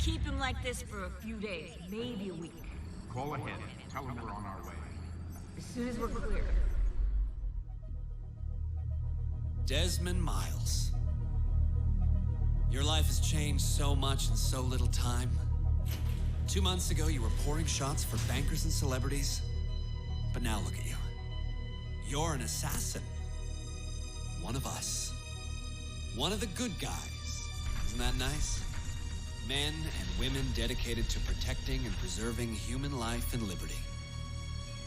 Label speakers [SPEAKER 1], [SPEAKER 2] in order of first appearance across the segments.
[SPEAKER 1] keep him like this for a few days, maybe a week.
[SPEAKER 2] Call ahead. Tell him we're on our way.
[SPEAKER 1] As soon as we're clear.
[SPEAKER 3] Desmond Miles. Your life has changed so much in so little time. 2 months ago, you were pouring shots for bankers and celebrities. But now look at you. You're an assassin. One of us. One of the good guys. Isn't that nice? Men and women dedicated to protecting and preserving human life and liberty.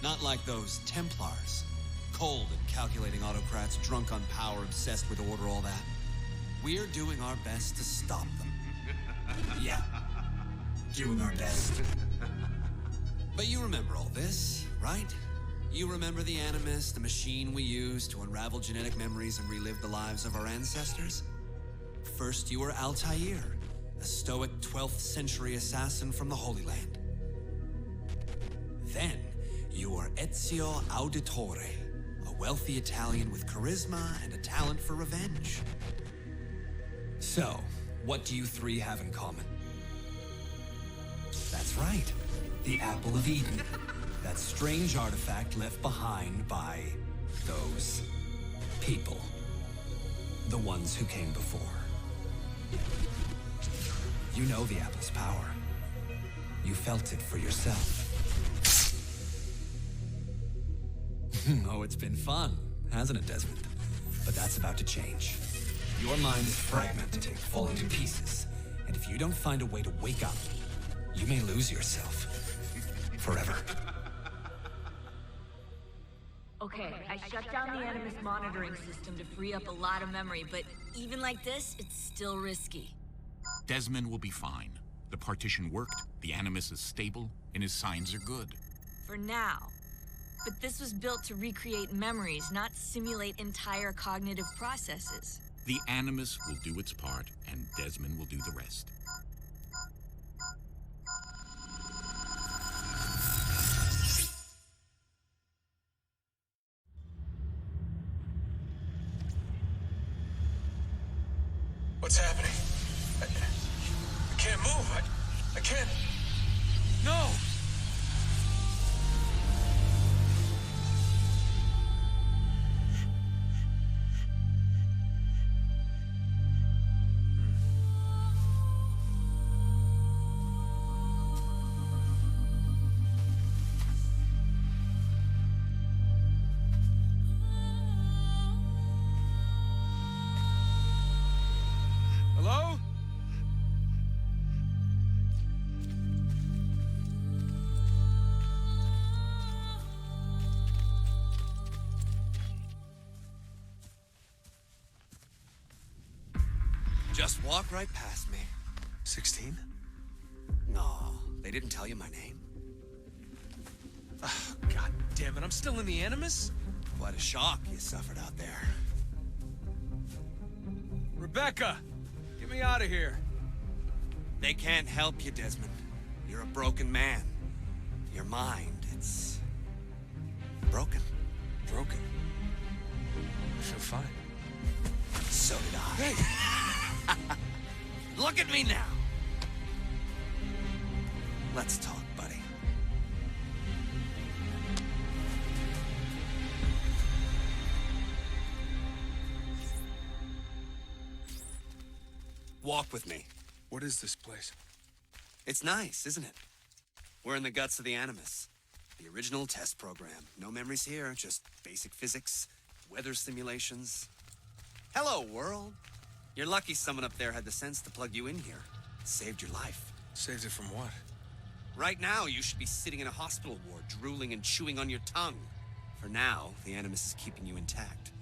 [SPEAKER 3] Not like those Templars. Cold and calculating autocrats, drunk on power, obsessed with order, all that. We're doing our best to stop them. Yeah. Doing our best. But you remember all this, right? You remember the Animus, the machine we use to unravel genetic memories and relive the lives of our ancestors? First, you were Altair, a stoic 12th century assassin from the Holy Land. Then, you were Ezio Auditore, a wealthy Italian with charisma and a talent for revenge. So, what do you three have in common? That's right, the Apple of Eden. That strange artifact left behind by those people. The ones who came before. You know the apple's power. You felt it for yourself. Oh, it's been fun, hasn't it, Desmond? But that's about to change. Your mind is fragmented, falling to pieces. And if you don't find a way to wake up, you may lose yourself. Forever.
[SPEAKER 1] Okay, I shut down the Animus monitoring system to free up a lot of memory, but even like this, it's still risky.
[SPEAKER 2] Desmond will be fine. The partition worked, the Animus is stable, and his signs are good.
[SPEAKER 1] For now. But this was built to recreate memories, not simulate entire cognitive processes.
[SPEAKER 2] The Animus will do its part, and Desmond will do the rest.
[SPEAKER 4] What's happening? I can't move. I can't. No! Hello?
[SPEAKER 3] Just walk right past me.
[SPEAKER 4] 16?
[SPEAKER 3] No, they didn't tell you my name.
[SPEAKER 4] Oh, God damn it, I'm still in the Animus?
[SPEAKER 3] What a shock you suffered out there.
[SPEAKER 4] Rebecca! Get me out of here.
[SPEAKER 3] They can't help you, Desmond. You're a broken man. Your mind, it's broken.
[SPEAKER 4] Broken. I feel fine.
[SPEAKER 3] So did I.
[SPEAKER 4] Hey!
[SPEAKER 3] Look at me now. Let's talk, buddy. Walk with me.
[SPEAKER 4] What is this place?
[SPEAKER 3] It's nice, isn't it? We're in the guts of the Animus. The original test program. No memories here, just basic physics, weather simulations. Hello, world. You're lucky someone up there had the sense to plug you in here. It saved your life.
[SPEAKER 4] Saved it from what?
[SPEAKER 3] Right now, you should be sitting in a hospital ward, drooling and chewing on your tongue. For now, the Animus is keeping you intact.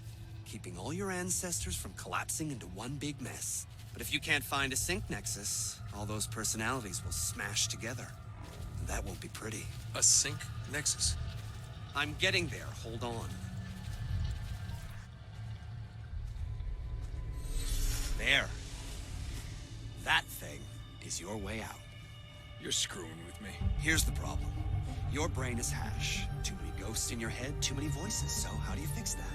[SPEAKER 3] Keeping all your ancestors from collapsing into one big mess. But if you can't find a sync nexus, all those personalities will smash together. And that won't be pretty.
[SPEAKER 4] A sync nexus?
[SPEAKER 3] I'm getting there. Hold on. There. That thing is your way out.
[SPEAKER 4] You're screwing with me.
[SPEAKER 3] Here's the problem. Your brain is hash. Too many ghosts in your head, too many voices. So how do you fix that?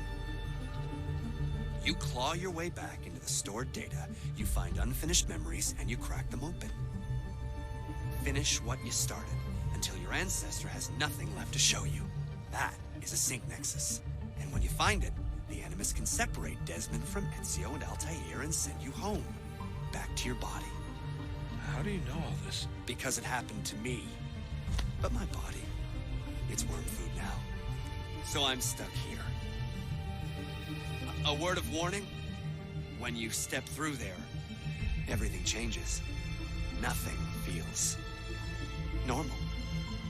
[SPEAKER 3] You claw your way back into the stored data, you find unfinished memories, and you crack them open. finish what you started until your ancestor has nothing left to show you. That is a sync nexus. And when you find it, the Animus can separate Desmond from Ezio and Altair and send you home, back to your body.
[SPEAKER 4] How do you know all this?
[SPEAKER 3] Because it happened to me. But my body, it's worm food now. So I'm stuck here. A word of warning? When you step through there, everything changes. Nothing feels normal.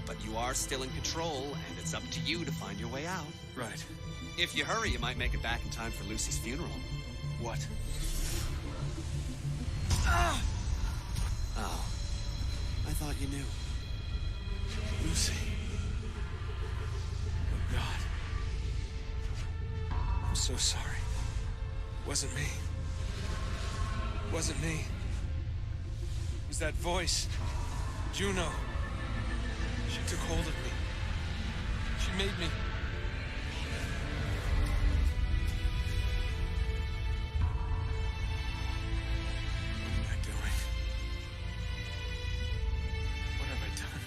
[SPEAKER 3] But you are still in control, and it's up to you to find your way out.
[SPEAKER 4] Right.
[SPEAKER 3] If you hurry, you might make it back in time for Lucy's funeral.
[SPEAKER 4] What?
[SPEAKER 3] Ah! Oh, I thought you knew.
[SPEAKER 4] Lucy. Oh, God. I'm so sorry. It wasn't me. It wasn't me. It was that voice. Juno. She took hold of me. She made me... What am I doing? What have I done?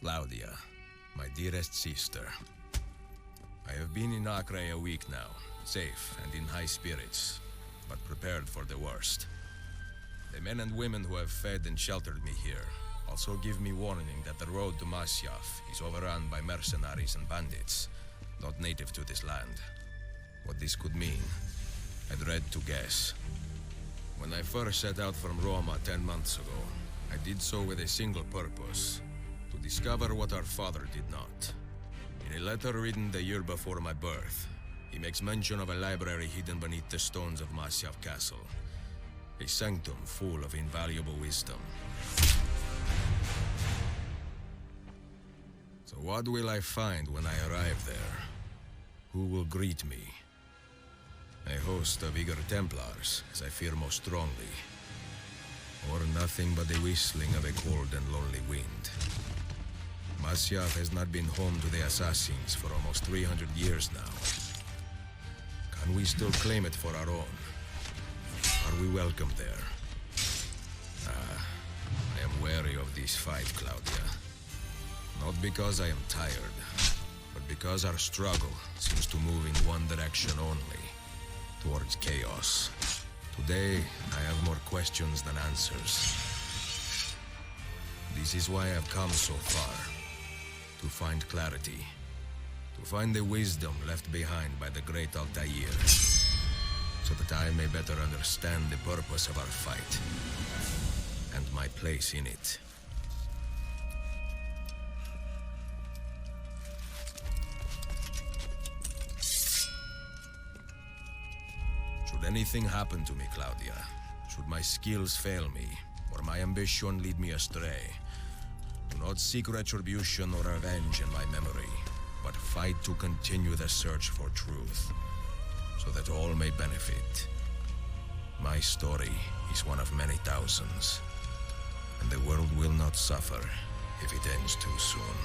[SPEAKER 5] Claudia, my dearest sister. I have been in Acre a week now, safe and in high spirits, but prepared for the worst. The men and women who have fed and sheltered me here also give me warning that the road to Masyaf is overrun by mercenaries and bandits, not native to this land. What this could mean, I dread to guess. When I first set out from Roma 10 months ago, I did so with a single purpose: to discover what our father did not. In a letter written the year before my birth, he makes mention of a library hidden beneath the stones of Masyaf Castle. A sanctum full of invaluable wisdom. So what will I find when I arrive there? Who will greet me? A host of eager Templars, as I fear most strongly. Or nothing but the whistling of a cold and lonely wind. Masyaf has not been home to the assassins for almost 300 years now. Can we still claim it for our own? Are we welcome there? I am wary of this fight, Claudia. Not because I am tired, but because our struggle seems to move in one direction only, towards chaos. Today, I have more questions than answers. This is why I've come so far. To find clarity. To find the wisdom left behind by the great Altair. So that I may better understand the purpose of our fight. And my place in it. Should anything happen to me, Claudia, should my skills fail me, or my ambition lead me astray, do not seek retribution or revenge in my memory, but fight to continue the search for truth, so that all may benefit. My story is one of many thousands, and the world will not suffer if it ends too soon.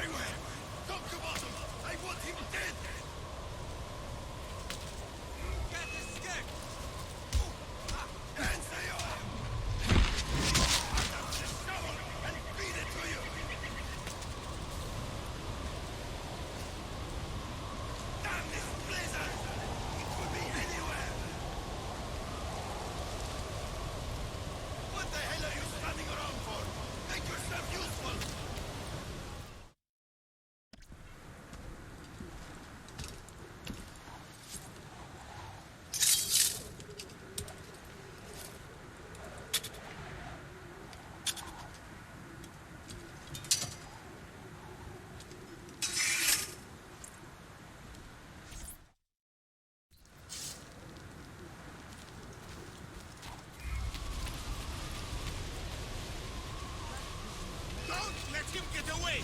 [SPEAKER 6] everywhere! Top to bottom! I want him dead! Get this stick! And say I'll have this shovel and feed it to you! Damn this blizzard! It could be anywhere! What the hell are you standing around for? Make yourself useful! Don't let him get away!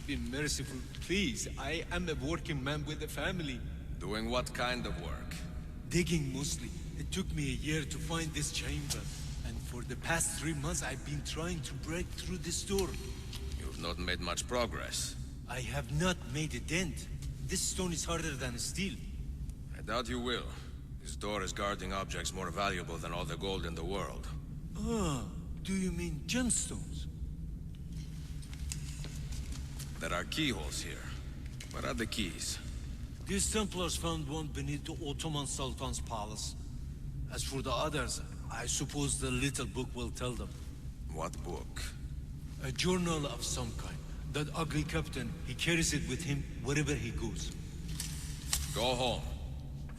[SPEAKER 4] Be merciful, please. I am a working man with a family.
[SPEAKER 5] Doing what kind of work?
[SPEAKER 4] Digging mostly. It took me a year to find this chamber. And for the past 3 months, I've been trying to break through this door.
[SPEAKER 5] You've not made much progress.
[SPEAKER 4] I have not made a dent. This stone is harder than steel.
[SPEAKER 5] I doubt you will. This door is guarding objects more valuable than all the gold in the world.
[SPEAKER 4] Ah, Do you mean gemstones?
[SPEAKER 5] There are keyholes here. Where are the keys?
[SPEAKER 4] These Templars found one beneath the Ottoman Sultan's palace. As for the others, I suppose the little book will tell them.
[SPEAKER 5] What book?
[SPEAKER 4] A journal of some kind. That ugly captain, he carries it with him wherever he goes.
[SPEAKER 5] Go home.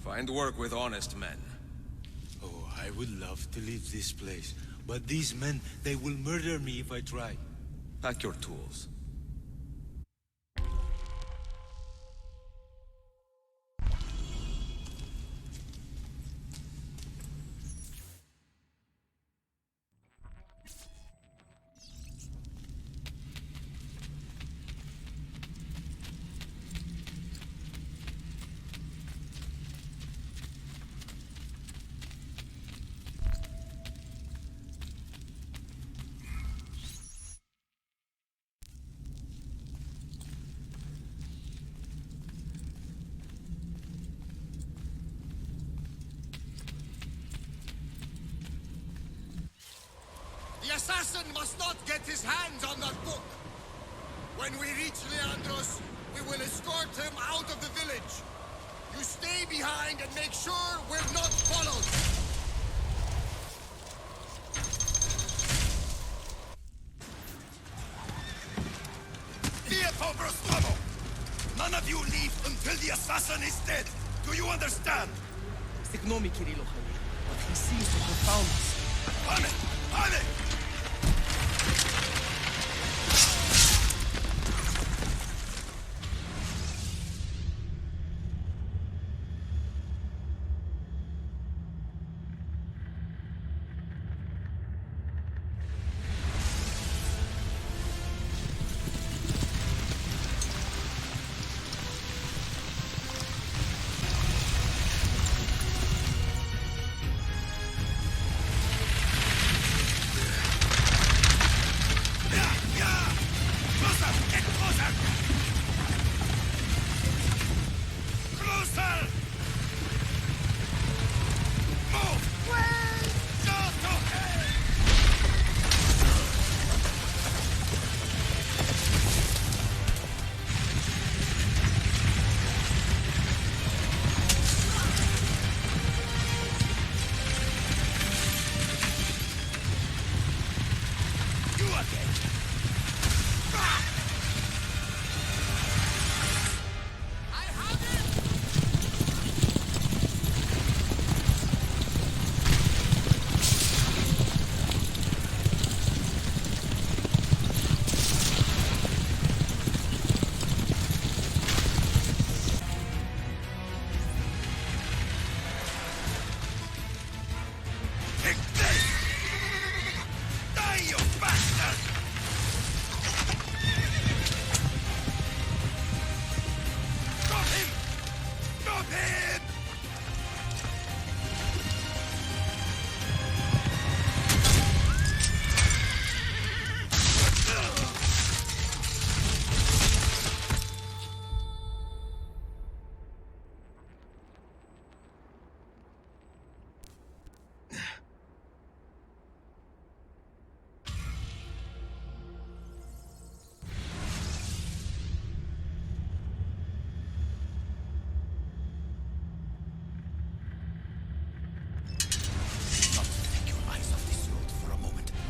[SPEAKER 5] Find work with honest men.
[SPEAKER 4] Oh, I would love to leave this place. But these men, they will murder me if I try.
[SPEAKER 5] Pack your tools.
[SPEAKER 6] The assassin must not get his hands on that book. When we reach Leandros, we will escort him out of the village. You stay behind and make sure we're not followed. None of you leave until the assassin is dead. Do you understand?
[SPEAKER 7] Signomi Kirilo, but he seems to have found us.
[SPEAKER 6] On it! On it!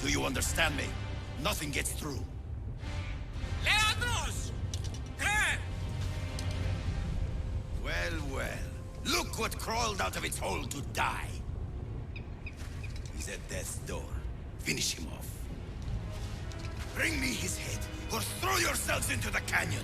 [SPEAKER 6] Do you understand me? Nothing gets through.
[SPEAKER 3] Leandros! There!
[SPEAKER 6] Well, well. Look what crawled out of its hole to die. He's at death's door. Finish him off. Bring me his head, or throw yourselves into the canyon.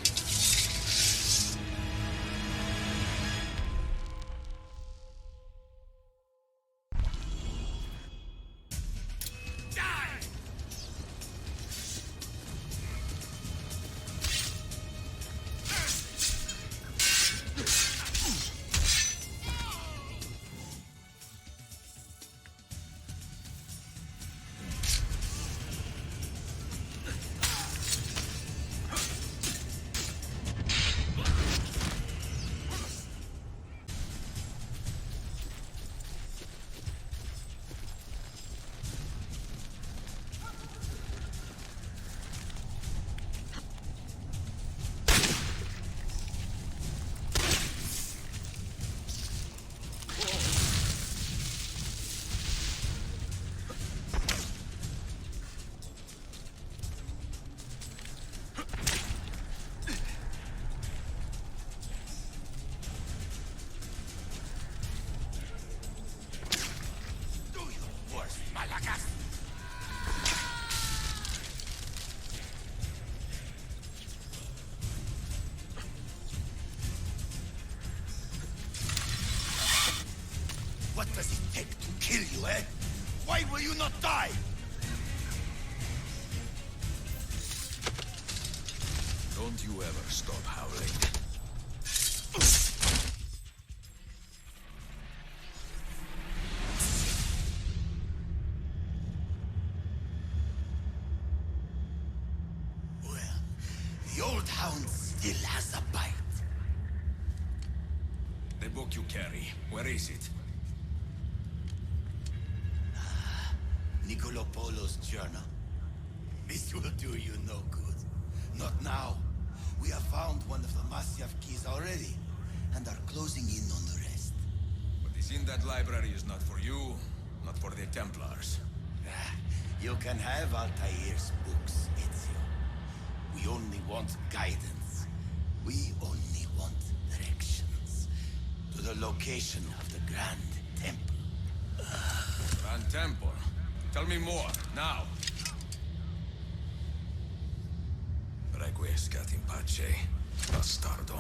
[SPEAKER 6] Why will you not die?
[SPEAKER 5] Don't you ever stop howling.
[SPEAKER 6] Well, the old hound still has a bite.
[SPEAKER 5] The book you carry, where is it?
[SPEAKER 6] Niccolo Polo's journal. This will do you no good. Not now. We have found one of the Masyaf keys already, and are closing in on the rest.
[SPEAKER 5] What is in that library is not for you, not for the Templars.
[SPEAKER 6] You can have Altair's books, Ezio. We only want guidance. We only want directions. To the location of the Grand Temple.
[SPEAKER 5] Grand Temple? Tell me more, now. Requiescat in pace, bastardo.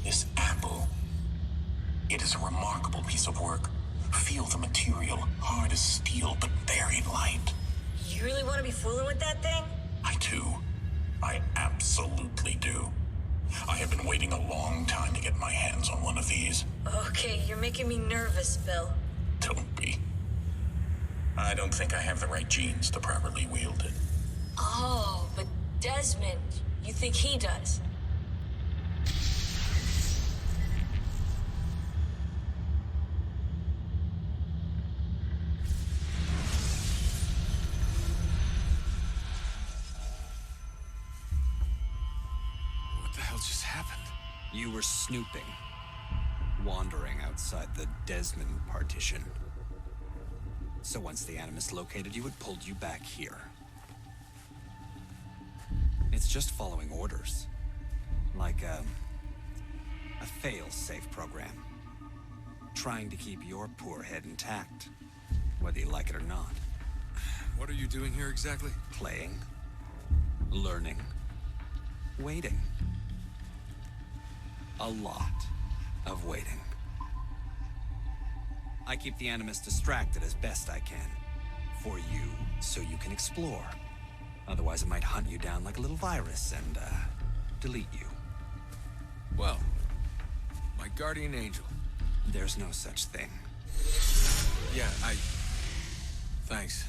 [SPEAKER 2] This apple. It is a remarkable piece of work. Feel the material, hard as steel, but very light.
[SPEAKER 1] You really want to be fooling with that thing?
[SPEAKER 2] I do. I absolutely do. I have been waiting a long time to get my hands on one of these.
[SPEAKER 1] Okay, you're making me nervous, Bill.
[SPEAKER 2] Don't be. I don't think I have the right genes to properly wield it.
[SPEAKER 1] Oh, but Desmond, you think he does?
[SPEAKER 4] What the hell just happened?
[SPEAKER 3] You were snooping, wandering outside the Desmond partition. So once the Animus located you, it pulled you back here. It's just following orders. Like a fail-safe program. Trying to keep your poor head intact, whether you like it or not.
[SPEAKER 4] What are you doing here exactly?
[SPEAKER 3] Playing, learning, waiting. A lot of waiting. I keep the Animus distracted as best I can. For you, so you can explore. Otherwise, it might hunt you down like a little virus and, delete you.
[SPEAKER 5] Well, my guardian angel.
[SPEAKER 3] There's no such thing.
[SPEAKER 4] Yeah, Thanks.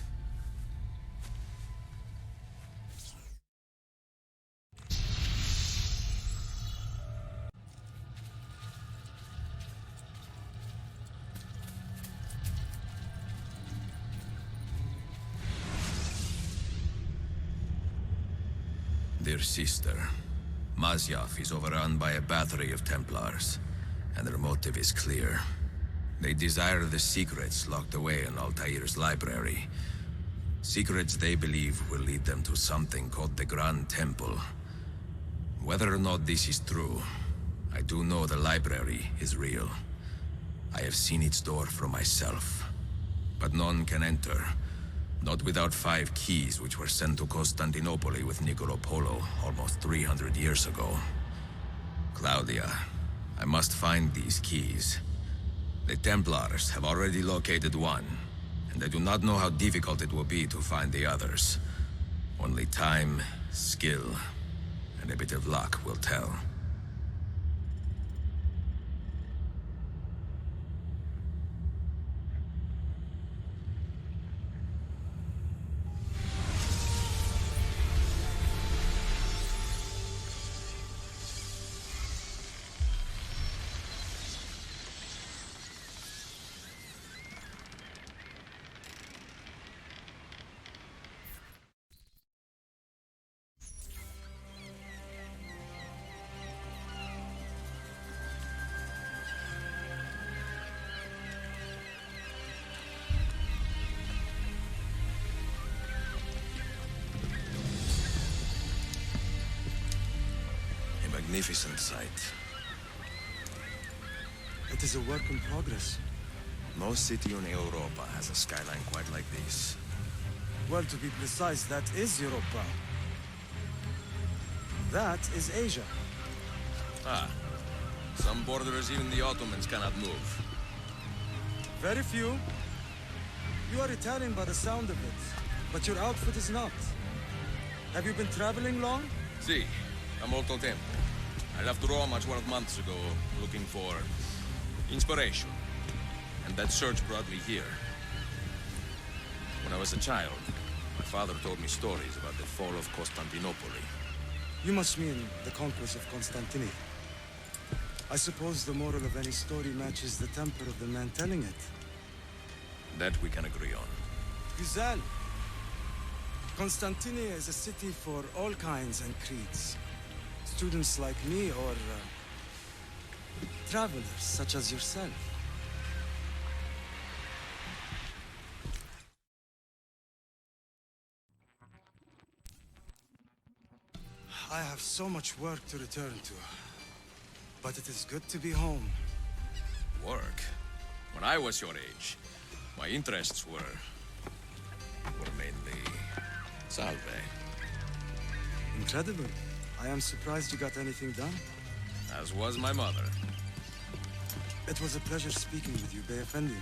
[SPEAKER 5] Dear sister, Masyaf is overrun by a battery of Templars, and their motive is clear. They desire the secrets locked away in Altair's library. Secrets they believe will lead them to something called the Grand Temple. Whether or not this is true, I do know the library is real. I have seen its door for myself. But none can enter. Not without 5 keys which were sent to Constantinople with Niccolo Polo almost 300 years ago. Claudia, I must find these keys. The Templars have already located one, and I do not know how difficult it will be to find the others. Only time, skill, and a bit of luck will tell. magnificent sight.
[SPEAKER 8] It is a work in progress.
[SPEAKER 5] No city in Europa has a skyline quite like this.
[SPEAKER 8] Well, to be precise, that is Europa. That is Asia.
[SPEAKER 5] Ah, some borders even the Ottomans cannot move.
[SPEAKER 8] Very few. You are Italian by the sound of it, but your outfit is not. Have you been traveling long?
[SPEAKER 5] Si, a molto tempo. I left Rome 12 months ago, looking for inspiration. And that search brought me here. When I was a child, my father told me stories about the fall of Constantinople.
[SPEAKER 8] You must mean the conquest of Constantinople. I suppose the moral of any story matches the temper of the man telling it.
[SPEAKER 5] That we can agree on.
[SPEAKER 8] Güzel. Constantinople is a city for all kinds and creeds. Students like me or travelers such as yourself. I have so much work to return to. But it is good to be home.
[SPEAKER 5] Work? When I was your age, my interests were mainly salve.
[SPEAKER 8] Incredible. I am surprised you got anything done.
[SPEAKER 5] As was my mother.
[SPEAKER 8] It was a pleasure speaking with you, Bey Effendi.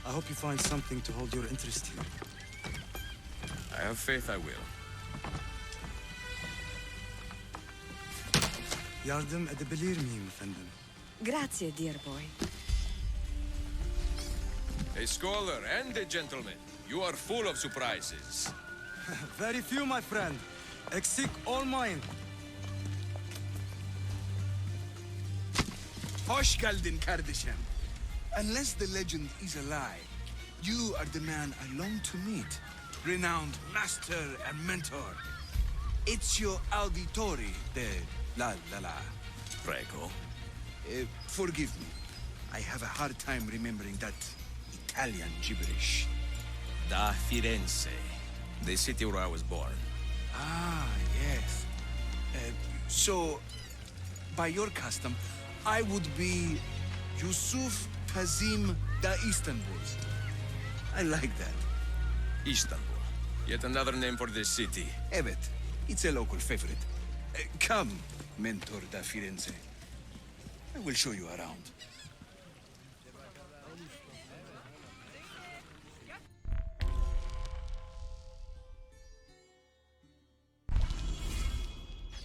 [SPEAKER 8] I hope you find something to hold your interest here.
[SPEAKER 5] I have faith I will.
[SPEAKER 8] Yardım edebilir miyim efendim?
[SPEAKER 9] Grazie, dear boy.
[SPEAKER 5] A scholar and a gentleman. You are full of surprises.
[SPEAKER 8] Very few, my friend. Eksik olmayın.
[SPEAKER 6] Hoş geldin kardeşim. Unless the legend is a lie, you are the man I long to meet. Renowned master and mentor. Ezio Auditore de La.
[SPEAKER 5] Prego.
[SPEAKER 6] Forgive me. I have a hard time remembering that Italian gibberish.
[SPEAKER 5] Da Firenze. The city where I was born.
[SPEAKER 6] Ah, yes. So, by your custom, I would be Yusuf Kazim da Istanbul. I like that.
[SPEAKER 5] Istanbul. Yet another name for this city.
[SPEAKER 6] Evet, it's a local favorite. Come, Mentor da Firenze. I will show you around.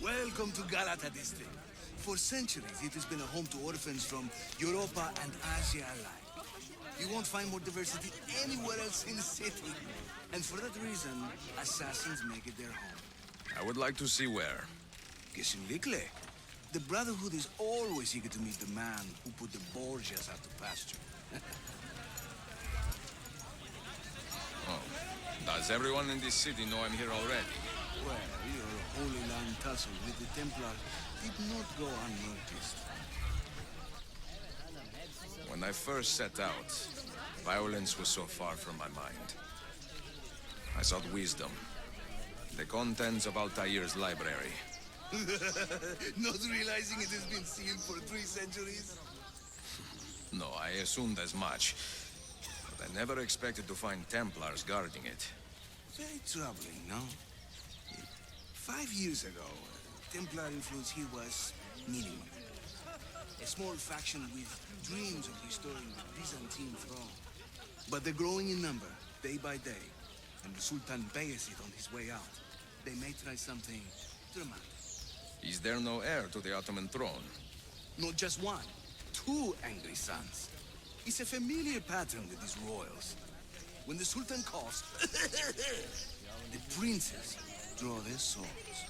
[SPEAKER 6] Welcome to Galata district. For centuries, it has been a home to orphans from Europa and Asia alike. You won't find more diversity anywhere else in the city. And for that reason, assassins make it their home.
[SPEAKER 5] I would like to see where.
[SPEAKER 6] Kesinlikle. The Brotherhood is always eager to meet the man who put the Borgias out to pasture.
[SPEAKER 5] Oh. Does everyone in this city know I'm here already?
[SPEAKER 6] Well, your Holy Land tussle with the Templars did not go unnoticed.
[SPEAKER 5] When I first set out, violence was so far from my mind. I sought wisdom. The contents of Altair's library.
[SPEAKER 6] Not realizing it has been sealed for 3 centuries?
[SPEAKER 5] No, I assumed as much. But I never expected to find Templars guarding it.
[SPEAKER 6] Very troubling, no? 5 years ago, Templar influence here was minimal. A small faction with dreams of restoring the Byzantine throne. But they're growing in number, day by day. And the Sultan bears it on his way out. They may try something dramatic.
[SPEAKER 5] Is there no heir to the Ottoman throne?
[SPEAKER 6] Not just one, 2 angry sons. It's a familiar pattern with these royals. When the Sultan coughs, the princes draw their swords.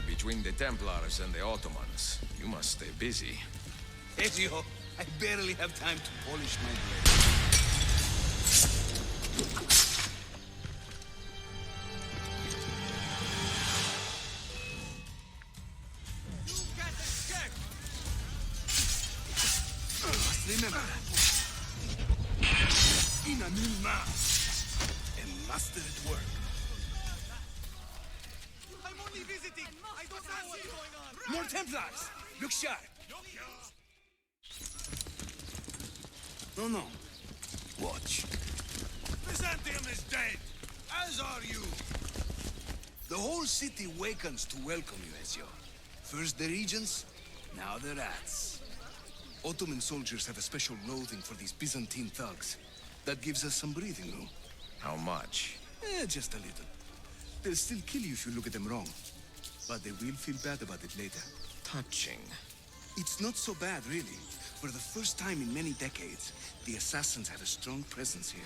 [SPEAKER 5] Between the Templars and the Ottomans, you must stay busy.
[SPEAKER 6] Ezio, I barely have time to polish my blade. Remember, in a new mask and master at work.
[SPEAKER 7] I'm only visiting. I don't know what's going on.
[SPEAKER 6] More Templars! Look sharp! No. Watch. Byzantium is dead, as are you. The whole city wakens to welcome you, Ezio. First the regents, now the rats. Ottoman soldiers have a special loathing for these Byzantine thugs. That gives us some breathing room.
[SPEAKER 5] How much?
[SPEAKER 6] Just a little. They'll still kill you if you look at them wrong. But they will feel bad about it later.
[SPEAKER 5] Touching.
[SPEAKER 6] It's not so bad, really. For the first time in many decades, the assassins have a strong presence here.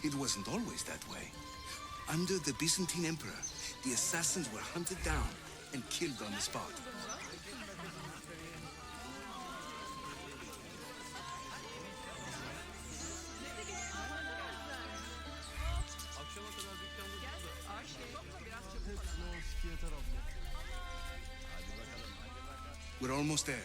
[SPEAKER 6] It wasn't always that way. Under the Byzantine Emperor, the assassins were hunted down and killed on the spot. We're almost there.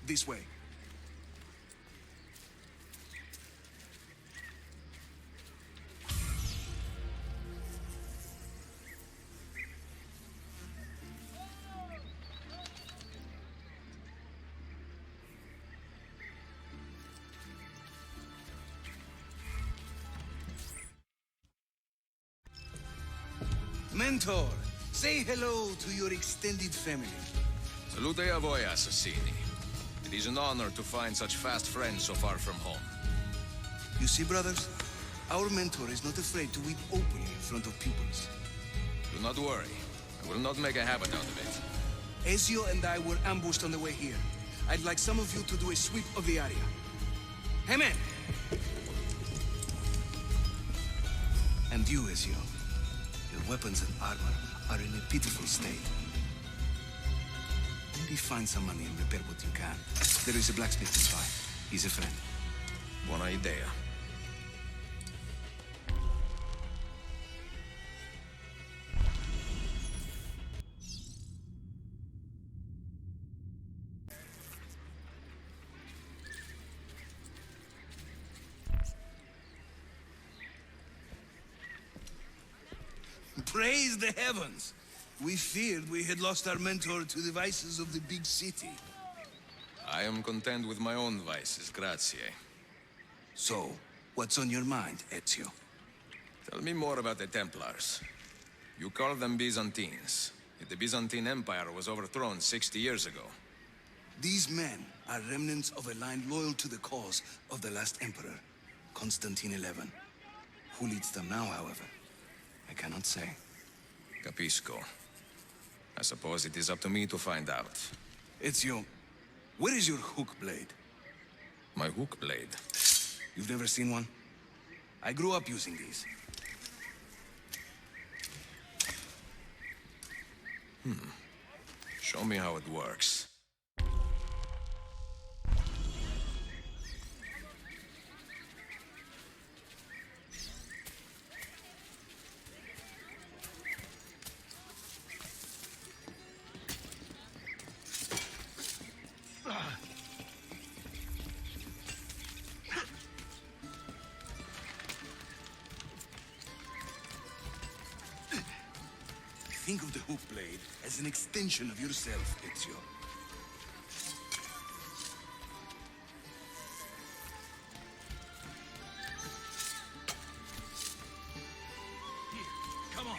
[SPEAKER 6] This way. Mentor, say hello to your extended family.
[SPEAKER 5] Salute a voi, assassini. It is an honor to find such fast friends so far from home.
[SPEAKER 6] You see, brothers, our mentor is not afraid to weep openly in front of pupils.
[SPEAKER 5] Do not worry. I will not make a habit out of it.
[SPEAKER 6] Ezio and I were ambushed on the way here. I'd like some of you to do a sweep of the area. Hey, man! And you, Ezio. Your weapons and armor are in a pitiful state. Maybe find some money and repair what you can. There is a blacksmith nearby. He's a friend.
[SPEAKER 5] Buona idea.
[SPEAKER 6] Praise the heavens! We feared we had lost our mentor to the vices of the big city.
[SPEAKER 5] I am content with my own vices, grazie.
[SPEAKER 6] So, what's on your mind, Ezio?
[SPEAKER 5] Tell me more about the Templars. You call them Byzantines. Yet the Byzantine Empire was overthrown 60 years ago.
[SPEAKER 6] These men are remnants of a line loyal to the cause of the last emperor, Constantine XI. Who leads them now, however? I cannot say.
[SPEAKER 5] Capisco. I suppose it is up to me to find out.
[SPEAKER 6] Ezio, where is your hook blade?
[SPEAKER 5] My hook blade.
[SPEAKER 6] You've never seen one? I grew up using these.
[SPEAKER 5] Show me how it works.
[SPEAKER 6] Think of the hook blade as an extension of yourself, Ezio.
[SPEAKER 7] Come on.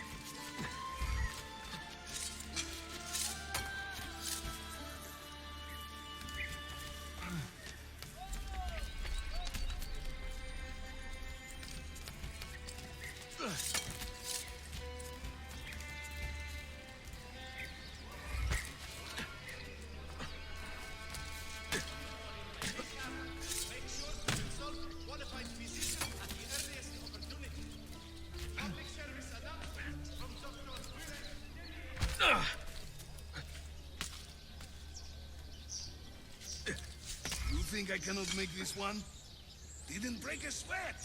[SPEAKER 6] You think I cannot make this one? Didn't break a sweat.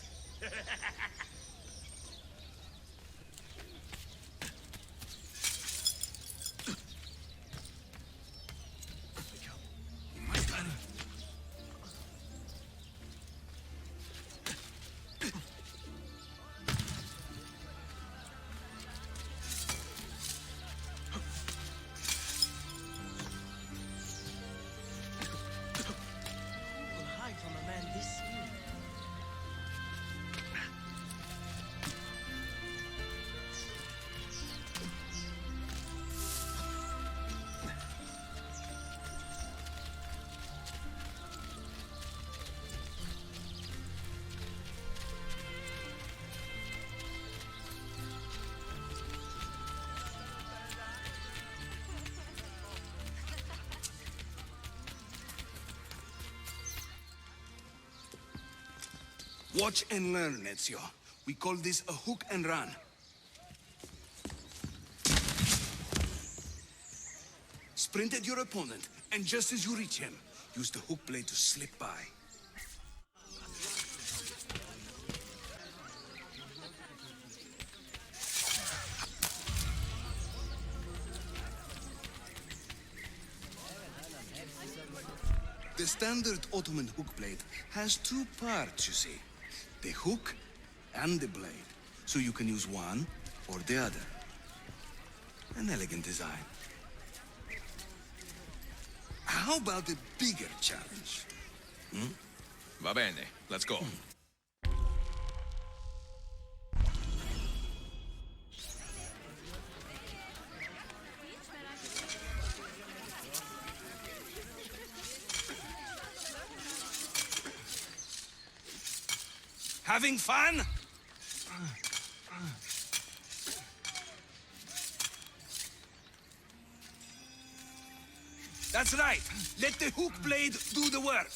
[SPEAKER 6] Watch and learn, Ezio. We call this a hook and run. Sprint at your opponent, and just as you reach him, use the hook blade to slip by. The standard Ottoman hook blade has two parts, you see. The hook and the blade. So you can use one or the other. An elegant design. How about a bigger challenge?
[SPEAKER 5] Va bene, let's go.
[SPEAKER 6] Having fun? That's right. Let the hook blade do the work.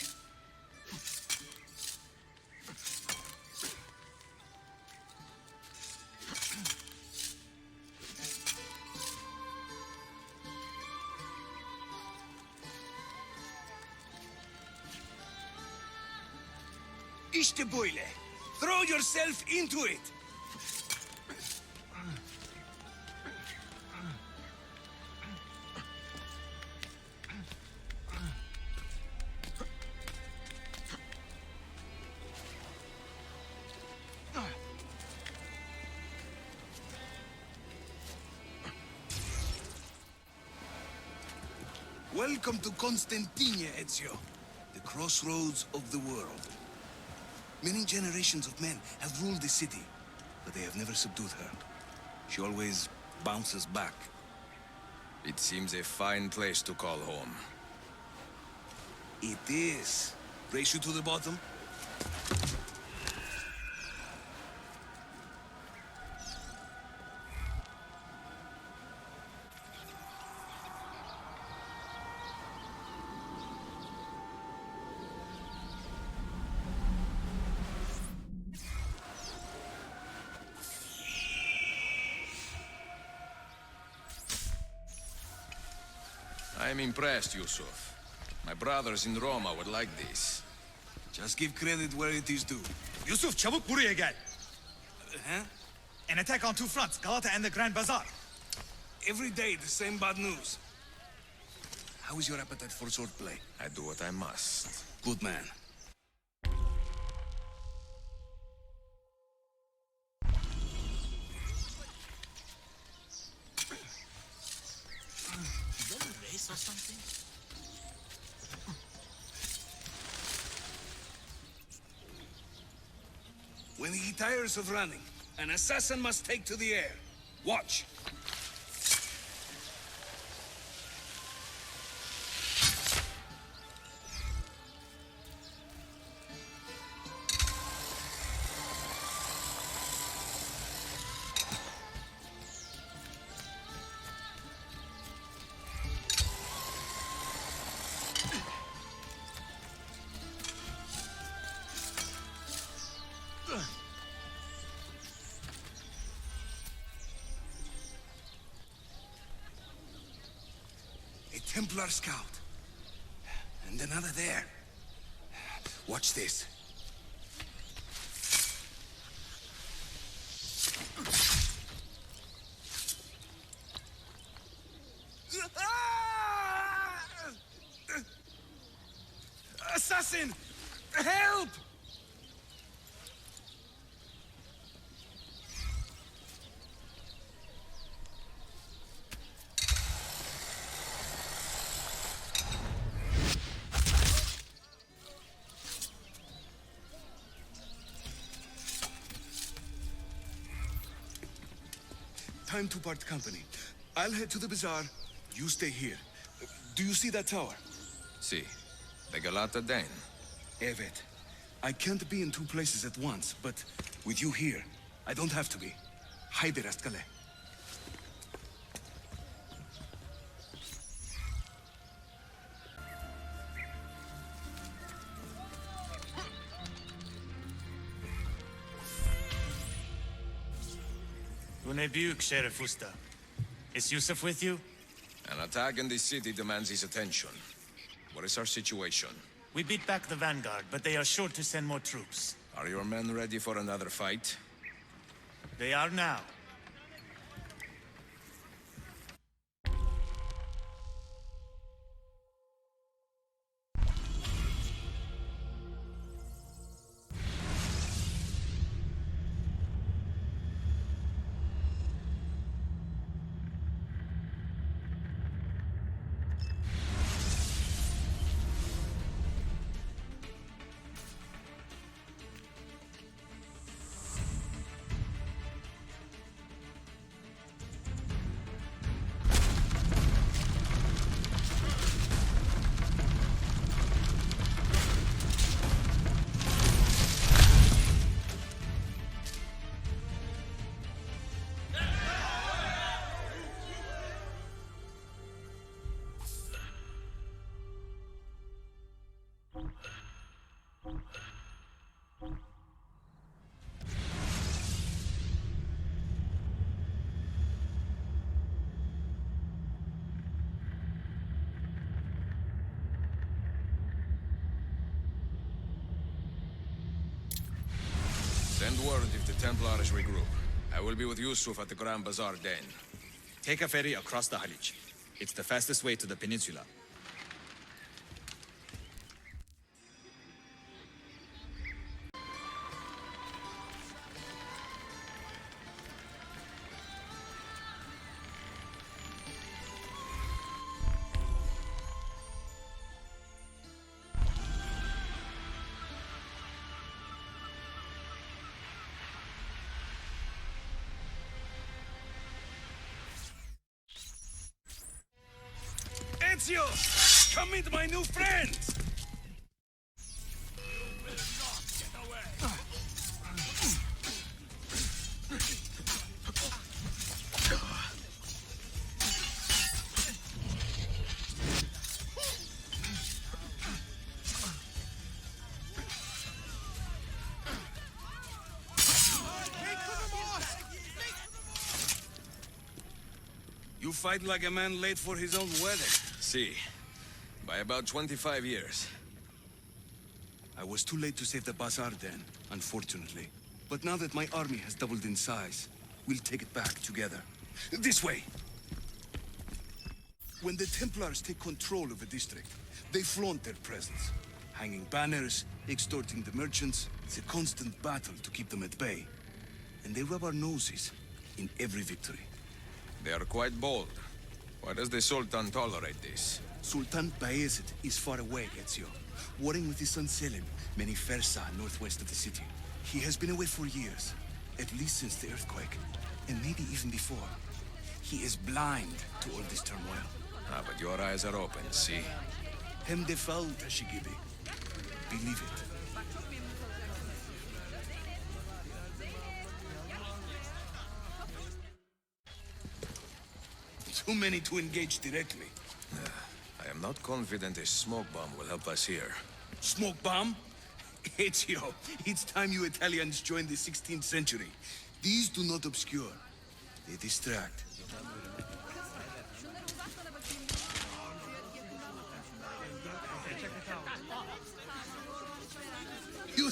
[SPEAKER 6] İşte böyle. Throw yourself into it. Welcome to Constantine, Ezio, the crossroads of the world. Many generations of men have ruled the city, but they have never subdued her. She always bounces back.
[SPEAKER 5] It seems a fine place to call home.
[SPEAKER 6] It is. Race you to the bottom?
[SPEAKER 5] I'm impressed, Yusuf. My brothers in Roma would like this.
[SPEAKER 6] Just give credit where it is due.
[SPEAKER 10] Yusuf, çabuk buraya gel.
[SPEAKER 6] Huh?
[SPEAKER 10] An attack on two fronts, Galata and the Grand Bazaar.
[SPEAKER 6] Every day, the same bad news. How is your appetite for swordplay?
[SPEAKER 5] I do what I must.
[SPEAKER 6] Good man.
[SPEAKER 10] Race or something?
[SPEAKER 6] When he tires of running, an assassin must take to the air. Watch. Templar scout. And another there. Watch this.
[SPEAKER 4] Assassin! Help!
[SPEAKER 6] Time to part company. I'll head to the bazaar. You stay here. Do you see that tower?
[SPEAKER 5] See, the Galata Den.
[SPEAKER 6] Evet. I can't be in two places at once, but with you here, I don't have to be. Haydi rastgele.
[SPEAKER 10] Bu ne büyük Şerif Usta. Is Yusuf with you?
[SPEAKER 5] An attack in this city demands his attention. What is our situation?
[SPEAKER 10] We beat back the vanguard, but they are sure to send more troops.
[SPEAKER 5] Are your men ready for another fight?
[SPEAKER 10] They are now.
[SPEAKER 5] Send word if the Templars regroup. I will be with Yusuf at the Grand Bazaar Den.
[SPEAKER 10] Take a ferry across the Halic. It's the fastest way to the peninsula.
[SPEAKER 6] Ezio! Come meet my new friends! You fight like a man late for his own wedding.
[SPEAKER 5] See, by about 25 years.
[SPEAKER 6] I was too late to save the bazaar then, unfortunately. But now that my army has doubled in size, we'll take it back together. This way! When the Templars take control of a district, they flaunt their presence. Hanging banners, extorting the merchants. It's a constant battle to keep them at bay. And they rub our noses in every victory.
[SPEAKER 5] They are quite bold. Why does the Sultan tolerate this?
[SPEAKER 6] Sultan Bayezid is far away, Ezio. Warring with his son Selim, many Fersa northwest of the city. He has been away for years, at least since the earthquake, and maybe even before. He is blind to all this turmoil.
[SPEAKER 5] Ah, but your eyes are open, see?
[SPEAKER 6] Hem defal Tashigibi. Believe it. Too many to engage directly.
[SPEAKER 5] I am not confident a smoke bomb will help us here.
[SPEAKER 6] Smoke bomb? Ezio, it's time you Italians joined the 16th century. These do not obscure. They distract.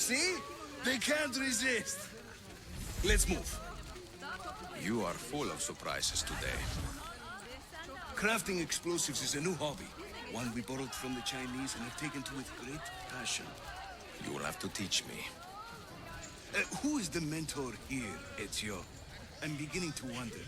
[SPEAKER 6] see? They can't resist. Let's move.
[SPEAKER 5] You are full of surprises today.
[SPEAKER 6] Crafting explosives is a new hobby. One we borrowed from the Chinese and have taken to with great passion.
[SPEAKER 5] You will have to teach me.
[SPEAKER 6] Who is the mentor here, Ezio? I'm beginning to wonder.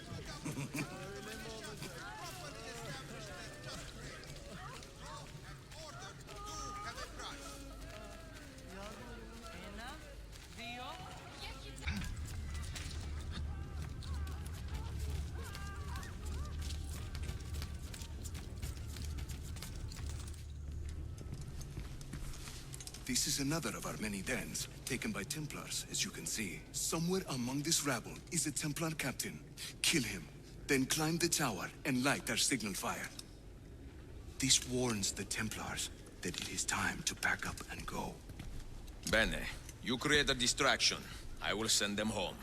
[SPEAKER 6] This is another of our many dens, taken by Templars, as you can see. Somewhere among this rabble is a Templar captain. Kill him, then climb the tower and light our signal fire. This warns the Templars that it is time to pack up and go.
[SPEAKER 5] Bene, you create a distraction. I will send them home.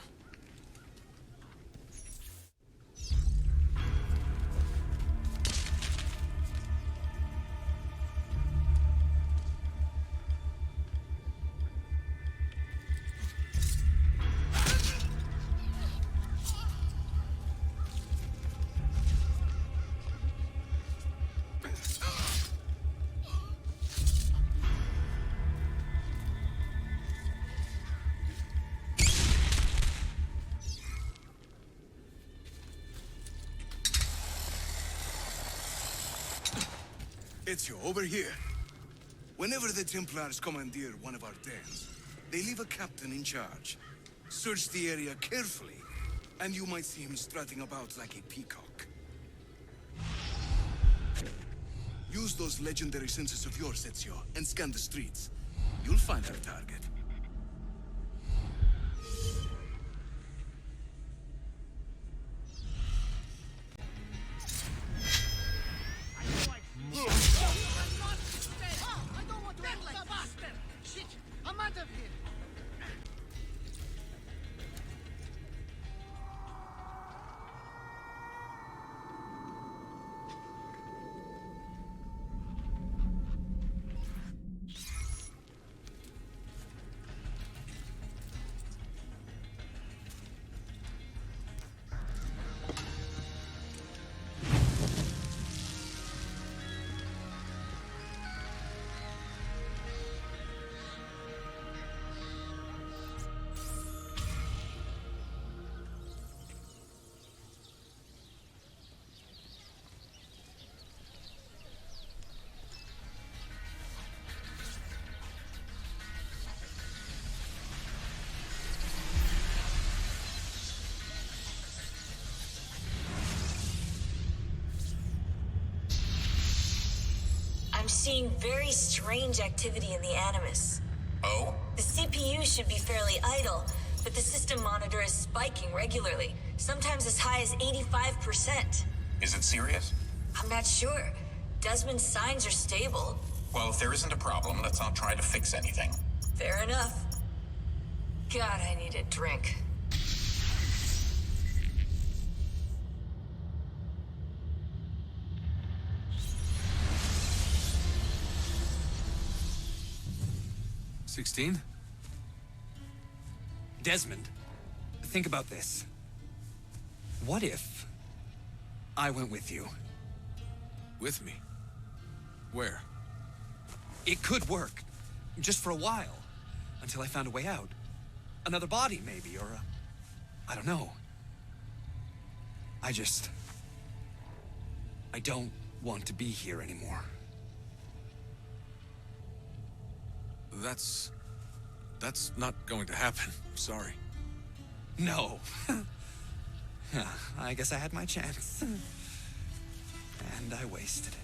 [SPEAKER 6] Ezio, over here. Whenever the Templars commandeer one of our dens, they leave a captain in charge. Search the area carefully, and you might see him strutting about like a peacock. Use those legendary senses of yours, Ezio, and scan the streets. You'll find our target.
[SPEAKER 1] I'm seeing very strange activity in the Animus.
[SPEAKER 2] Oh?
[SPEAKER 1] The CPU should be fairly idle, but the system monitor is spiking regularly, sometimes as high as 85%.
[SPEAKER 2] Is it serious?
[SPEAKER 1] I'm not sure. Desmond's signs are stable.
[SPEAKER 2] Well, if there isn't a problem, let's not try to fix anything.
[SPEAKER 1] Fair enough. God, I need a drink.
[SPEAKER 10] "16? Desmond, think about this. What if I went with you?
[SPEAKER 5] With me? Where?
[SPEAKER 10] It could work. Just for a while. Until I found a way out. Another body, maybe, or I don't know. I don't want to be here anymore.
[SPEAKER 5] That's not going to happen. Sorry.
[SPEAKER 10] No. I guess I had my chance. And I wasted it.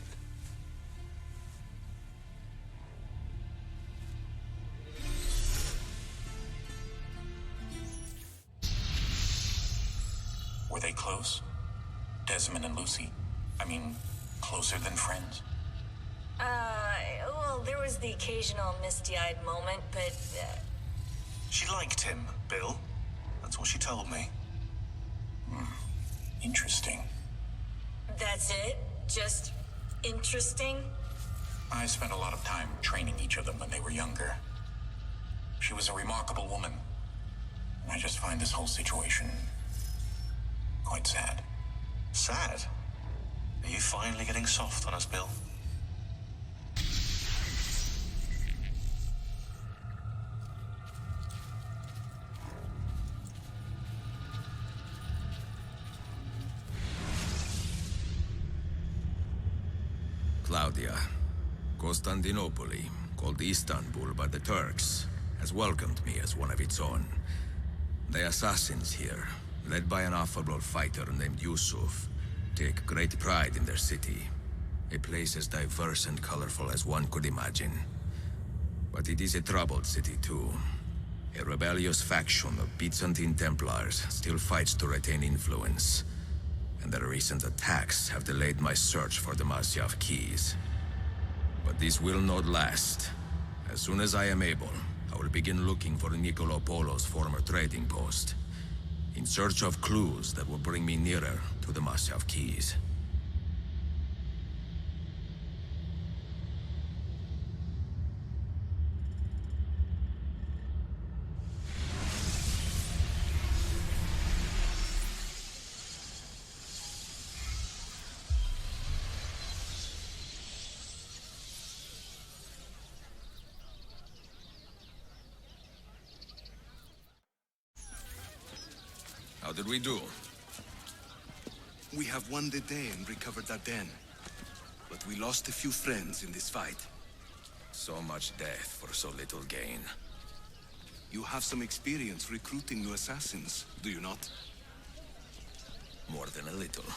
[SPEAKER 2] Were they close? Desmond and Lucy? I mean, closer than friends?
[SPEAKER 1] Well, there was the occasional misty-eyed moment, but,
[SPEAKER 2] She liked him, Bill. That's what she told me. Interesting.
[SPEAKER 1] that's it? Just interesting?
[SPEAKER 2] I spent a lot of time training each of them when they were younger. She was a remarkable woman. I just find this whole situation quite sad.
[SPEAKER 11] Sad? Are you finally getting soft on us, Bill?
[SPEAKER 5] Claudia, Constantinople, called Istanbul by the Turks, has welcomed me as one of its own. The assassins here, led by an affable fighter named Yusuf, take great pride in their city. A place as diverse and colorful as one could imagine. But it is a troubled city too. A rebellious faction of Byzantine Templars still fights to retain influence. And the recent attacks have delayed my search for the Masyaf keys. But this will not last. As soon as I am able, I will begin looking for Nicolo Polo's former trading post, in search of clues that will bring me nearer to the Masyaf keys. How did we do?
[SPEAKER 12] We have won the day and recovered that den. But we lost a few friends in this fight.
[SPEAKER 5] So much death for so little gain.
[SPEAKER 12] You have some experience recruiting new assassins, do you not?
[SPEAKER 5] More than a little.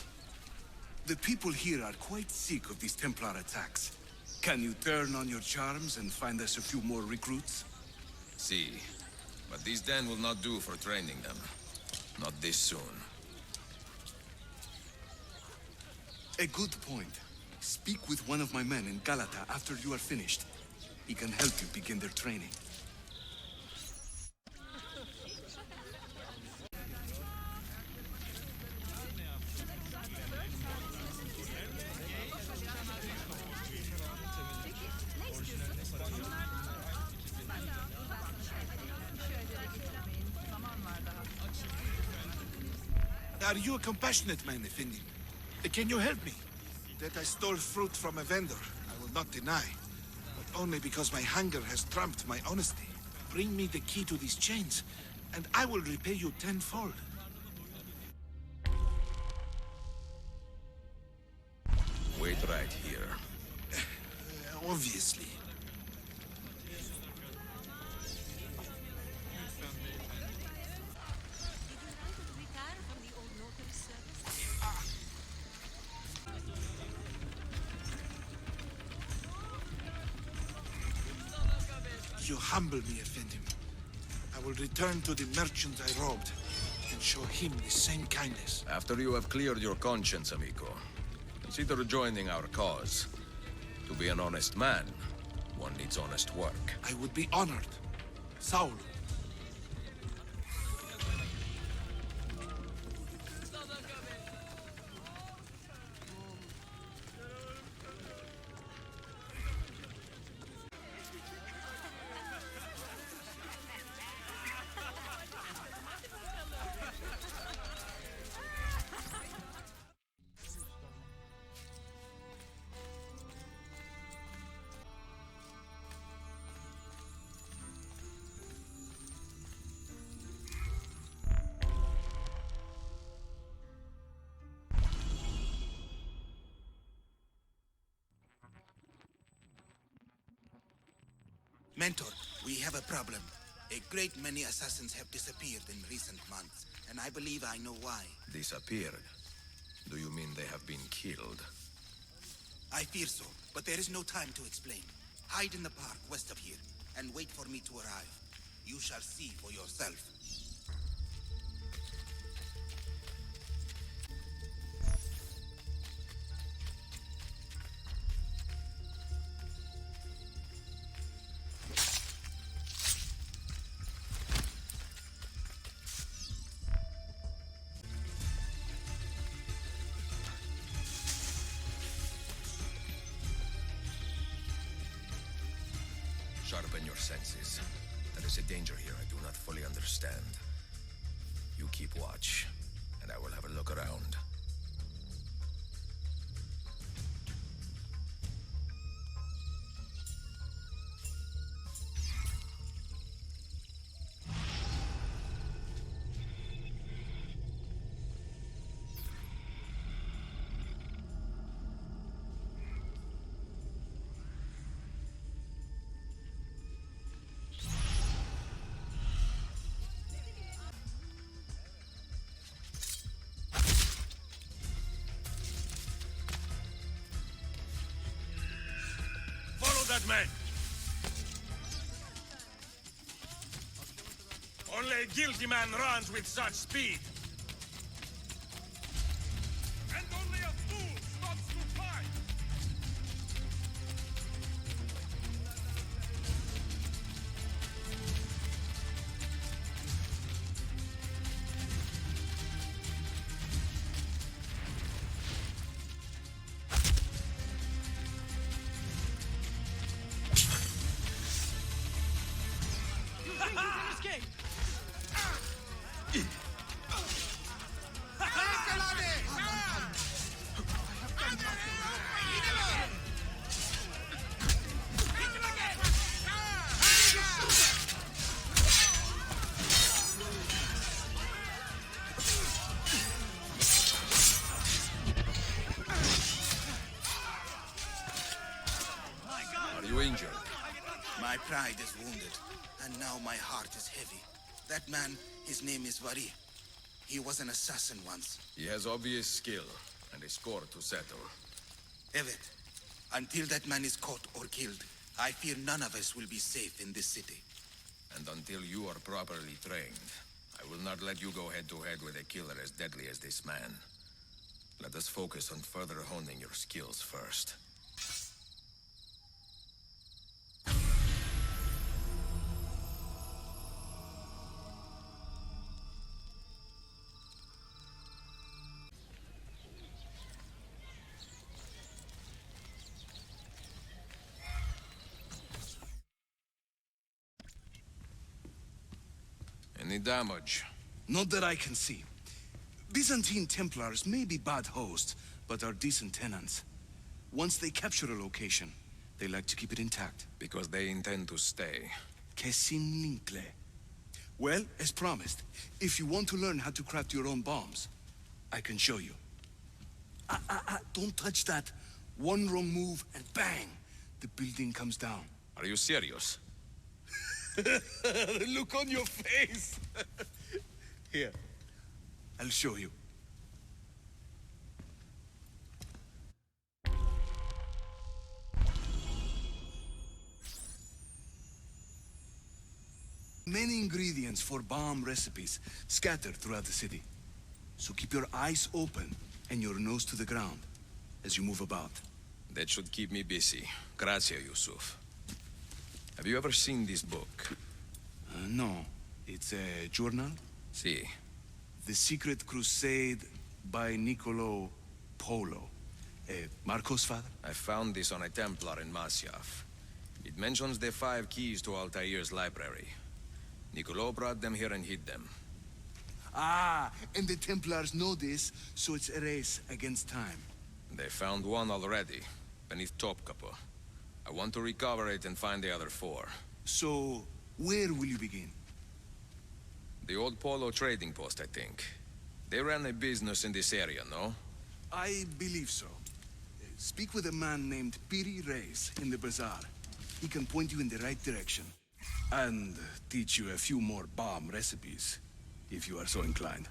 [SPEAKER 12] The people here are quite sick of these Templar attacks. Can you turn on your charms and find us a few more recruits?
[SPEAKER 5] See, but this den will not do for training them. Not this soon.
[SPEAKER 12] A good point. Speak with one of my men in Galata after you are finished. He can help you begin their training.
[SPEAKER 6] Are you a compassionate man, Effendi? Can you help me? That I stole fruit from a vendor, I will not deny. But only because my hunger has trumped my honesty. Bring me the key to these chains, and I will repay you tenfold.
[SPEAKER 5] Wait right here.
[SPEAKER 6] Obviously. You humble me, Effendi. I will return to the merchant I robbed and show him the same kindness.
[SPEAKER 5] After you have cleared your conscience, amico, consider joining our cause. To be an honest man, one needs honest work.
[SPEAKER 6] I would be honored. Saul.
[SPEAKER 13] Mentor, we have a problem. A great many assassins have disappeared in recent months, and I believe I know why.
[SPEAKER 5] Disappeared? Do you mean they have been killed?
[SPEAKER 13] I fear so, but there is no time to explain. Hide in the park west of here, and wait for me to arrive. You shall see for yourself.
[SPEAKER 5] Sharpen your senses. There is a danger here I do not fully understand. You keep watch, and I will have a look around.
[SPEAKER 6] That man. Only a guilty man runs with such speed. And only a fool stops to fight.
[SPEAKER 13] My pride is wounded, and now my heart is heavy. That man, his name is Vari. He was an assassin once.
[SPEAKER 5] He has obvious skill and a score to settle.
[SPEAKER 13] Evet, until that man is caught or killed, I fear none of us will be safe in this city.
[SPEAKER 5] And until you are properly trained, I will not let you go head-to-head with a killer as deadly as this man. Let us focus on further honing your skills first. Any damage?
[SPEAKER 12] Not that I can see. Byzantine Templars may be bad hosts, but are decent tenants. Once they capture a location, they like to keep it intact.
[SPEAKER 5] Because they intend to stay.
[SPEAKER 12] Kesin linkle. Well, as promised, if you want to learn how to craft your own bombs, I can show you. Don't touch that. One wrong move and bang! The building comes down.
[SPEAKER 5] Are you serious?
[SPEAKER 12] The look on your face! Here, I'll show you. Many ingredients for bomb recipes scattered throughout the city. So keep your eyes open and your nose to the ground as you move about.
[SPEAKER 5] That should keep me busy. Grazie, Yusuf. Have you ever seen this book?
[SPEAKER 12] No. It's a journal?
[SPEAKER 5] Si.
[SPEAKER 12] The Secret Crusade by Niccolo Polo. Marco's father?
[SPEAKER 5] I found this on a Templar in Masyaf. It mentions the 5 keys to Altair's library. Niccolo brought them here and hid them.
[SPEAKER 12] Ah, and the Templars know this, so it's a race against time.
[SPEAKER 5] They found one already, beneath Topkapi. I want to recover it and find the other 4.
[SPEAKER 12] So, where will you begin?
[SPEAKER 5] The old Polo trading post, I think. They ran a business in this area, no?
[SPEAKER 12] I believe so. Speak with a man named Piri Reis in the bazaar. He can point you in the right direction. And teach you a few more bomb recipes, if you are so inclined.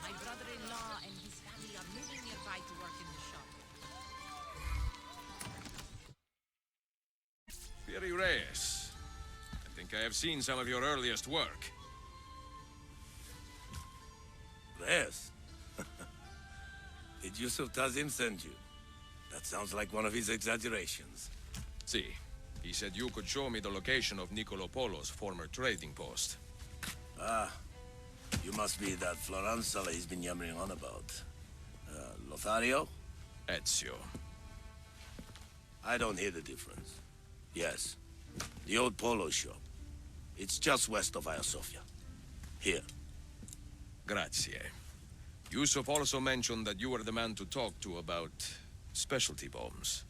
[SPEAKER 1] My brother-in-law and his family are moving nearby to work in the shop.
[SPEAKER 5] Piri Reyes. I think I have seen some of your earliest work.
[SPEAKER 14] Reyes? Did Yusuf Tazim send you? That sounds like one of his exaggerations.
[SPEAKER 5] See, He said you could show me the location of Nicolo Polo's former trading post.
[SPEAKER 14] Ah, you must be that Florenzala he's been yammering on about. Lothario?
[SPEAKER 5] Ezio.
[SPEAKER 14] I don't hear the difference. Yes, the old polo shop. It's just west of Hagia Sophia. Here.
[SPEAKER 5] Grazie. Yusuf also mentioned that you were the man to talk to about specialty bombs.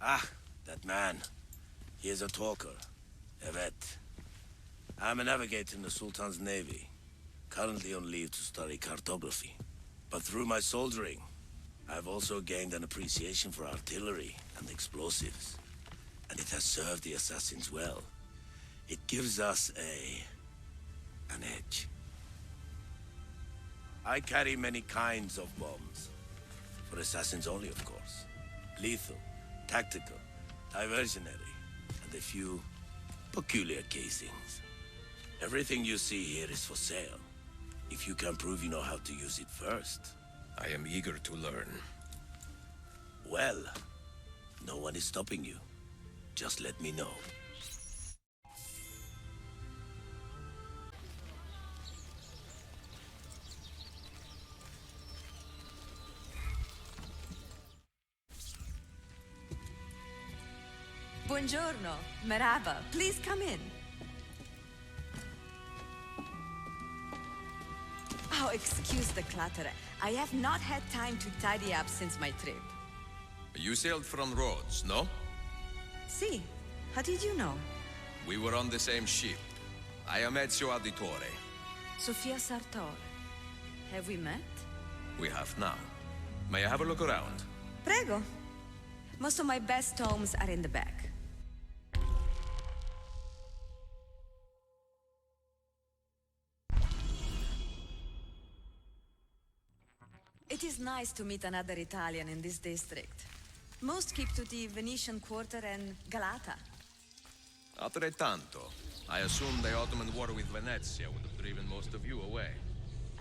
[SPEAKER 14] Ah, that man. He is a talker. A vet. I'm a navigator in the Sultan's Navy. Currently on leave to study cartography. But through my soldiering, I've also gained an appreciation for artillery and explosives. And it has served the assassins well. It gives us an edge. I carry many kinds of bombs. For assassins only, of course. Lethal, tactical, diversionary, and a few peculiar casings. Everything you see here is for sale. If you can prove you know how to use it first.
[SPEAKER 5] I am eager to learn.
[SPEAKER 14] Well, no one is stopping you. Just let me know.
[SPEAKER 9] Buongiorno. Merhaba. Please come in. Oh, excuse the clutter. I have not had time to tidy up since my trip.
[SPEAKER 5] You sailed from Rhodes, no?
[SPEAKER 9] See, how did you know?
[SPEAKER 5] We were on the same ship. I am Ezio Auditore.
[SPEAKER 9] Sofia Sartor. Have we met?
[SPEAKER 5] We have now. May I have a look around?
[SPEAKER 9] Prego. Most of my best tomes are in the back. It is nice to meet another Italian in this district. Most keep to the Venetian Quarter and Galata.
[SPEAKER 5] Altrettanto. I assume the Ottoman war with Venezia would have driven most of you away.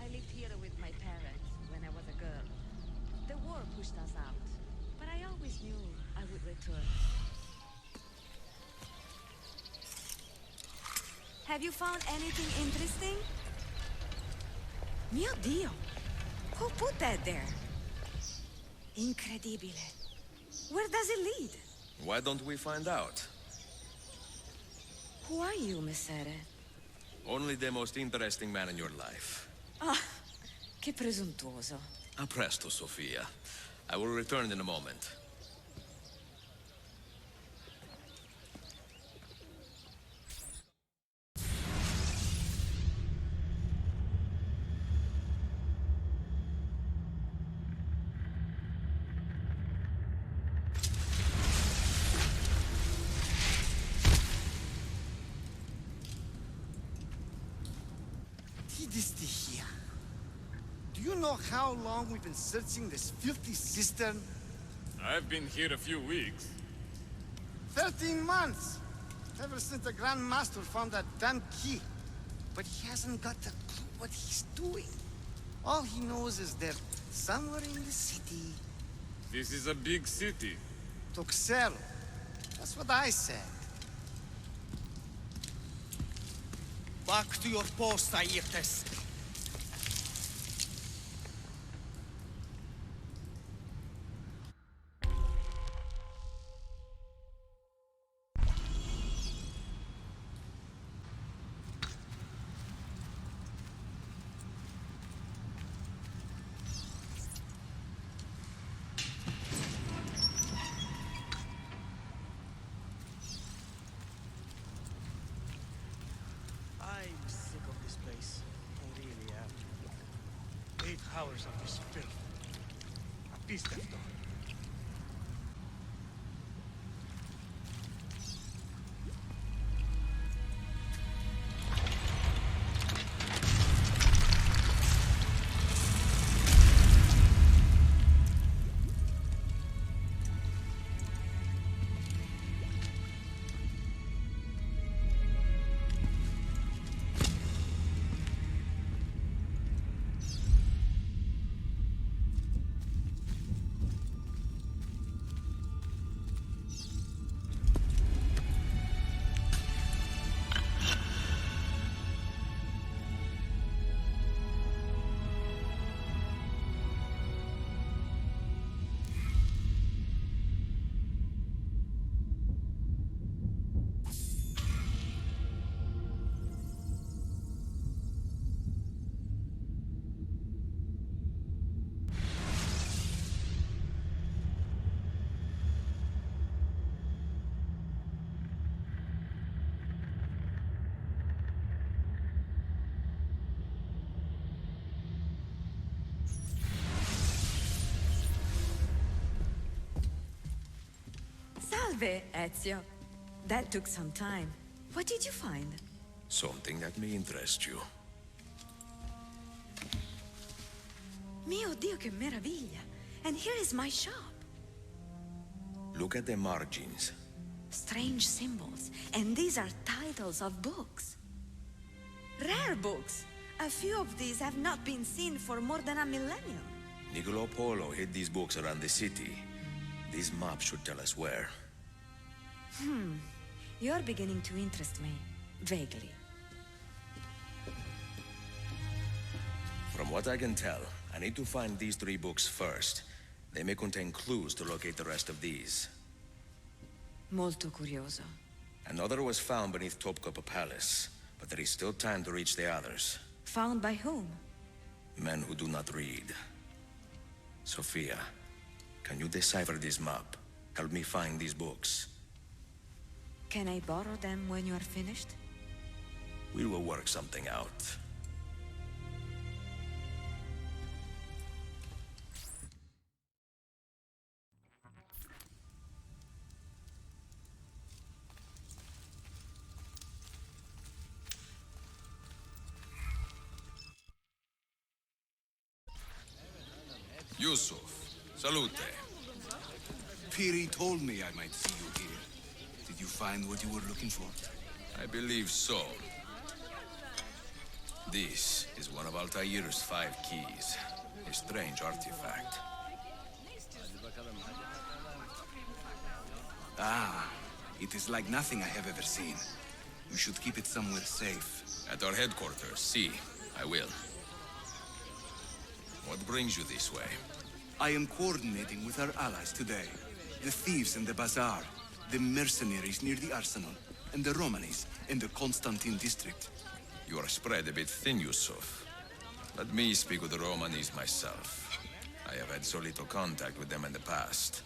[SPEAKER 9] I lived here with my parents when I was a girl. The war pushed us out, but I always knew I would return. Have you found anything interesting? Mio Dio! Who put that there? Incredibile. Where does it lead?
[SPEAKER 5] Why don't we find out?
[SPEAKER 9] Who are you, Messere?
[SPEAKER 5] Only the most interesting man in your life.
[SPEAKER 9] Ah, che presuntuoso.
[SPEAKER 5] A presto, Sofia. I will return in a moment.
[SPEAKER 6] Do you know how long we've been searching this filthy cistern?
[SPEAKER 4] I've been here a few weeks.
[SPEAKER 6] 13 months! Ever since the Grand Master found that damn key. But he hasn't got a clue what he's doing. All he knows is they're somewhere in the city.
[SPEAKER 4] This is a big city.
[SPEAKER 6] Tuxero. That's what I said.
[SPEAKER 7] Back to your post, Ayrtes. I'm sick of this place. I really am. 8 hours of this filth. A piece left on.
[SPEAKER 9] Salve, Ezio. That took some time. What did you find?
[SPEAKER 5] Something that may interest you.
[SPEAKER 9] Mio Dio, che meraviglia! And here is my shop.
[SPEAKER 5] Look at the margins.
[SPEAKER 9] Strange symbols, and these are titles of books. Rare books. A few of these have not been seen for more than a millennium.
[SPEAKER 5] Niccolo Polo hid these books around the city. These maps should tell us where.
[SPEAKER 9] You're beginning to interest me. Vaguely.
[SPEAKER 5] From what I can tell, I need to find these 3 books first. They may contain clues to locate the rest of these.
[SPEAKER 9] Molto curioso.
[SPEAKER 5] Another was found beneath Topkapi Palace, but there is still time to reach the others.
[SPEAKER 9] Found by whom?
[SPEAKER 5] Men who do not read. Sophia, can you decipher this map? Help me find these books.
[SPEAKER 9] Can I borrow them when you are finished?
[SPEAKER 5] We will work something out. Yusuf, salute.
[SPEAKER 12] Piri told me I might see you here. Did you find what you were looking for?
[SPEAKER 5] I believe so. This is one of Altair's 5 keys. A strange artifact.
[SPEAKER 12] Ah, it is like nothing I have ever seen. You should keep it somewhere safe.
[SPEAKER 5] At our headquarters, see. I will. What brings you this way?
[SPEAKER 12] I am coordinating with our allies today. The thieves in the bazaar, the mercenaries near the arsenal, and the Romanis in the Constantine district.
[SPEAKER 5] You are spread a bit thin, Yusuf. Let me speak with the Romanis myself. I have had so little contact with them in the past.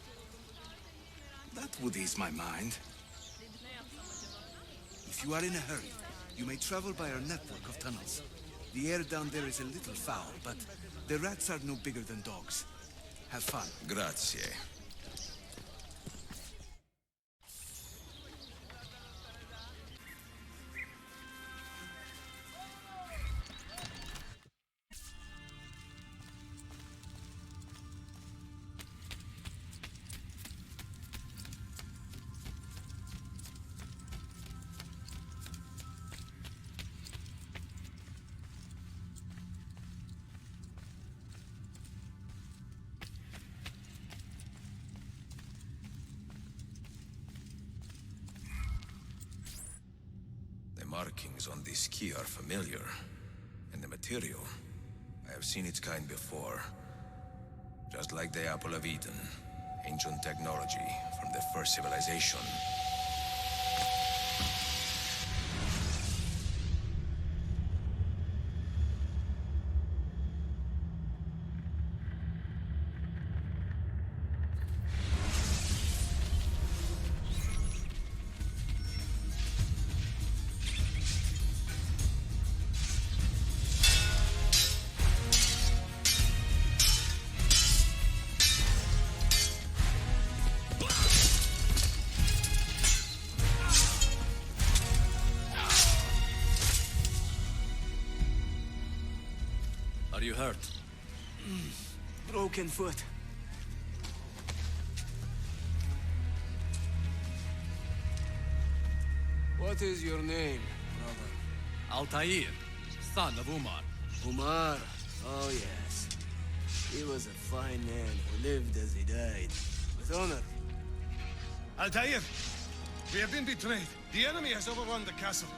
[SPEAKER 12] That would ease my mind. If you are in a hurry, you may travel by our network of tunnels. The air down there is a little foul, but the rats are no bigger than dogs. Have fun.
[SPEAKER 5] Grazie. Markings on this key are familiar. And the material, I have seen its kind before. Just like the Apple of Eden, ancient technology from the first civilization.
[SPEAKER 10] Are you hurt?
[SPEAKER 7] Broken foot. What is your name, brother?
[SPEAKER 10] Altair, son of Umar.
[SPEAKER 7] Umar? Oh, yes. He was a fine man who lived as he died. With honor.
[SPEAKER 6] Altair, we have been betrayed. The enemy has overrun the castle.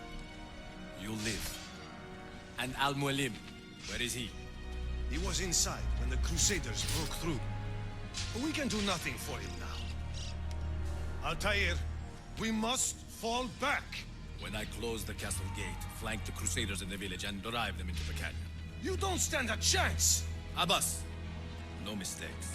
[SPEAKER 10] You live. And Al-Mualim, where is he?
[SPEAKER 6] He was inside when the Crusaders broke through. But we can do nothing for him now. Altair, we must fall back.
[SPEAKER 10] When I close the castle gate, flank the Crusaders in the village and drive them into the canyon.
[SPEAKER 6] You don't stand a chance!
[SPEAKER 10] Abbas, no mistakes.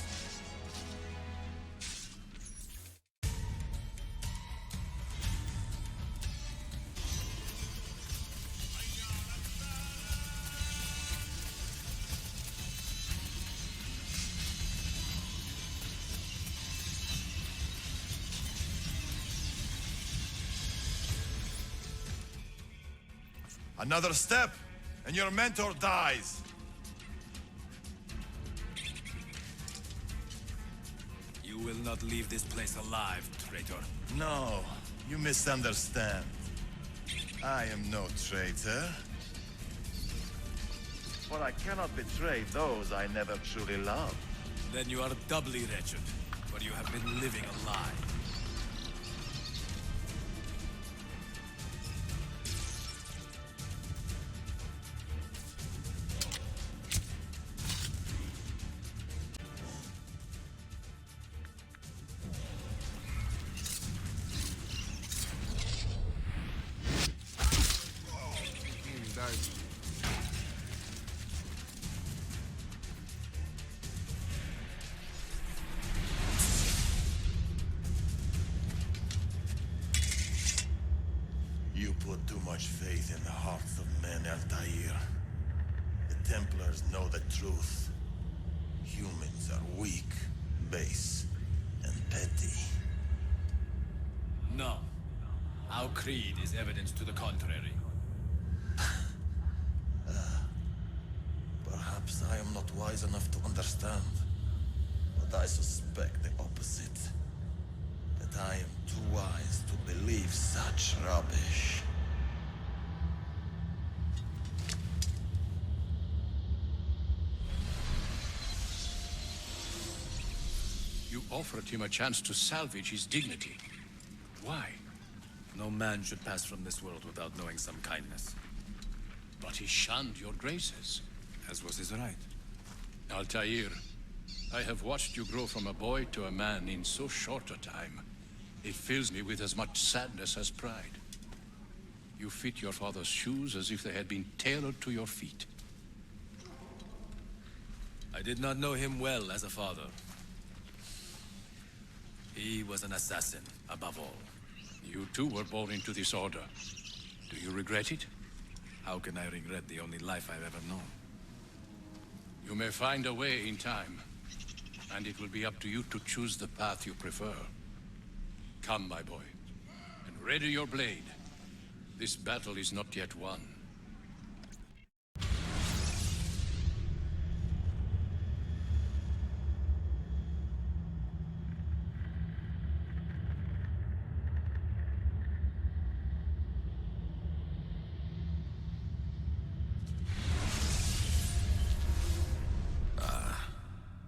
[SPEAKER 15] Another step, and your mentor dies.
[SPEAKER 5] You will not leave this place alive, traitor.
[SPEAKER 15] No, you misunderstand. I am no traitor. For I cannot betray those I never truly loved.
[SPEAKER 5] Then you are doubly wretched, for you have been living a lie.
[SPEAKER 15] You put too much faith in the hearts of men, Altair. The Templars know the truth. Humans are weak, base, and petty.
[SPEAKER 5] No. Our creed is evidence to the contrary.
[SPEAKER 15] Perhaps I am not wise enough to understand, but I suspect the opposite. That I am too wise to believe such rubbish.
[SPEAKER 16] You offered him a chance to salvage his dignity. Why?
[SPEAKER 5] No man should pass from this world without knowing some kindness.
[SPEAKER 16] But he shunned your graces.
[SPEAKER 5] As was his right.
[SPEAKER 16] Altair, I have watched you grow from a boy to a man in so short a time. It fills me with as much sadness as pride. You fit your father's shoes as if they had been tailored to your feet.
[SPEAKER 5] I did not know him well as a father. He was an assassin, above all.
[SPEAKER 16] You too were born into this order. Do you regret it?
[SPEAKER 5] How can I regret the only life I've ever known?
[SPEAKER 16] You may find a way in time, and it will be up to you to choose the path you prefer. Come, my boy, and ready your blade. This battle is not yet won.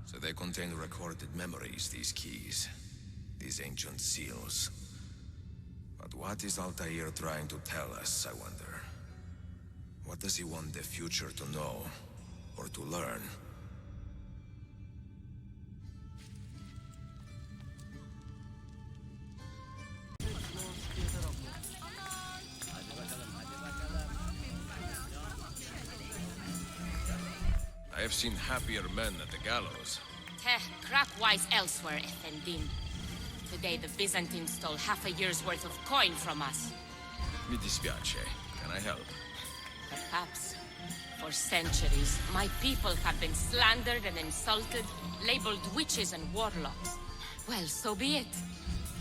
[SPEAKER 5] So they contain recorded memories, these keys. These ancient seals. But what is Altair trying to tell us, I wonder? What does he want the future to know, or to learn? I have seen happier men at the gallows.
[SPEAKER 17] Crap-wise elsewhere, Effendim. Today the Byzantines stole half a year's worth of coin from us.
[SPEAKER 5] Mi dispiace. Can I help?
[SPEAKER 17] Perhaps. For centuries, my people have been slandered and insulted, labeled witches and warlocks. Well, so be it.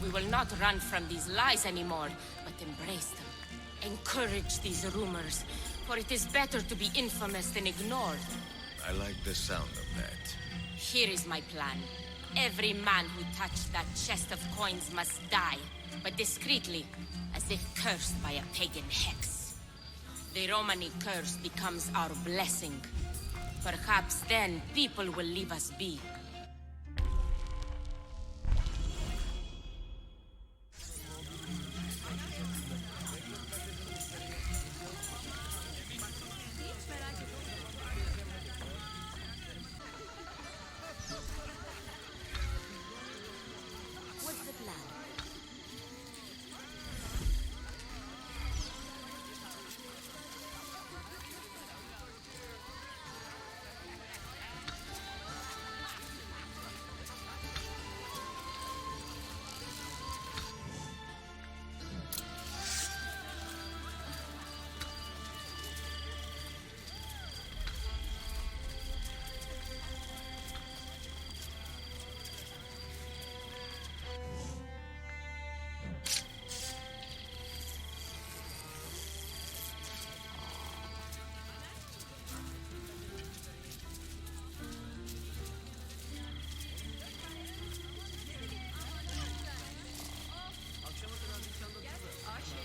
[SPEAKER 17] We will not run from these lies anymore, but embrace them. Encourage these rumors, for it is better to be infamous than ignored.
[SPEAKER 5] I like the sound of that.
[SPEAKER 17] Here is my plan. Every man who touched that chest of coins must die, but discreetly, as if cursed by a pagan hex. The Romani curse becomes our blessing. Perhaps then people will leave us be.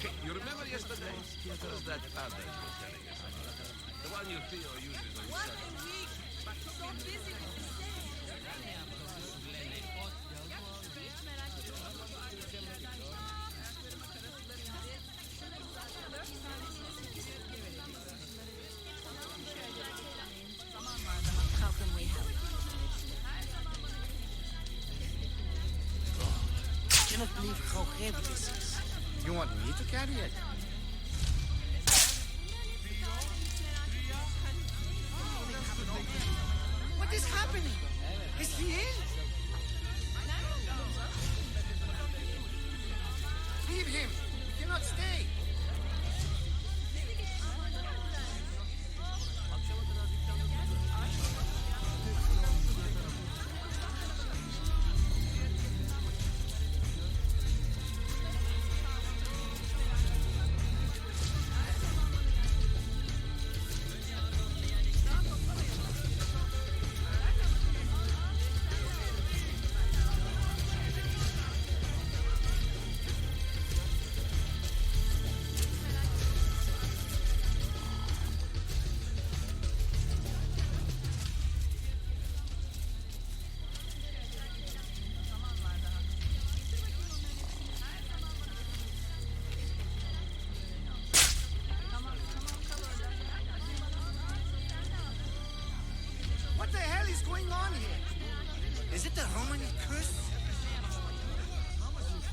[SPEAKER 18] You remember yesterday? What was that powder you were telling us about? The one your Theo uses on
[SPEAKER 1] What
[SPEAKER 18] Sunday.
[SPEAKER 1] a week! So busy with the How can we help?
[SPEAKER 13] I cannot believe how heavy this is. You want me to carry it? What is happening? Is he in? Leave him. We cannot stay. What the hell is going on here? Is it the Romani curse?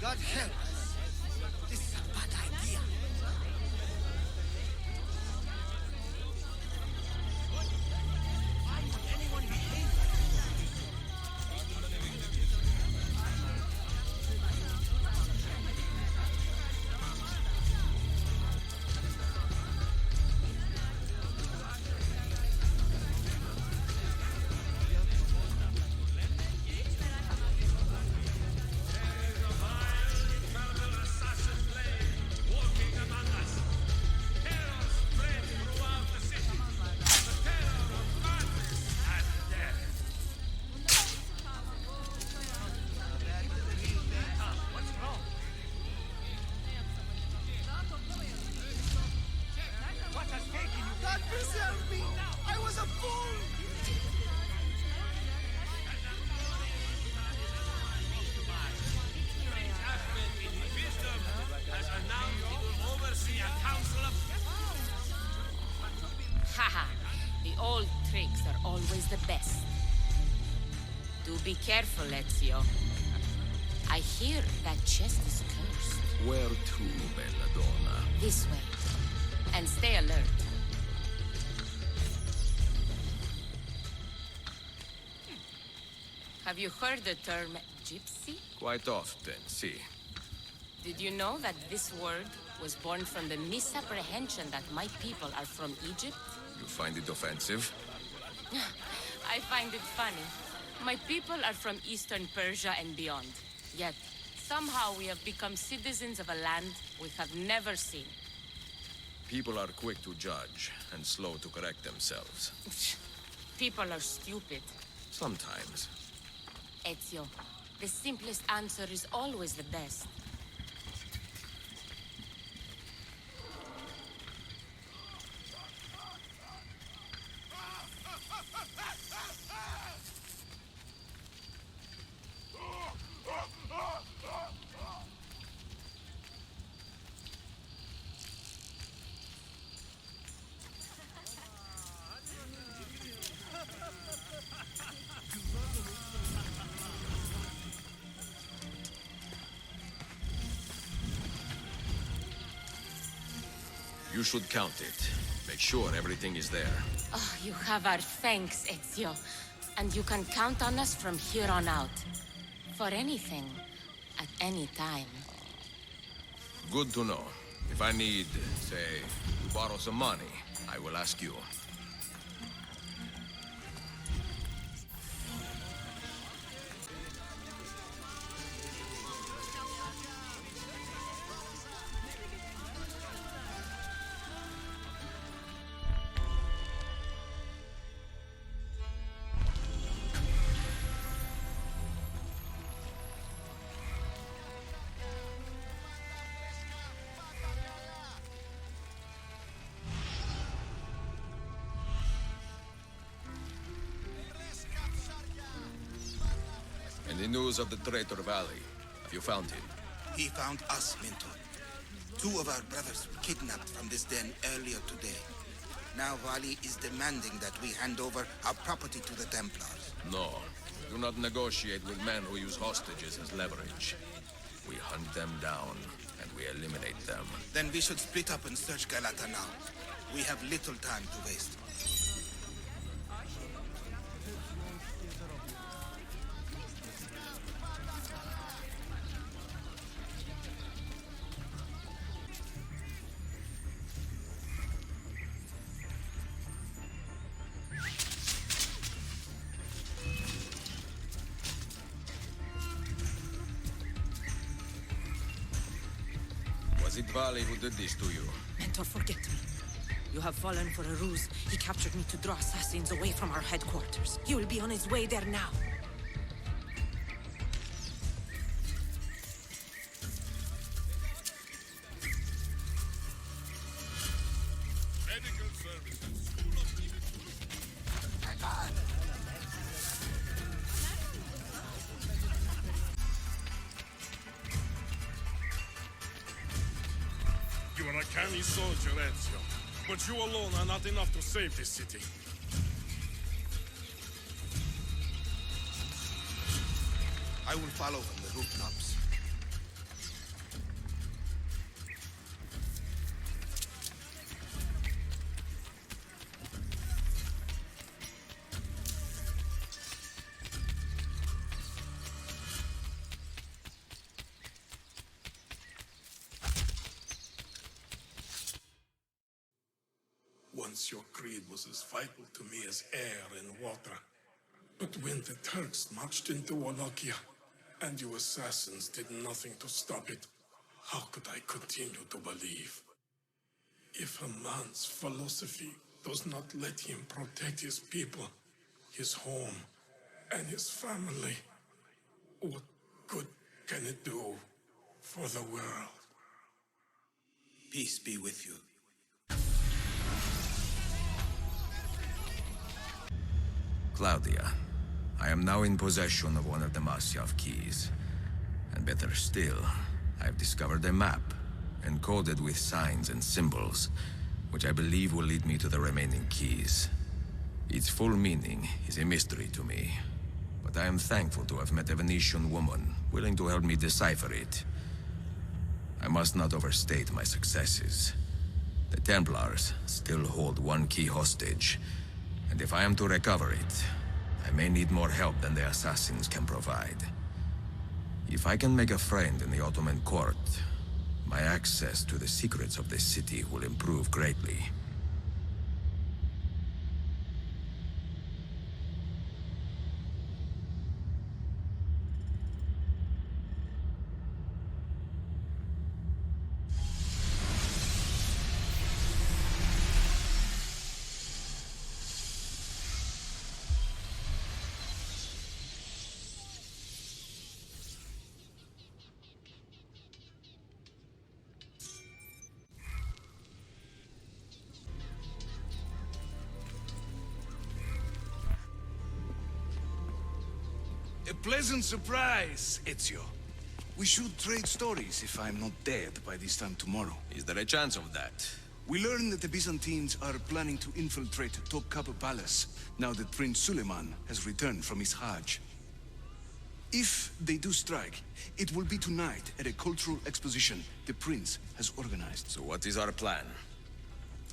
[SPEAKER 13] God help us. This is a bad idea. Why would anyone behave like God preserve me! I was a fool!
[SPEAKER 17] Haha, the old tricks are always the best. Do be careful, Ezio. I hear that chest is cursed.
[SPEAKER 5] Where to, Belladonna?
[SPEAKER 17] This way. And stay alert. Have you heard the term gypsy?
[SPEAKER 5] Quite often, see.
[SPEAKER 17] Did you know that this word was born from the misapprehension that my people are from Egypt?
[SPEAKER 5] You find it offensive?
[SPEAKER 17] I find it funny. My people are from Eastern Persia and beyond. Yet, somehow we have become citizens of a land we have never seen.
[SPEAKER 5] People are quick to judge and slow to correct themselves.
[SPEAKER 17] People are stupid.
[SPEAKER 5] Sometimes.
[SPEAKER 17] Ezio, the simplest answer is always the best.
[SPEAKER 5] You should count it. Make sure everything is there.
[SPEAKER 17] Oh, you have our thanks, Ezio. And you can count on us from here on out. For anything, at any time.
[SPEAKER 5] Good to know. If I need, say, to borrow some money, I will ask you. Any news of the traitor Valley? Have you found him?
[SPEAKER 13] He found us, Mentor. 2 of our brothers were kidnapped from this den earlier today. Now Valley is demanding that we hand over our property to the Templars.
[SPEAKER 5] No. Do not negotiate with men who use hostages as leverage. We hunt them down, and we eliminate them.
[SPEAKER 13] Then we should split up and search Galata now. We have little time to waste.
[SPEAKER 5] Was it Valley who did this to you?
[SPEAKER 19] Mentor, forget me. You have fallen for a ruse. He captured me to draw assassins away from our headquarters. He will be on his way there now.
[SPEAKER 6] Medical services.
[SPEAKER 20] You are a canny soldier, Ezio. But you alone are not enough to save this city.
[SPEAKER 13] I will follow from the rooftops.
[SPEAKER 20] Once your creed was as vital to me as air and water. But when the Turks marched into Wallachia, and you assassins did nothing to stop it, how could I continue to believe? If a man's philosophy does not let him protect his people, his home, and his family, what good can it do for the world?
[SPEAKER 13] Peace be with you.
[SPEAKER 5] Claudia, I am now in possession of one of the Masyav keys. And better still, I've discovered a map, encoded with signs and symbols, which I believe will lead me to the remaining keys. Its full meaning is a mystery to me, but I am thankful to have met a Venetian woman willing to help me decipher it. I must not overstate my successes. The Templars still hold one key hostage, and if I am to recover it, I may need more help than the assassins can provide. If I can make a friend in the Ottoman court, my access to the secrets of this city will improve greatly.
[SPEAKER 12] A pleasant surprise, Ezio. We should trade stories if I'm not dead by this time tomorrow.
[SPEAKER 5] Is there a chance of that?
[SPEAKER 12] We learn that the Byzantines are planning to infiltrate Topkapı Palace now that Prince Suleiman has returned from his Hajj. If they do strike, it will be tonight at a cultural exposition the prince has organized.
[SPEAKER 5] So what is our plan?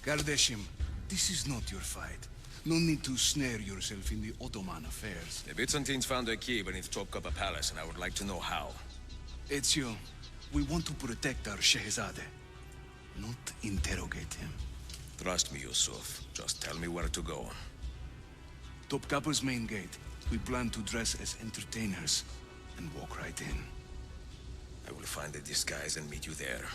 [SPEAKER 12] Kardashim, this is not your fight. No need to snare yourself in the Ottoman affairs.
[SPEAKER 5] The Byzantines found a key beneath Topkapı Palace, and I would like to know how.
[SPEAKER 12] Ezio, we want to protect our Shehzade, not interrogate him.
[SPEAKER 5] Trust me, Yusuf. Just tell me where to go.
[SPEAKER 12] Topkapı's main gate. We plan to dress as entertainers and walk right in.
[SPEAKER 5] I will find a disguise and meet you there.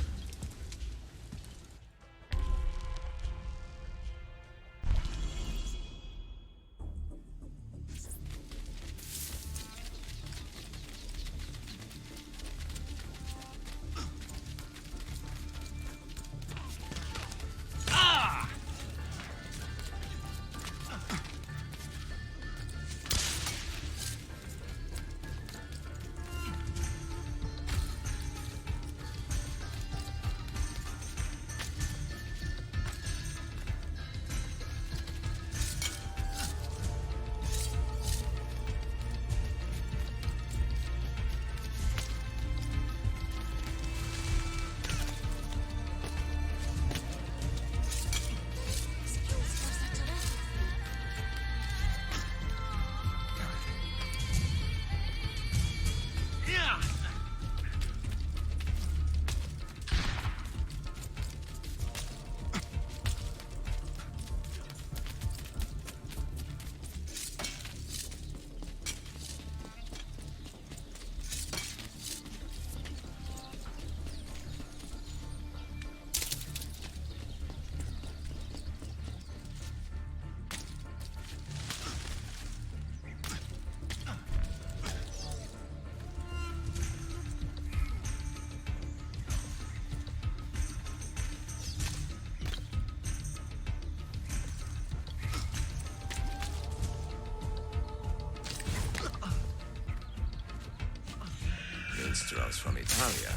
[SPEAKER 5] minstrels from Italia.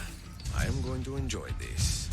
[SPEAKER 5] I am going to enjoy this.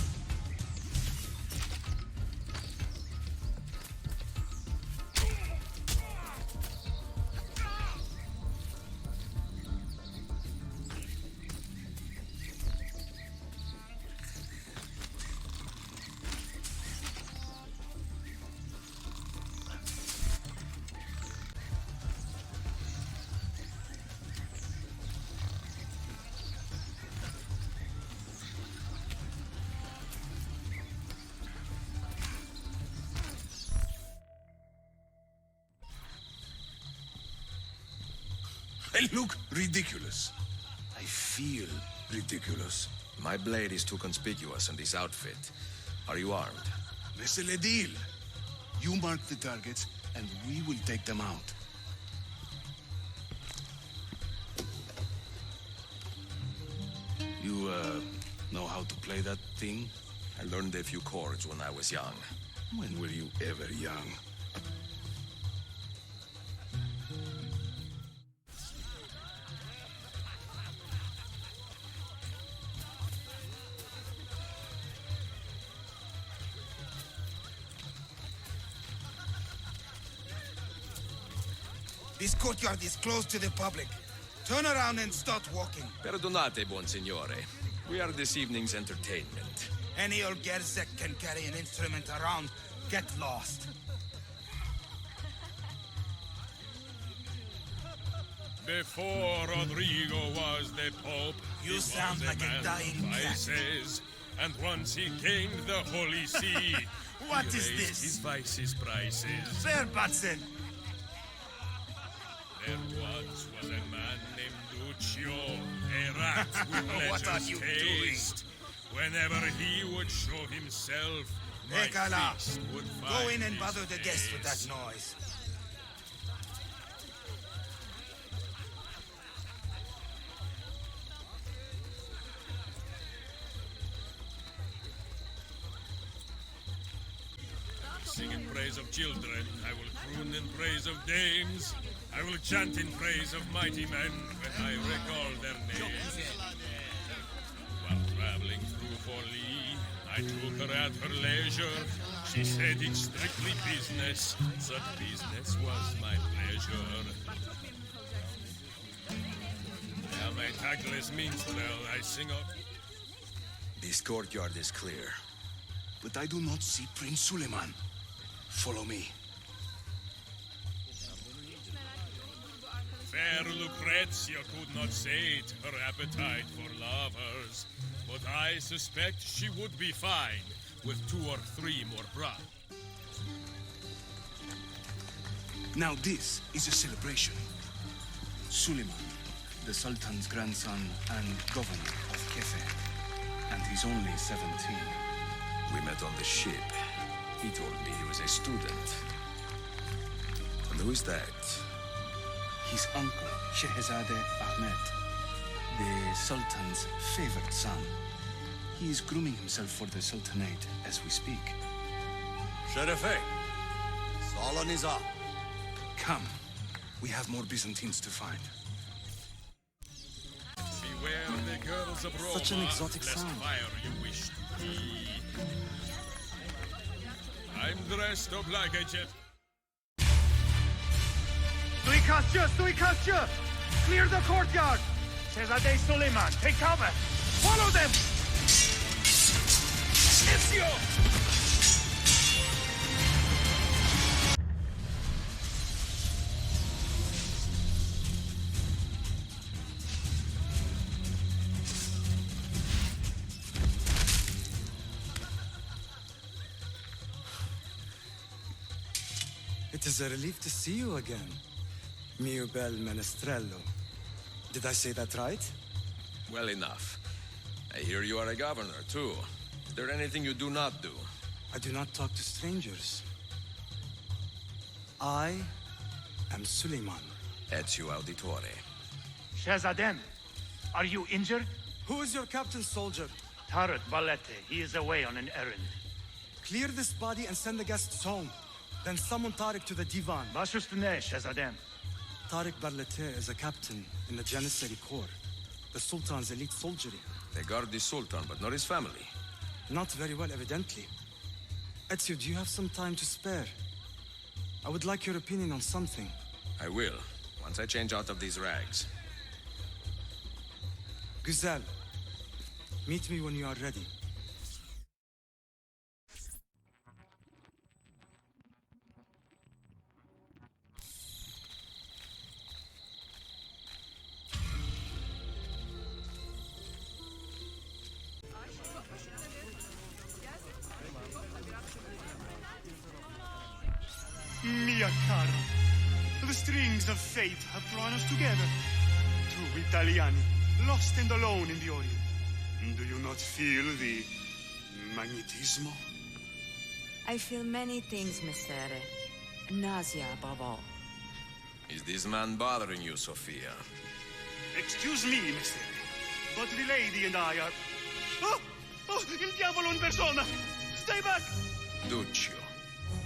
[SPEAKER 12] I look ridiculous. I feel ridiculous.
[SPEAKER 5] My blade is too conspicuous in this outfit. Are you armed?
[SPEAKER 12] C'est le deal. You mark the targets, and we will take them out. You, know how to play that thing?
[SPEAKER 5] I learned a few chords when I was young.
[SPEAKER 12] When were you ever young?
[SPEAKER 13] This courtyard is closed to the public. Turn around and start walking.
[SPEAKER 5] Perdonate, buon signore. We are this evening's entertainment.
[SPEAKER 13] Any old gerzek can carry an instrument around. Get lost.
[SPEAKER 21] Before Rodrigo was the Pope,
[SPEAKER 13] You sound like a dying cat.
[SPEAKER 21] vices, and once he gained the Holy See,
[SPEAKER 13] What
[SPEAKER 21] he
[SPEAKER 13] is
[SPEAKER 21] raised
[SPEAKER 13] this?
[SPEAKER 21] his vices prices.
[SPEAKER 13] Verbatzen.
[SPEAKER 21] There once was a man named Duccio, a rat with
[SPEAKER 13] What are
[SPEAKER 21] lecherous
[SPEAKER 13] you
[SPEAKER 21] taste. Whenever he would show himself, my
[SPEAKER 13] Nicola,
[SPEAKER 21] feast would
[SPEAKER 13] go
[SPEAKER 21] find
[SPEAKER 13] in and
[SPEAKER 21] his
[SPEAKER 13] bother the guests with that
[SPEAKER 21] face.
[SPEAKER 13] noise.
[SPEAKER 21] Sing in praise of children, I will croon in praise of dames. I will chant in praise of mighty men when I recall their names. While traveling through Forli, I took her at her leisure. She said it's strictly business, such business was my pleasure. Now my tactless minstrel, I sing of...
[SPEAKER 5] This courtyard is clear.
[SPEAKER 12] But I do not see Prince Suleiman. Follow me.
[SPEAKER 21] Fair Lucrezia could not sate her appetite for lovers, but I suspect she would be fine with 2 or 3 more brides.
[SPEAKER 12] Now this is a celebration. Suleiman, the Sultan's grandson and governor of Kefe, and he's only 17.
[SPEAKER 5] We met on the ship. He told me he was a student. And who is that?
[SPEAKER 12] His uncle, Shehzade Ahmed, the Sultan's favored son. He is grooming himself for the Sultanate as we speak.
[SPEAKER 15] Sherife, Salah Nizam.
[SPEAKER 12] Come. We have more Byzantines to find.
[SPEAKER 21] Beware the girls of Roma,
[SPEAKER 8] Such an exotic
[SPEAKER 21] lest
[SPEAKER 8] sound.
[SPEAKER 21] fire you wish to be. I'm dressed up like a jet.
[SPEAKER 7] Suikastçı! Clear the courtyard! Şehzade Suleiman, take cover! Follow them!
[SPEAKER 21] Ezio!
[SPEAKER 8] It is a relief to see you again, mio bel menestrello. Did I say that right?
[SPEAKER 5] Well enough. I hear you are a governor, too. Is there anything you do not do?
[SPEAKER 8] I do not talk to strangers. I am Suleiman.
[SPEAKER 5] Ezio Auditore.
[SPEAKER 7] Shehzadem, are you injured?
[SPEAKER 8] Who is your captain, soldier?
[SPEAKER 7] Tarek Balete, he is away on an errand.
[SPEAKER 8] Clear this body and send the guests home. Then summon Tarek to the divan.
[SPEAKER 7] Baş üstüne Shehzadem.
[SPEAKER 8] Tarek Barlete is a captain in the Janissary Corps. The Sultan's elite soldiery.
[SPEAKER 5] They guard the Sultan, but not his family.
[SPEAKER 8] Not very well, evidently. Ezio, do you have some time to spare? I would like your opinion on something.
[SPEAKER 5] I will, once I change out of these rags.
[SPEAKER 8] Güzel. Meet me when you are ready.
[SPEAKER 7] Mia cara, the strings of fate have drawn us together. Two Italiani, lost and alone in the Orient. Do you not feel the magnetismo?
[SPEAKER 9] I feel many things, Messere. Nausea above all.
[SPEAKER 5] Is this man bothering you, Sophia?
[SPEAKER 7] Excuse me, Messere, but the lady and I are... Oh! Oh, il diavolo in persona! Stay back!
[SPEAKER 5] Duccio,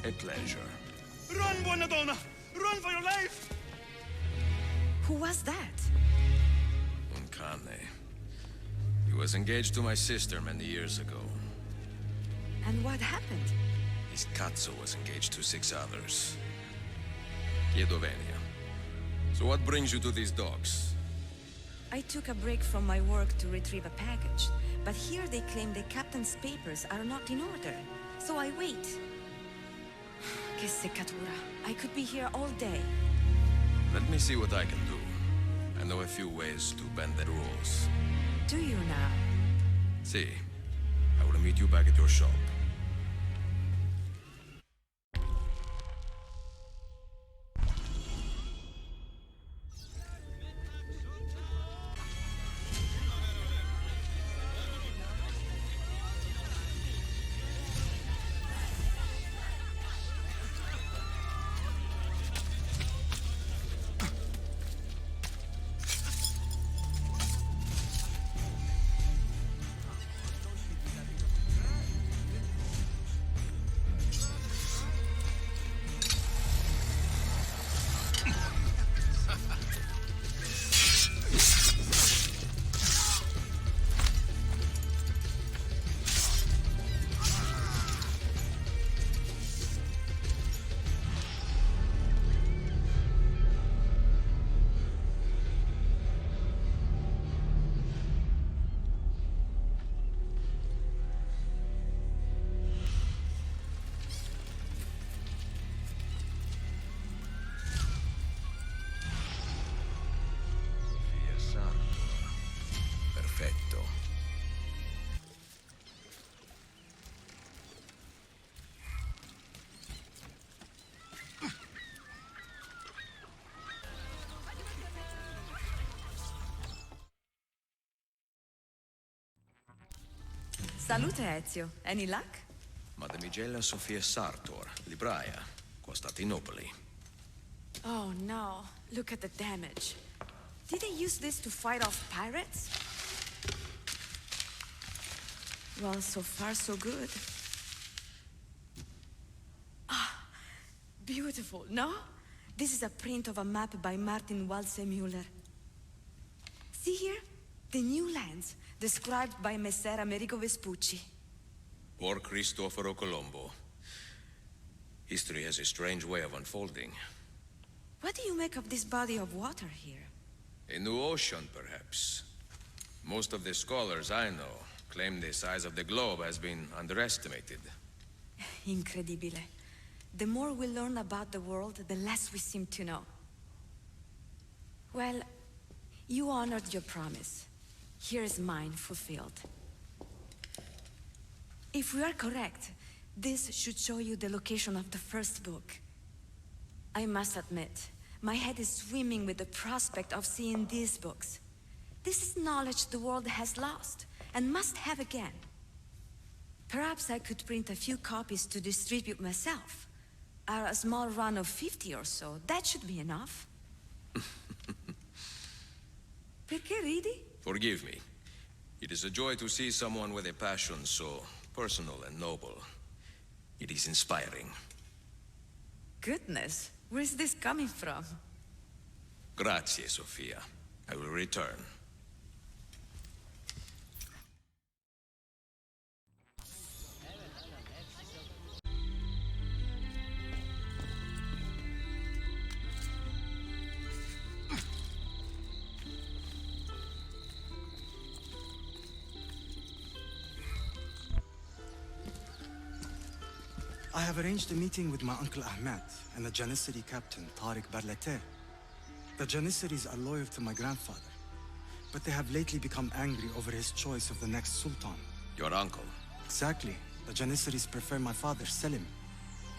[SPEAKER 5] a pleasure.
[SPEAKER 7] Run, buona donna! Run for your life!
[SPEAKER 9] Who was that?
[SPEAKER 5] Un cane. He was engaged to my sister many years ago.
[SPEAKER 9] And what happened?
[SPEAKER 5] His cazzo was engaged to 6 others. Chiedo venia. So what brings you to these docks?
[SPEAKER 9] I took a break from my work to retrieve a package, but here they claim the captain's papers are not in order. So I wait. Che seccatura. I could be here all day.
[SPEAKER 5] Let me see what I can do. I know a few ways to bend the rules.
[SPEAKER 9] Do you now?
[SPEAKER 5] See, I will meet you back at your shop. Perfetto.
[SPEAKER 9] Salute, Ezio. Any luck?
[SPEAKER 5] Mademoiselle Sophia Sartor, libraia, Costantinopoli.
[SPEAKER 9] Oh no, look at the damage. Did they use this to fight off pirates? Well, so far so good. Ah, beautiful, no? This is a print of a map by Martin Waldseemüller. See here? The new lands, described by Messer Amerigo Vespucci.
[SPEAKER 5] Or Cristoforo Colombo. History has a strange way of unfolding.
[SPEAKER 9] What do you make of this body of water here?
[SPEAKER 5] A new ocean, perhaps. Most of the scholars I know claim the size of the globe has been underestimated.
[SPEAKER 9] Incredibile. The more we learn about the world, the less we seem to know. Well, you honored your promise. Here is mine fulfilled. If we are correct, this should show you the location of the first book. I must admit, my head is swimming with the prospect of seeing these books. This is knowledge the world has lost, and must have again. Perhaps I could print a few copies to distribute myself. A small run of 50 or so, that should be enough. Perché ridi?
[SPEAKER 5] Forgive me. It is a joy to see someone with a passion so personal and noble. It is inspiring.
[SPEAKER 9] Goodness, where is this coming from?
[SPEAKER 5] Grazie, Sophia. I will return.
[SPEAKER 8] I have arranged a meeting with my uncle Ahmed and the Janissary captain, Tariq Barlete. The Janissaries are loyal to my grandfather, but they have lately become angry over his choice of the next sultan.
[SPEAKER 5] Your uncle?
[SPEAKER 8] Exactly. The Janissaries prefer my father, Selim.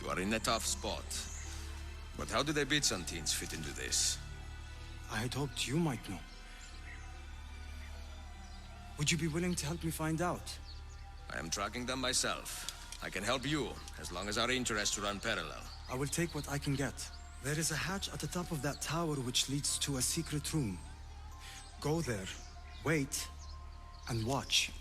[SPEAKER 5] You are in a tough spot. But how do the Byzantines fit into this?
[SPEAKER 8] I had hoped you might know. Would you be willing to help me find out?
[SPEAKER 5] I am tracking them myself. I can help you, as long as our interests run parallel.
[SPEAKER 8] I will take what I can get. There is a hatch at the top of that tower which leads to a secret room. Go there, wait, and watch.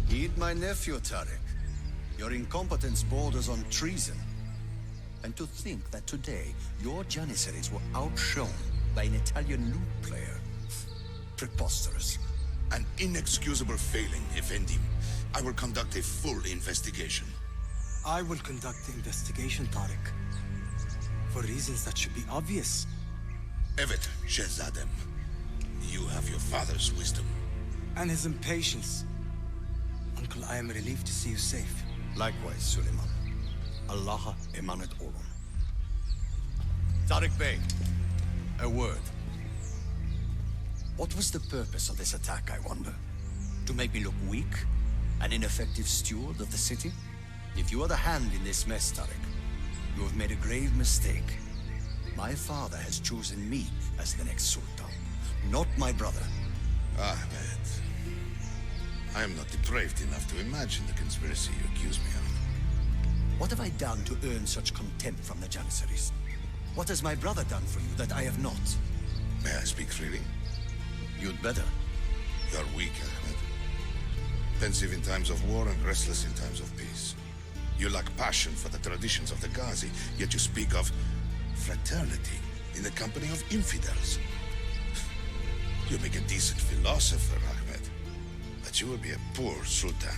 [SPEAKER 3] Heed my nephew, Tariq. Your incompetence borders on treason. And to think that today, your Janissaries were outshone by an Italian lute player. Preposterous.
[SPEAKER 6] An inexcusable failing, Effendi. I will conduct a full investigation.
[SPEAKER 8] I will conduct the investigation, Tariq. For reasons that should be obvious.
[SPEAKER 6] Evet, Shehzadem. You have your father's wisdom.
[SPEAKER 8] And his impatience. Uncle, I am relieved to see you safe.
[SPEAKER 3] Likewise, Suleiman. Allah emanet olun. Tariq Bey, a word. What was the purpose of this attack, I wonder? To make me look weak? An ineffective steward of the city? If you are the hand in this mess, Tariq, you have made a grave mistake. My father has chosen me as the next sultan, not my brother.
[SPEAKER 6] Ahmed. I am not depraved enough to imagine the conspiracy you accuse me of.
[SPEAKER 3] What have I done to earn such contempt from the Janissaries? What has my brother done for you that I have not?
[SPEAKER 6] May I speak freely?
[SPEAKER 3] You'd better.
[SPEAKER 6] You're weak, Ahmed. Pensive in times of war and restless in times of peace. You lack passion for the traditions of the Ghazi, yet you speak of fraternity in the company of infidels. You make a decent philosopher, Ahmed, but you will be a poor sultan.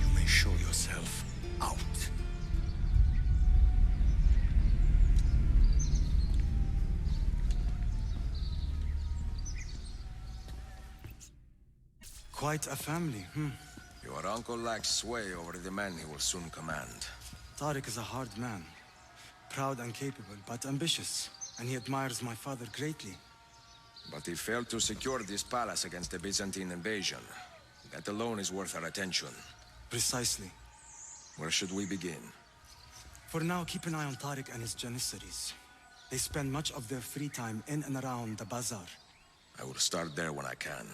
[SPEAKER 3] You may show yourself out.
[SPEAKER 8] Quite a family,
[SPEAKER 5] Your uncle lacks sway over the men he will soon command.
[SPEAKER 8] Tariq is a hard man. Proud and capable, but ambitious. And he admires my father greatly.
[SPEAKER 5] But he failed to secure this palace against the Byzantine invasion. That alone is worth our attention.
[SPEAKER 8] Precisely.
[SPEAKER 5] Where should we begin?
[SPEAKER 8] For now, keep an eye on Tariq and his Janissaries. They spend much of their free time in and around the bazaar.
[SPEAKER 5] I will start there when I can.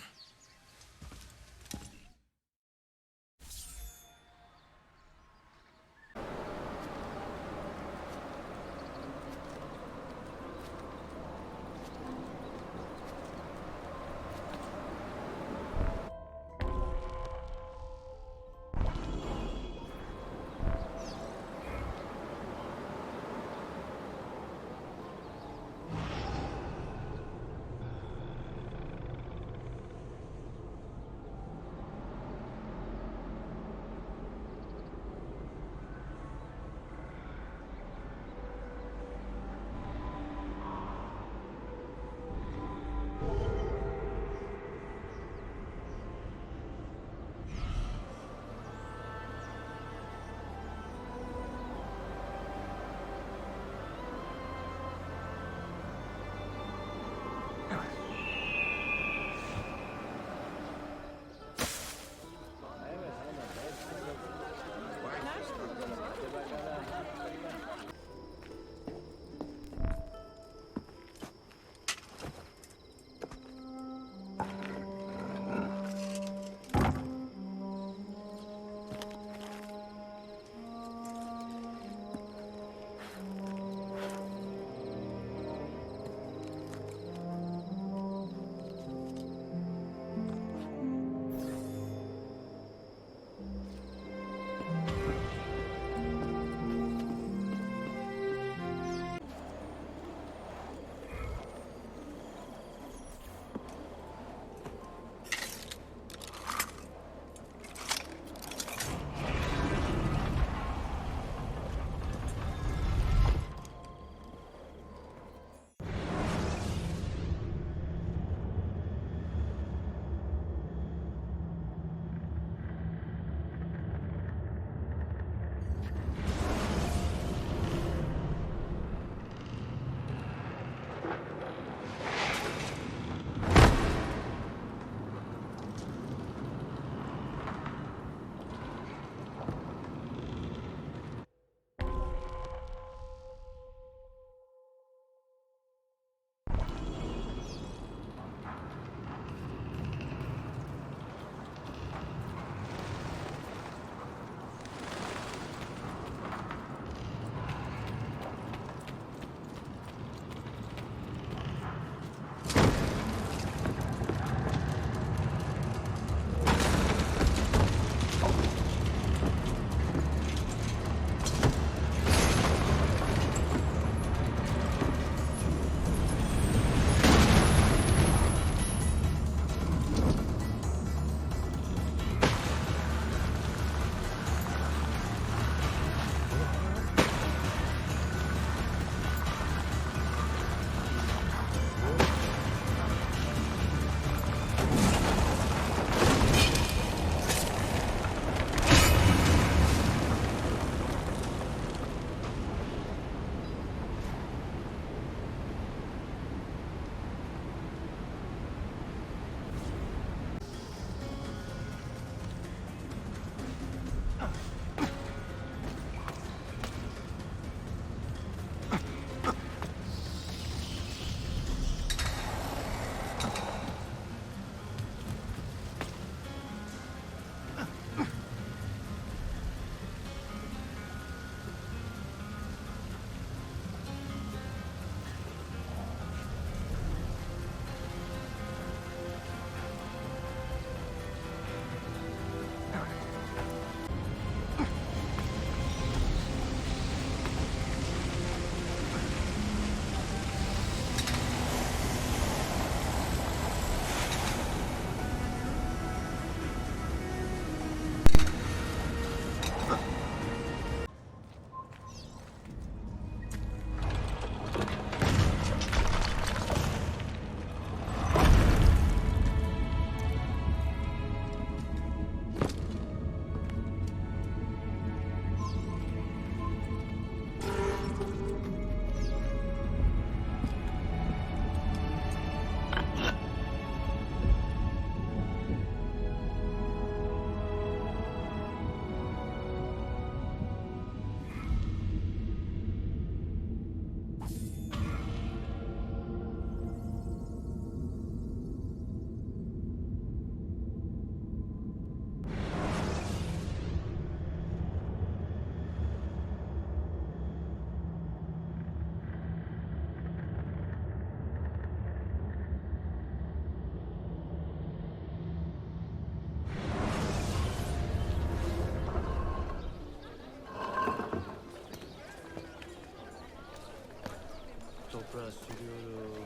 [SPEAKER 2] toprağa sürüyorum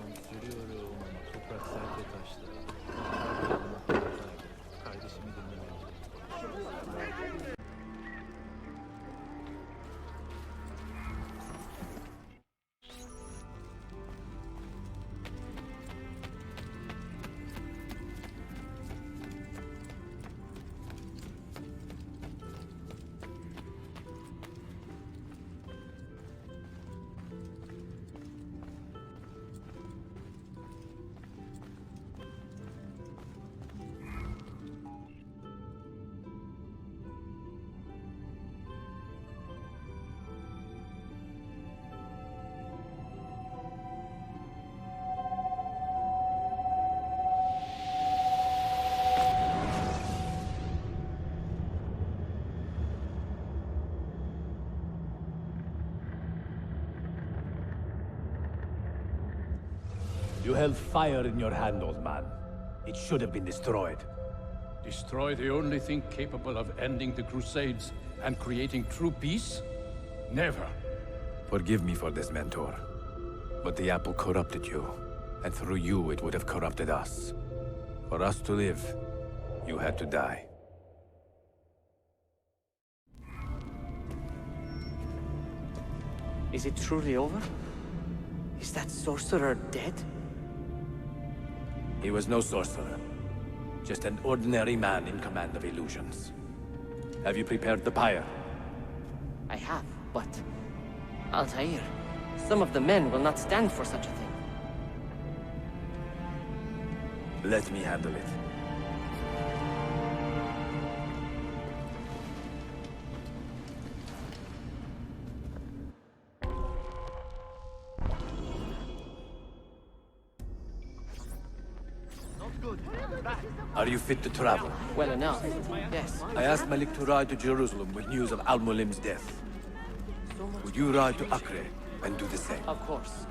[SPEAKER 2] ama toprak sert ve taşlı. Kardeşimi dinlemem gerek.
[SPEAKER 22] You held fire in your hand, old man. It should have been destroyed.
[SPEAKER 16] Destroy the only thing capable of ending the Crusades and creating true peace? Never.
[SPEAKER 22] Forgive me for this, Mentor. But the apple corrupted you, and through you it would have corrupted us. For us to live, you had to die.
[SPEAKER 23] Is it truly over? Is that sorcerer dead?
[SPEAKER 22] He was no sorcerer. Just an ordinary man in command of illusions. Have you prepared the pyre?
[SPEAKER 23] I have, but... Altair, some of the men will not stand for such a thing.
[SPEAKER 22] Let me handle it. Are you fit to travel?
[SPEAKER 23] Well enough, yes.
[SPEAKER 22] I asked Malik to ride to Jerusalem with news of Al-Mulim's death. Would you ride to Acre and do the same?
[SPEAKER 23] Of course.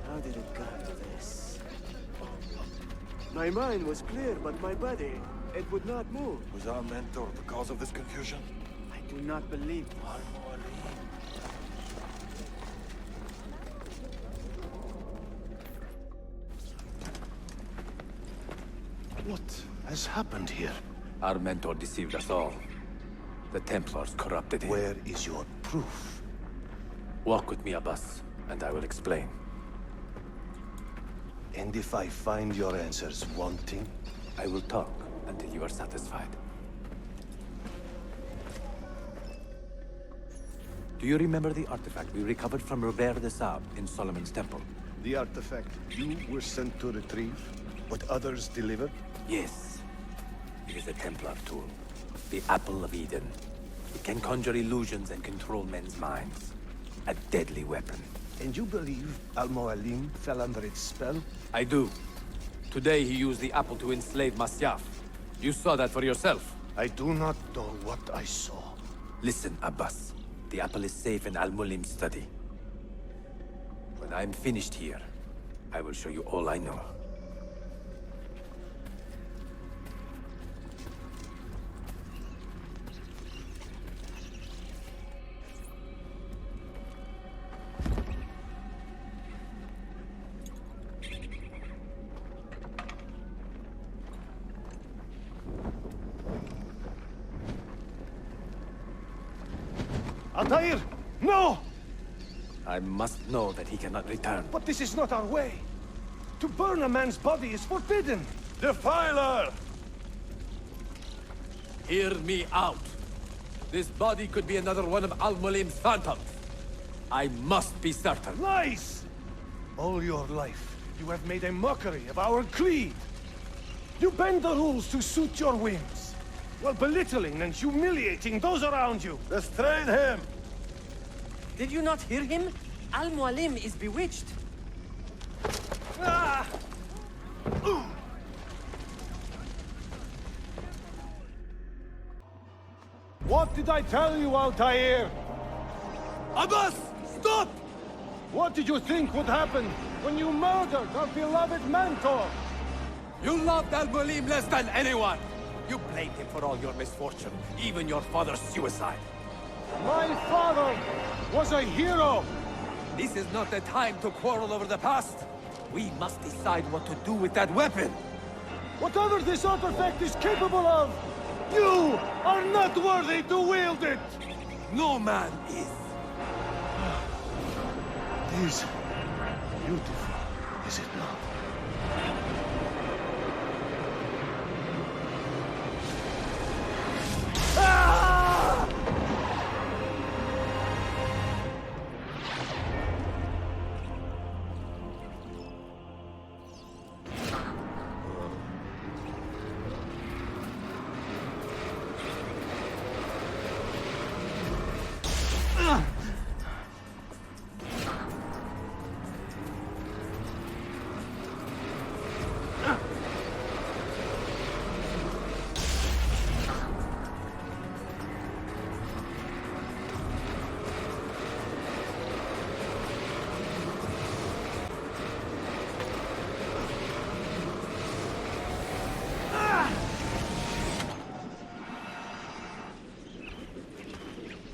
[SPEAKER 24] How did it come to this? My mind was clear, but my body, it would not move.
[SPEAKER 15] Was our mentor the cause of this confusion?
[SPEAKER 24] I do not believe.
[SPEAKER 22] What has happened here? Our mentor deceived us all. The Templars corrupted him.
[SPEAKER 15] Where is your proof?
[SPEAKER 22] Walk with me, Abbas, and I will explain.
[SPEAKER 15] And if I find your answers wanting?
[SPEAKER 22] I will talk until you are satisfied. Do you remember the artifact we recovered from Robert de Sab in Solomon's temple?
[SPEAKER 15] The artifact you were sent to retrieve, but others delivered?
[SPEAKER 22] Yes. It is a Templar tool. The Apple of Eden. It can conjure illusions and control men's minds. A deadly weapon.
[SPEAKER 15] And you believe Al-Mualim fell under its spell?
[SPEAKER 22] I do. Today he used the apple to enslave Masyaf. You saw that for yourself.
[SPEAKER 15] I do not know what I saw.
[SPEAKER 22] Listen, Abbas. The apple is safe in Al-Mulim's study. When I'm finished here, I will show you all I know.
[SPEAKER 15] Altair! No!
[SPEAKER 22] I must know that he cannot return.
[SPEAKER 15] But this is not our way. To burn a man's body is forbidden. Defiler!
[SPEAKER 22] Hear me out. This body could be another one of Al-Mulim's phantoms. I must be certain.
[SPEAKER 15] Lies! All your life, you have made a mockery of our creed. You bend the rules to suit your whims, while belittling and humiliating those around you. Restrain him!
[SPEAKER 23] Did you not hear him? Al-Mualim is bewitched.
[SPEAKER 15] Ah! What did I tell you, Altair? Abbas! Stop! What did you think would happen when you murdered our beloved mentor?
[SPEAKER 22] You loved Al-Mulim less than anyone! You blamed him for all your misfortune, even your father's suicide.
[SPEAKER 24] My father was a hero!
[SPEAKER 22] This is not the time to quarrel over the past. We must decide what to do with that weapon.
[SPEAKER 24] Whatever this artifact is capable of, you are not worthy to wield it!
[SPEAKER 22] No man is.
[SPEAKER 24] It is beautiful, is it not?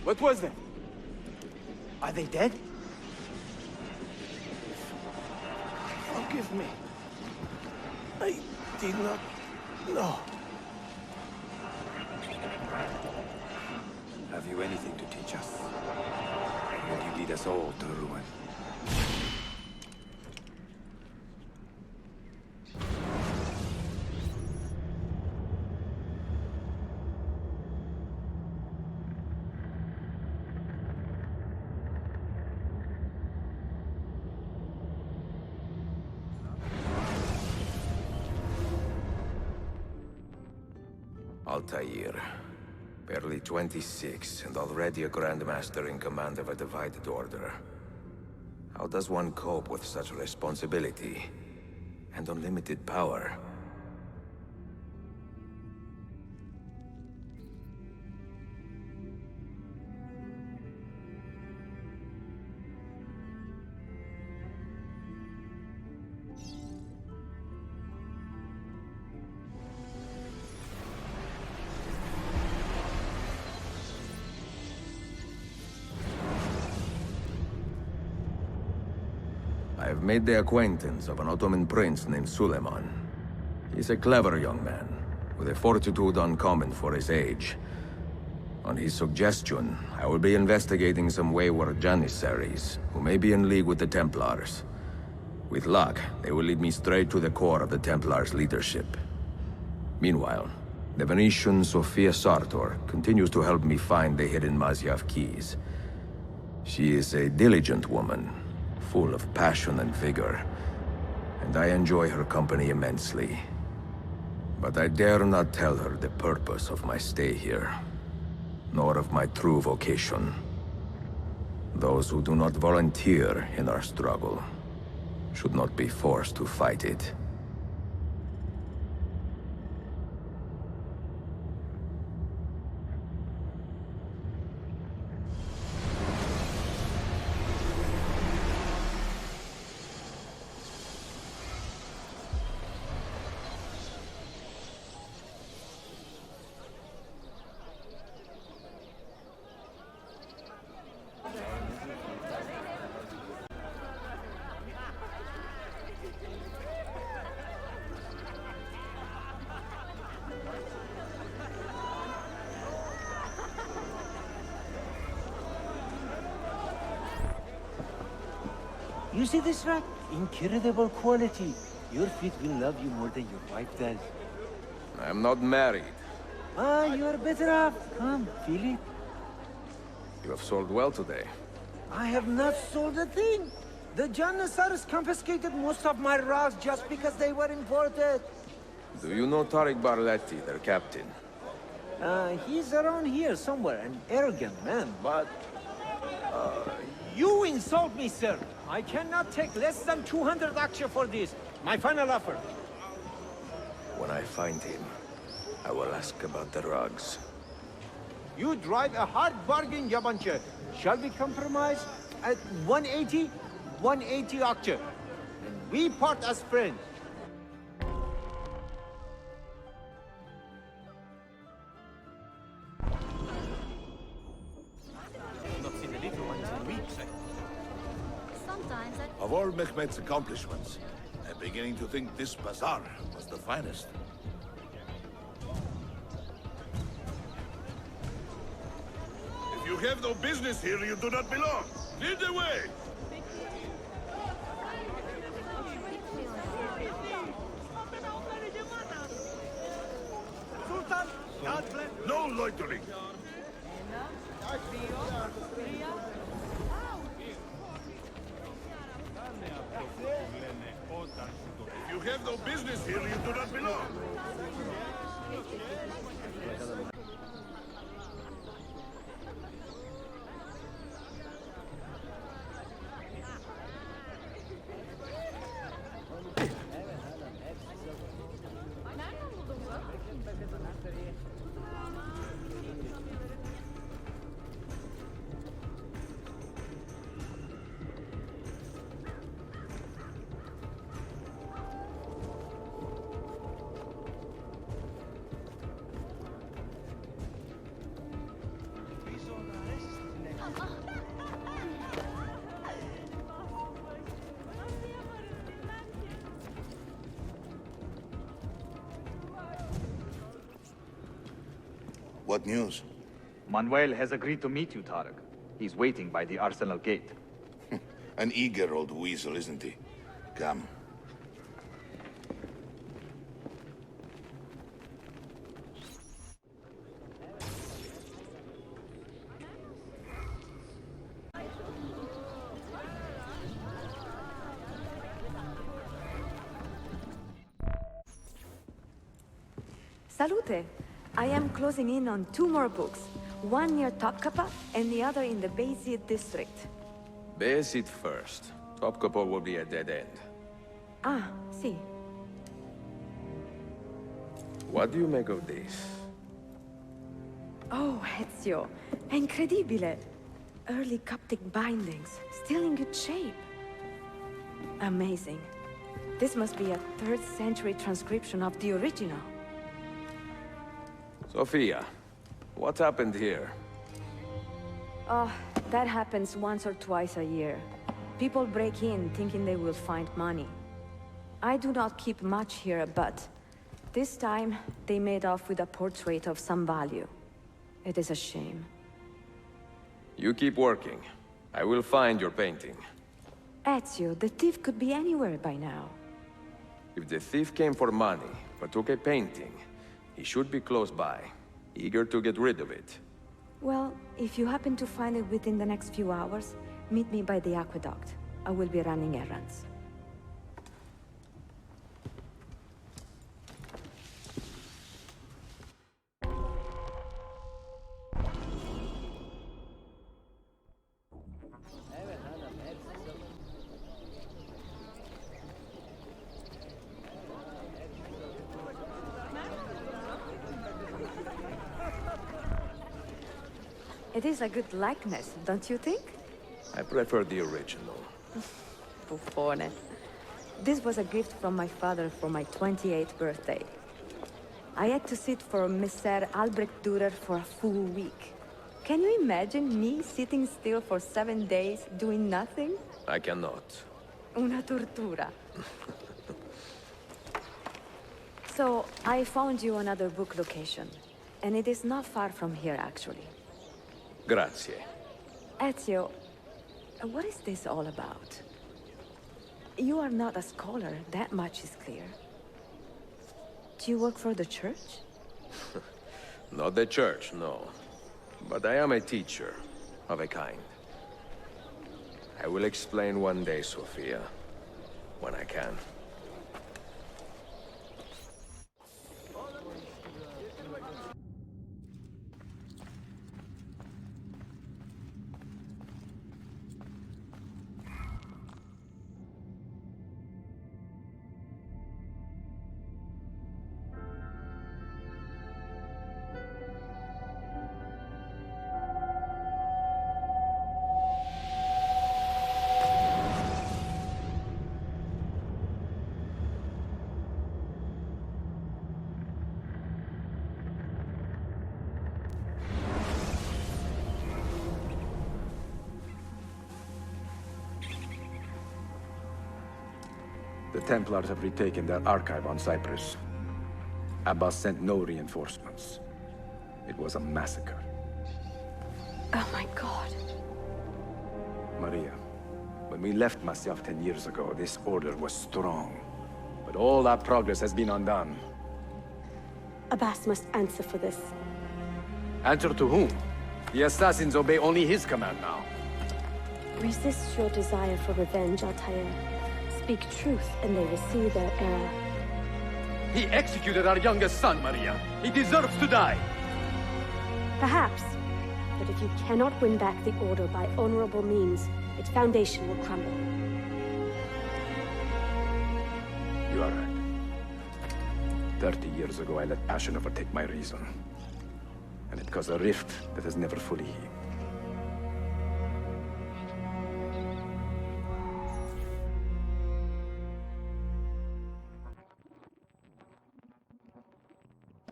[SPEAKER 24] What was that? Are they dead? Forgive me. I did not know.
[SPEAKER 22] Have you anything to teach us? Or will you lead us all to ruin? Altair. Barely 26, and already a Grandmaster in command of a divided order. How does one cope with such responsibility and unlimited power? I have made the acquaintance of an Ottoman prince named Suleiman. He's a clever young man, with a fortitude uncommon for his age. On his suggestion, I will be investigating some wayward Janissaries, who may be in league with the Templars. With luck, they will lead me straight to the core of the Templars' leadership. Meanwhile, the Venetian Sofia Sartor continues to help me find the hidden Mazyav keys. She is a diligent woman, full of passion and vigor, and I enjoy her company immensely. But I dare not tell her the purpose of my stay here, nor of my true vocation. Those who do not volunteer in our struggle should not be forced to fight it.
[SPEAKER 24] You see this rack? Incredible quality. Your feet will love you more than your wife does.
[SPEAKER 22] I'm not married.
[SPEAKER 24] Ah, you are better off. Come, feel it.
[SPEAKER 22] You have sold well today.
[SPEAKER 24] I have not sold a thing. The Janissaries confiscated most of my rocks just because they were imported.
[SPEAKER 22] Do you know Tariq Barletti, their captain?
[SPEAKER 24] He's around here somewhere, an arrogant man, but... you insult me, sir. I cannot take less than 200 aksha for this. My final offer.
[SPEAKER 22] When I find him, I will ask about the rugs.
[SPEAKER 24] You drive a hard bargain, Yabanche. Shall we compromise at 180? 180 aksha. And we part as friends.
[SPEAKER 15] Of all Mehmet's accomplishments, I'm beginning to think this bazaar was the finest. If you have no business here, you do not belong. Lead the way! No loitering! If you have no business here, you do not belong.
[SPEAKER 12] What news?
[SPEAKER 2] Manuel has agreed to meet you, Tarek. He's waiting by the arsenal gate.
[SPEAKER 12] An eager old weasel, isn't he? Come.
[SPEAKER 9] Salute. I am closing in on 2 more books. One near Topkapi and the other in the Bayezid district.
[SPEAKER 22] Bayezid first. Topkapi will be a dead end.
[SPEAKER 9] Ah, see.
[SPEAKER 22] What do you make of this?
[SPEAKER 9] Oh, Ezio. Incredibile. Early Coptic bindings. Still in good shape. Amazing. This must be a 3rd century transcription of the original.
[SPEAKER 22] Sophia, what happened here?
[SPEAKER 9] Oh, that happens once or twice a year. People break in thinking they will find money. I do not keep much here, but this time they made off with a portrait of some value. It is a shame.
[SPEAKER 22] You keep working. I will find your painting.
[SPEAKER 9] Ezio, the thief could be anywhere by now.
[SPEAKER 22] If the thief came for money, but took a painting, he should be close by, eager to get rid of it.
[SPEAKER 9] Well, if you happen to find it within the next few hours, meet me by the aqueduct. I will be running errands. It is a good likeness, don't you think?
[SPEAKER 22] I prefer the original.
[SPEAKER 9] Buffone. This was a gift from my father for my 28th birthday. I had to sit for Messer Albrecht Dürer for a full week. Can you imagine me sitting still for 7 days, doing nothing?
[SPEAKER 22] I cannot.
[SPEAKER 9] Una tortura. So, I found you another book location. And it is not far from here, actually.
[SPEAKER 22] Grazie.
[SPEAKER 9] Ezio, what is this all about? You are not a scholar, that much is clear. Do you work for the church?
[SPEAKER 22] Not the church, no. But I am a teacher, of a kind. I will explain one day, Sophia, when I can. The Templars have retaken their archive on Cyprus. Abbas sent no reinforcements. It was a massacre.
[SPEAKER 4] Oh my god.
[SPEAKER 22] Maria, when we left Masyaf 10 years ago, this order was strong. But all our progress has been undone.
[SPEAKER 4] Abbas must answer for this.
[SPEAKER 22] Answer to whom? The assassins obey only his command now.
[SPEAKER 4] Resist your desire for revenge, Altair. Speak truth, and they will see their error.
[SPEAKER 22] He executed our youngest son, Maria. He deserves to die.
[SPEAKER 4] Perhaps. But if you cannot win back the Order by honorable means, its foundation will crumble.
[SPEAKER 22] You are right. 30 years ago, I let passion overtake my reason. And it caused a rift that has never fully healed.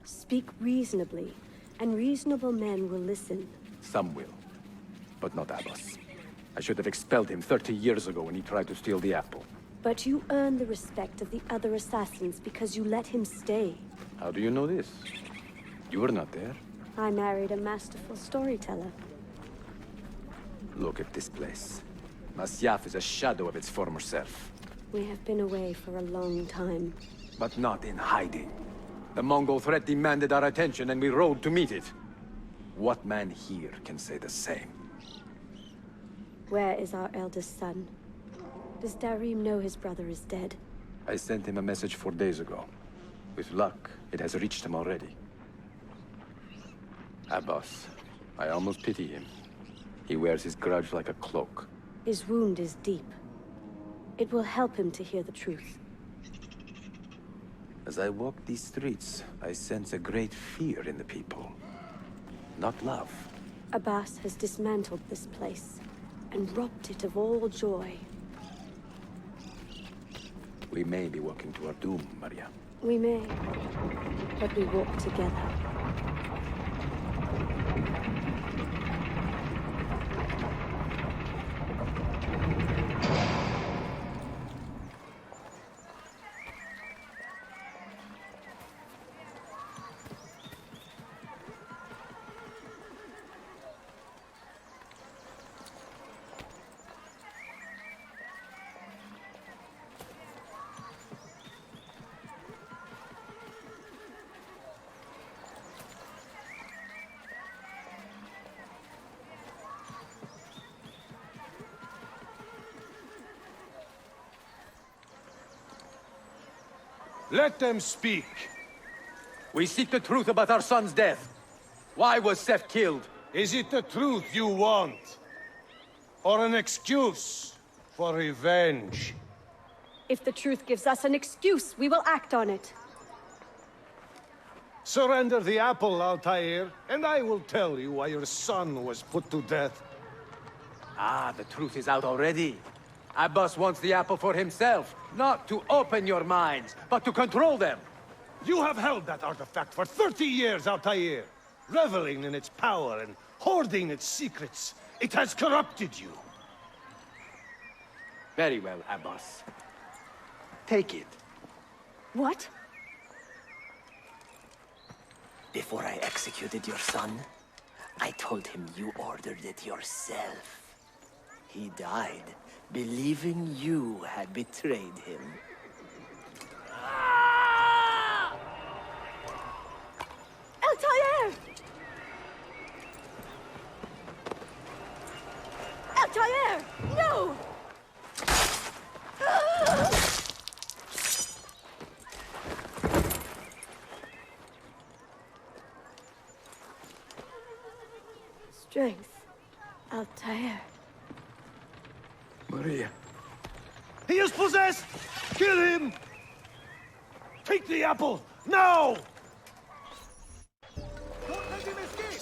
[SPEAKER 4] Speak reasonably, and reasonable men will listen.
[SPEAKER 22] Some will, but not Abbas. I should have expelled him 30 years ago when he tried to steal the apple.
[SPEAKER 4] But you earned the respect of the other assassins because you let him stay.
[SPEAKER 22] How do you know this? You were not there.
[SPEAKER 4] I married a masterful storyteller.
[SPEAKER 22] Look at this place. Masyaf is a shadow of its former self.
[SPEAKER 4] We have been away for a long time.
[SPEAKER 22] But not in hiding. The Mongol threat demanded our attention and we rode to meet it. What man here can say the same?
[SPEAKER 4] Where is our eldest son? Does Darim know his brother is dead?
[SPEAKER 22] I sent him a message 4 days ago. With luck, it has reached him already. Abbas, I almost pity him. He wears his grudge like a cloak.
[SPEAKER 4] His wound is deep. It will help him to hear the truth.
[SPEAKER 22] As I walk these streets, I sense a great fear in the people. Not love.
[SPEAKER 4] Abbas has dismantled this place and robbed it of all joy.
[SPEAKER 22] We may be walking to our doom, Maria.
[SPEAKER 4] We may, but we walk together.
[SPEAKER 22] Let them speak. We seek the truth about our son's death. Why was Seth killed?
[SPEAKER 24] Is it the truth you want? Or an excuse for revenge?
[SPEAKER 4] If the truth gives us an excuse, we will act on it.
[SPEAKER 24] Surrender the apple, Altair, and I will tell you why your son was put to death.
[SPEAKER 22] Ah, the truth is out already. Abbas wants the apple for himself, not to open your minds, but to control them.
[SPEAKER 24] You have held that artifact for 30 years, Altair, reveling in its power and hoarding its secrets. It has corrupted you.
[SPEAKER 22] Very well, Abbas. Take it.
[SPEAKER 4] What?
[SPEAKER 10] Before I executed your son, I told him you ordered it yourself. He died, believing you had betrayed him.
[SPEAKER 4] Altair! Altair! No! Strength. Altair.
[SPEAKER 22] Maria.
[SPEAKER 24] He is possessed! Kill him! Take the apple, now! Don't let him escape!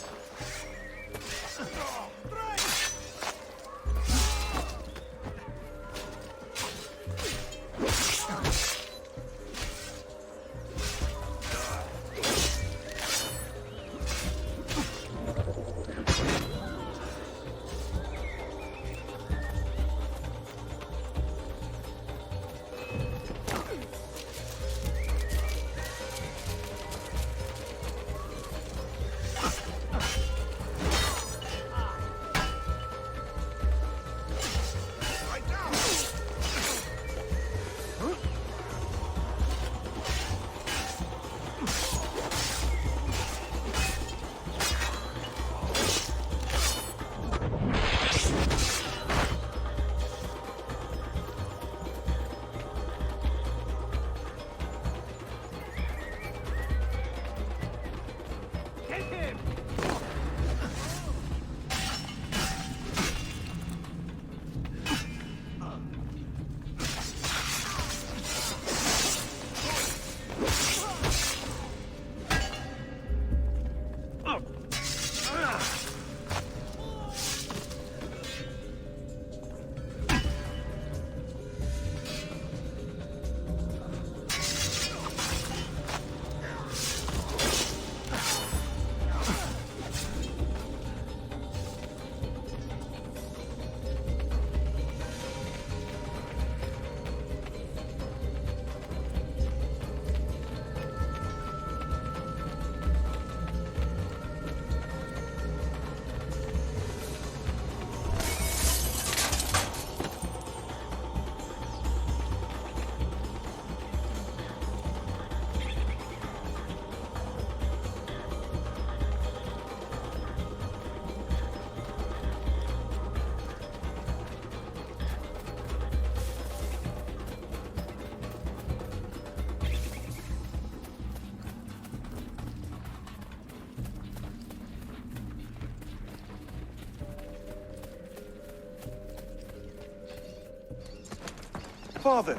[SPEAKER 1] Father,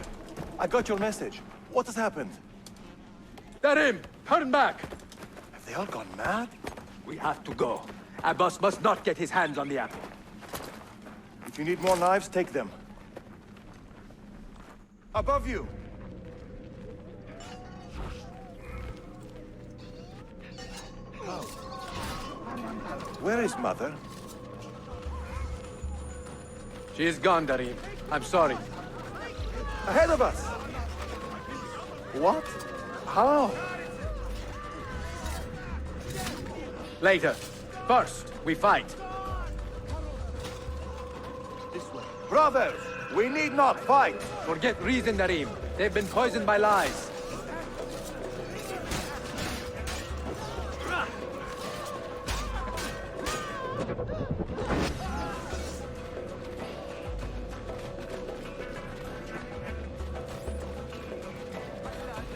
[SPEAKER 1] I got your message. What has happened?
[SPEAKER 11] Darim, turn back!
[SPEAKER 1] Have they all gone mad?
[SPEAKER 11] We have to go. Abbas must not get his hands on the apple.
[SPEAKER 1] If you need more knives, take them. Above you! Where is Mother?
[SPEAKER 11] She is gone, Darim. I'm sorry.
[SPEAKER 1] Ahead of us! What? How?
[SPEAKER 11] Later. First, we fight.
[SPEAKER 1] This way. Brothers, we need not fight!
[SPEAKER 11] Forget reason, Darim. They've been poisoned by lies.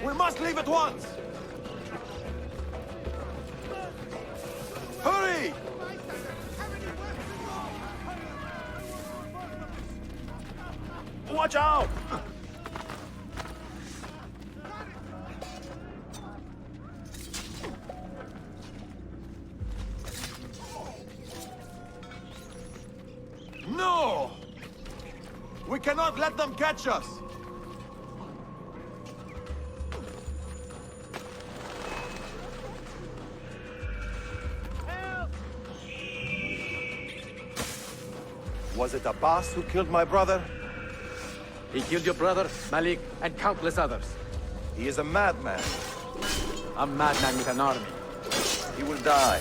[SPEAKER 1] We must leave at once! Hurry! Watch out! No! We cannot let them catch us! Was it Abbas who killed my brother?
[SPEAKER 11] He killed your brother, Malik, and countless others.
[SPEAKER 1] He is a madman.
[SPEAKER 11] A madman with an army.
[SPEAKER 1] He will die.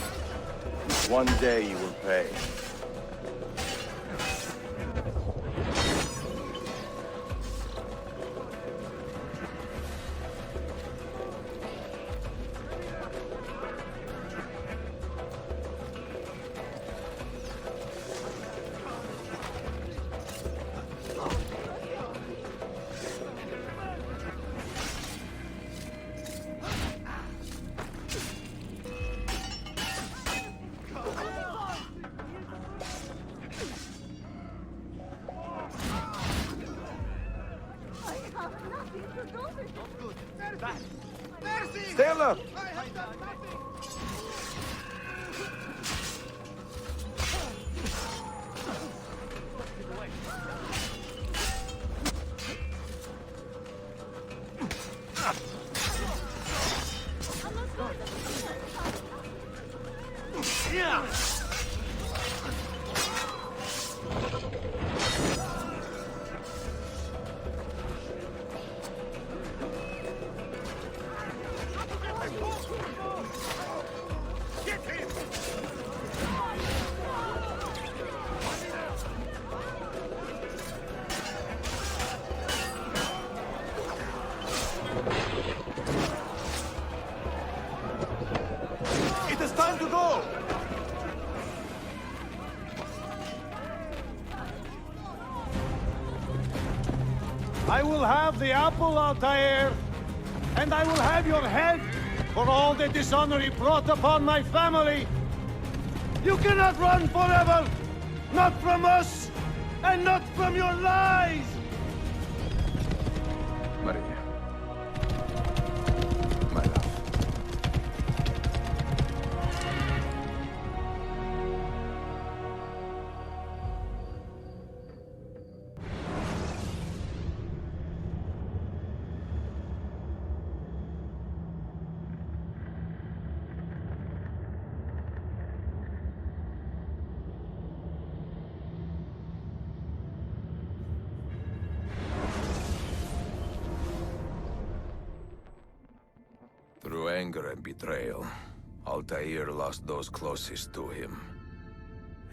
[SPEAKER 1] One day he will pay. Stay alert! It is time to go!
[SPEAKER 24] I will have the apple, Altair, and I will have your head for all the dishonor he brought upon my family. You cannot run forever, not from us, and not from your lies!
[SPEAKER 22] Maria. My love. Through anger and betrayal, Altair lost those closest to him.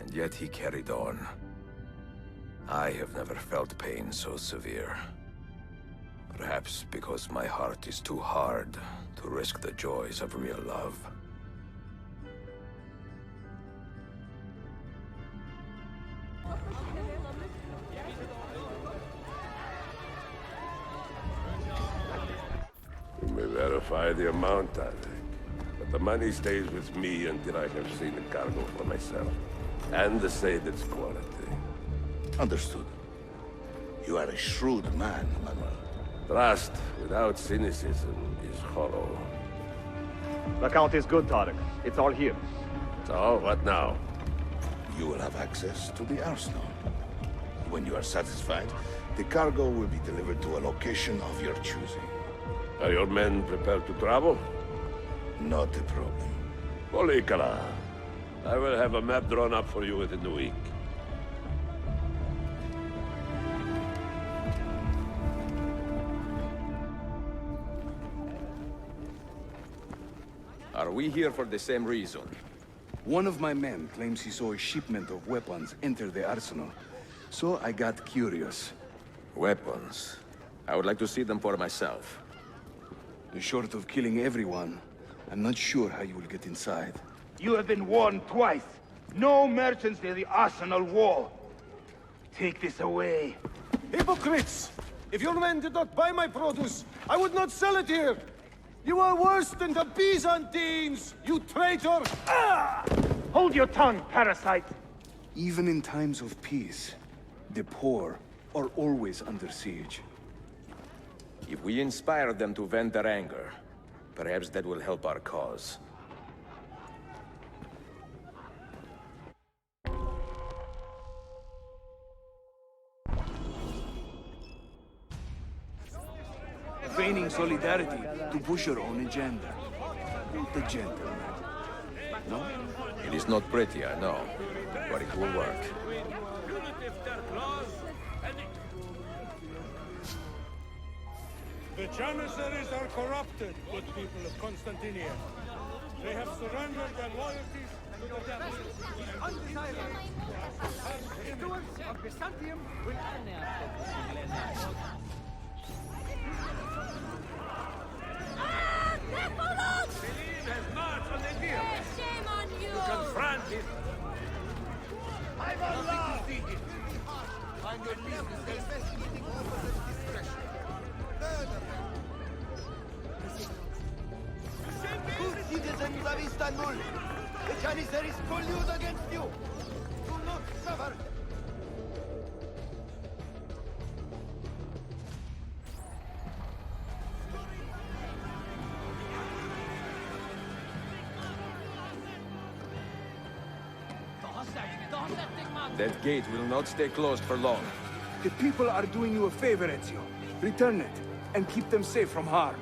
[SPEAKER 22] And yet he carried on. I have never felt pain so severe. Perhaps because my heart is too hard to risk the joys of real love.
[SPEAKER 14] We may verify the amount, I think. But the money stays with me until I have seen the cargo for myself. And decided its quality.
[SPEAKER 13] Understood. You are a shrewd man, Manuel.
[SPEAKER 14] Trust without cynicism is hollow.
[SPEAKER 2] The count is good, Tarek. It's all here.
[SPEAKER 14] So, what now?
[SPEAKER 13] You will have access to the arsenal. When you are satisfied, the cargo will be delivered to a location of your choosing.
[SPEAKER 14] Are your men prepared to travel?
[SPEAKER 13] Not a problem.
[SPEAKER 14] Polikala, I will have a map drawn up for you within the week.
[SPEAKER 22] Are we here for the same reason?
[SPEAKER 12] One of my men claims he saw a shipment of weapons enter the arsenal, so I got curious.
[SPEAKER 22] Weapons? I would like to see them for myself.
[SPEAKER 12] Short of killing everyone, I'm not sure how you will get inside.
[SPEAKER 17] You have been warned twice. No merchants near the arsenal wall. Take this away.
[SPEAKER 24] Hypocrites! If your men did not buy my produce, I would not sell it here! You are worse than the Byzantines, you traitor! Ah!
[SPEAKER 17] Hold your tongue, parasite!
[SPEAKER 12] Even in times of peace, the poor are always under siege.
[SPEAKER 22] If we inspire them to vent their anger, perhaps that will help our cause.
[SPEAKER 12] Feigning solidarity to push your own agenda. The gentleman. No?
[SPEAKER 22] It is not pretty, I know, but it will work.
[SPEAKER 24] The Janissaries are corrupted, good people of Constantinia. They have surrendered their loyalties to the devil. Stewards of Byzantium will
[SPEAKER 18] Shame on you!
[SPEAKER 21] Confront him!
[SPEAKER 6] I'm Allah! Find your business investigating officers' discretion. Good citizens of Istanbul, the Janissaries collude against you. Do not suffer.
[SPEAKER 22] That gate will not stay closed for long.
[SPEAKER 12] The people are doing you a favor, Ezio. Return it, and keep them safe from harm.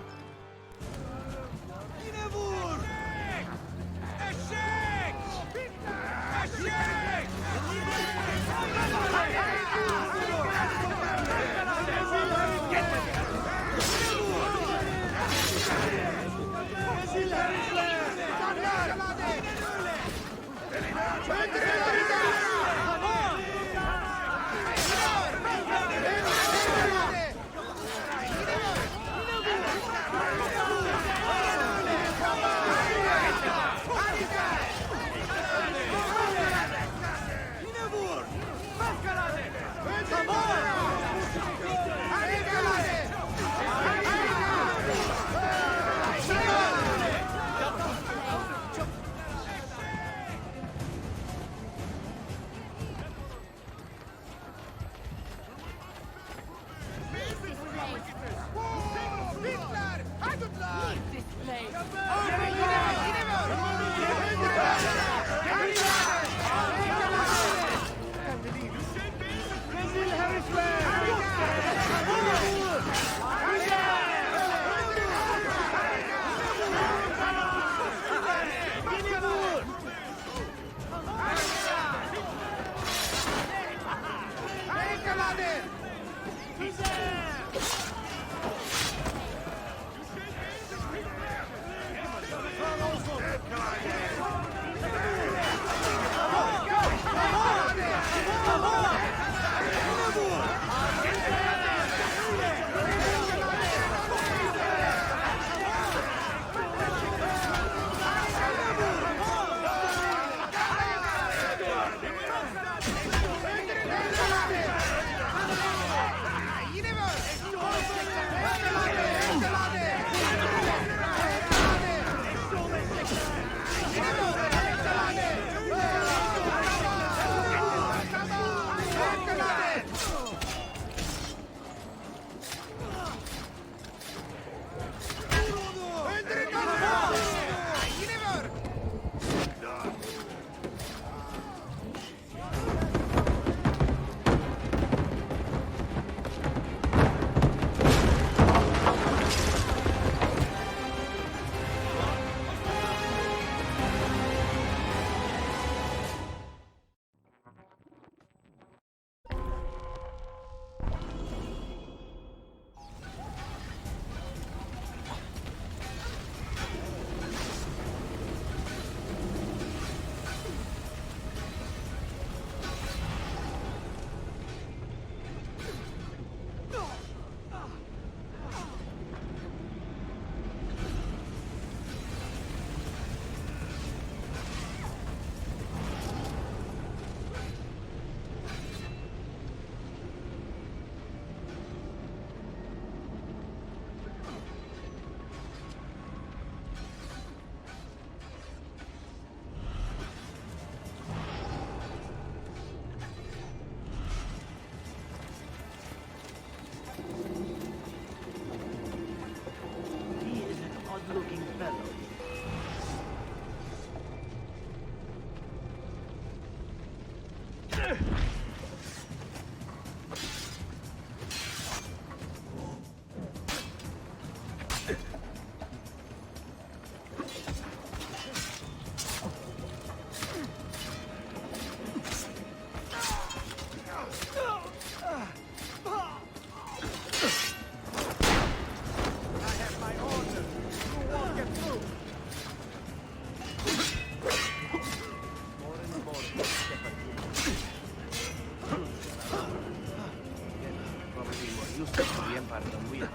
[SPEAKER 11] grandfather the wheel.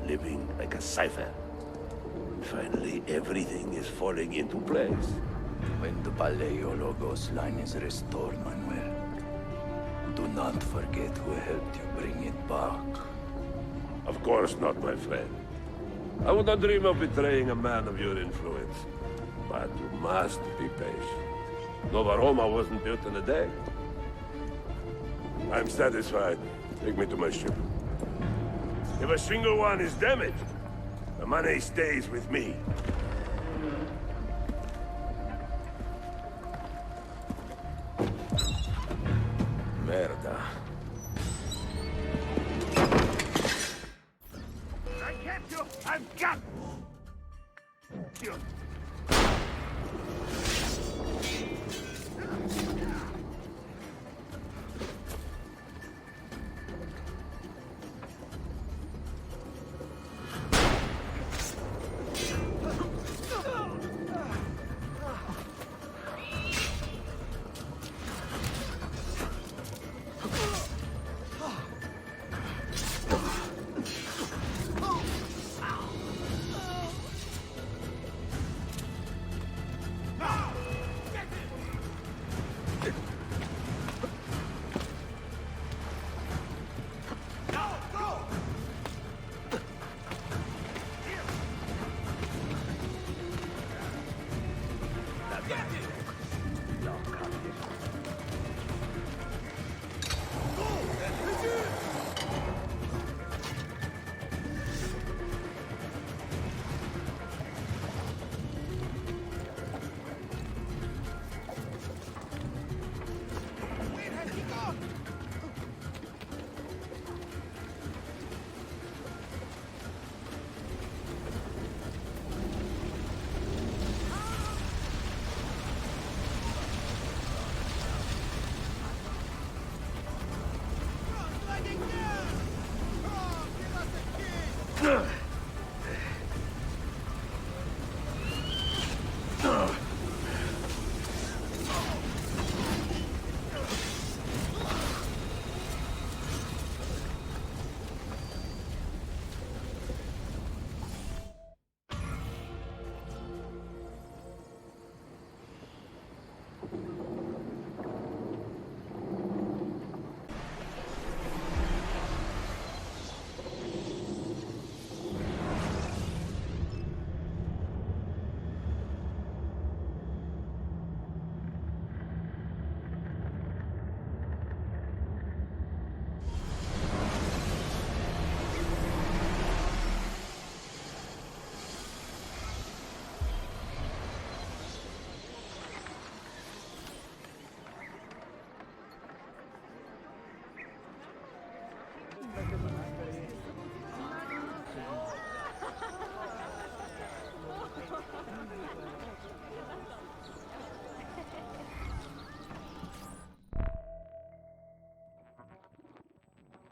[SPEAKER 14] Living like a cipher. Finally, everything is falling into place.
[SPEAKER 3] When the Paleologos line is restored, Manuel, do not forget who helped you bring it back.
[SPEAKER 14] Of course not, my friend. I would not dream of betraying a man of your influence. But you must be patient. Nova Roma wasn't built in a day. I'm satisfied. Take me to my ship. If a single one is damaged, the money stays with me.
[SPEAKER 22] Merda.
[SPEAKER 17] I kept you! I've got you!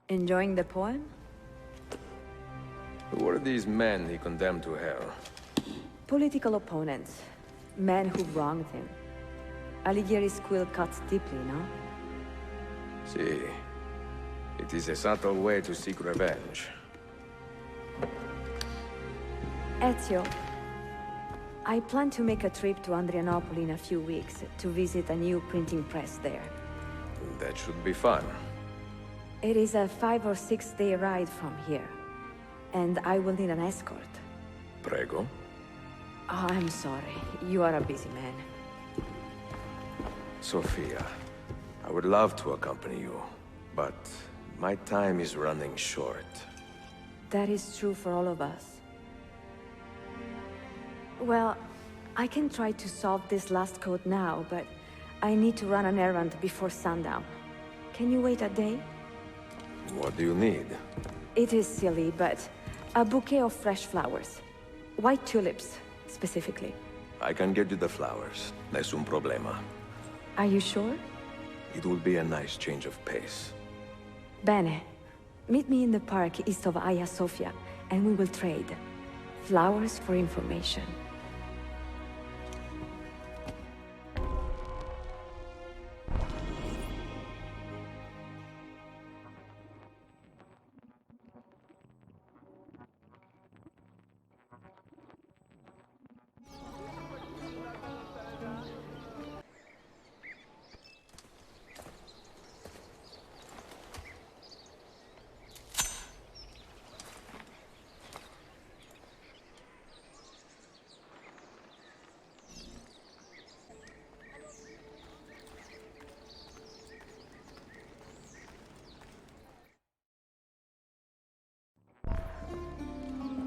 [SPEAKER 9] Enjoying the poem?
[SPEAKER 22] Who were these men he condemned to hell?
[SPEAKER 9] Political opponents. Men who wronged him. Alighieri's quill cuts deeply, no?
[SPEAKER 22] See, it is a subtle way to seek revenge.
[SPEAKER 9] Ezio, I plan to make a trip to Andrianople in a few weeks to visit a new printing press there.
[SPEAKER 22] That should be fun.
[SPEAKER 9] It is a 5 or 6 day ride from here, and I will need an escort.
[SPEAKER 22] Prego.
[SPEAKER 9] Oh, I'm sorry. You are a busy man.
[SPEAKER 22] Sophia, I would love to accompany you, but my time is running short.
[SPEAKER 9] That is true for all of us. Well, I can try to solve this last code now, but I need to run an errand before sundown. Can you wait a day?
[SPEAKER 22] What do you need?
[SPEAKER 9] It is silly, but a bouquet of fresh flowers. White tulips, specifically.
[SPEAKER 22] I can get you the flowers. Nessun problema.
[SPEAKER 9] Are you sure?
[SPEAKER 22] It will be a nice change of pace.
[SPEAKER 9] Bene. Meet me in the park east of Hagia Sophia, and we will trade. Flowers for information.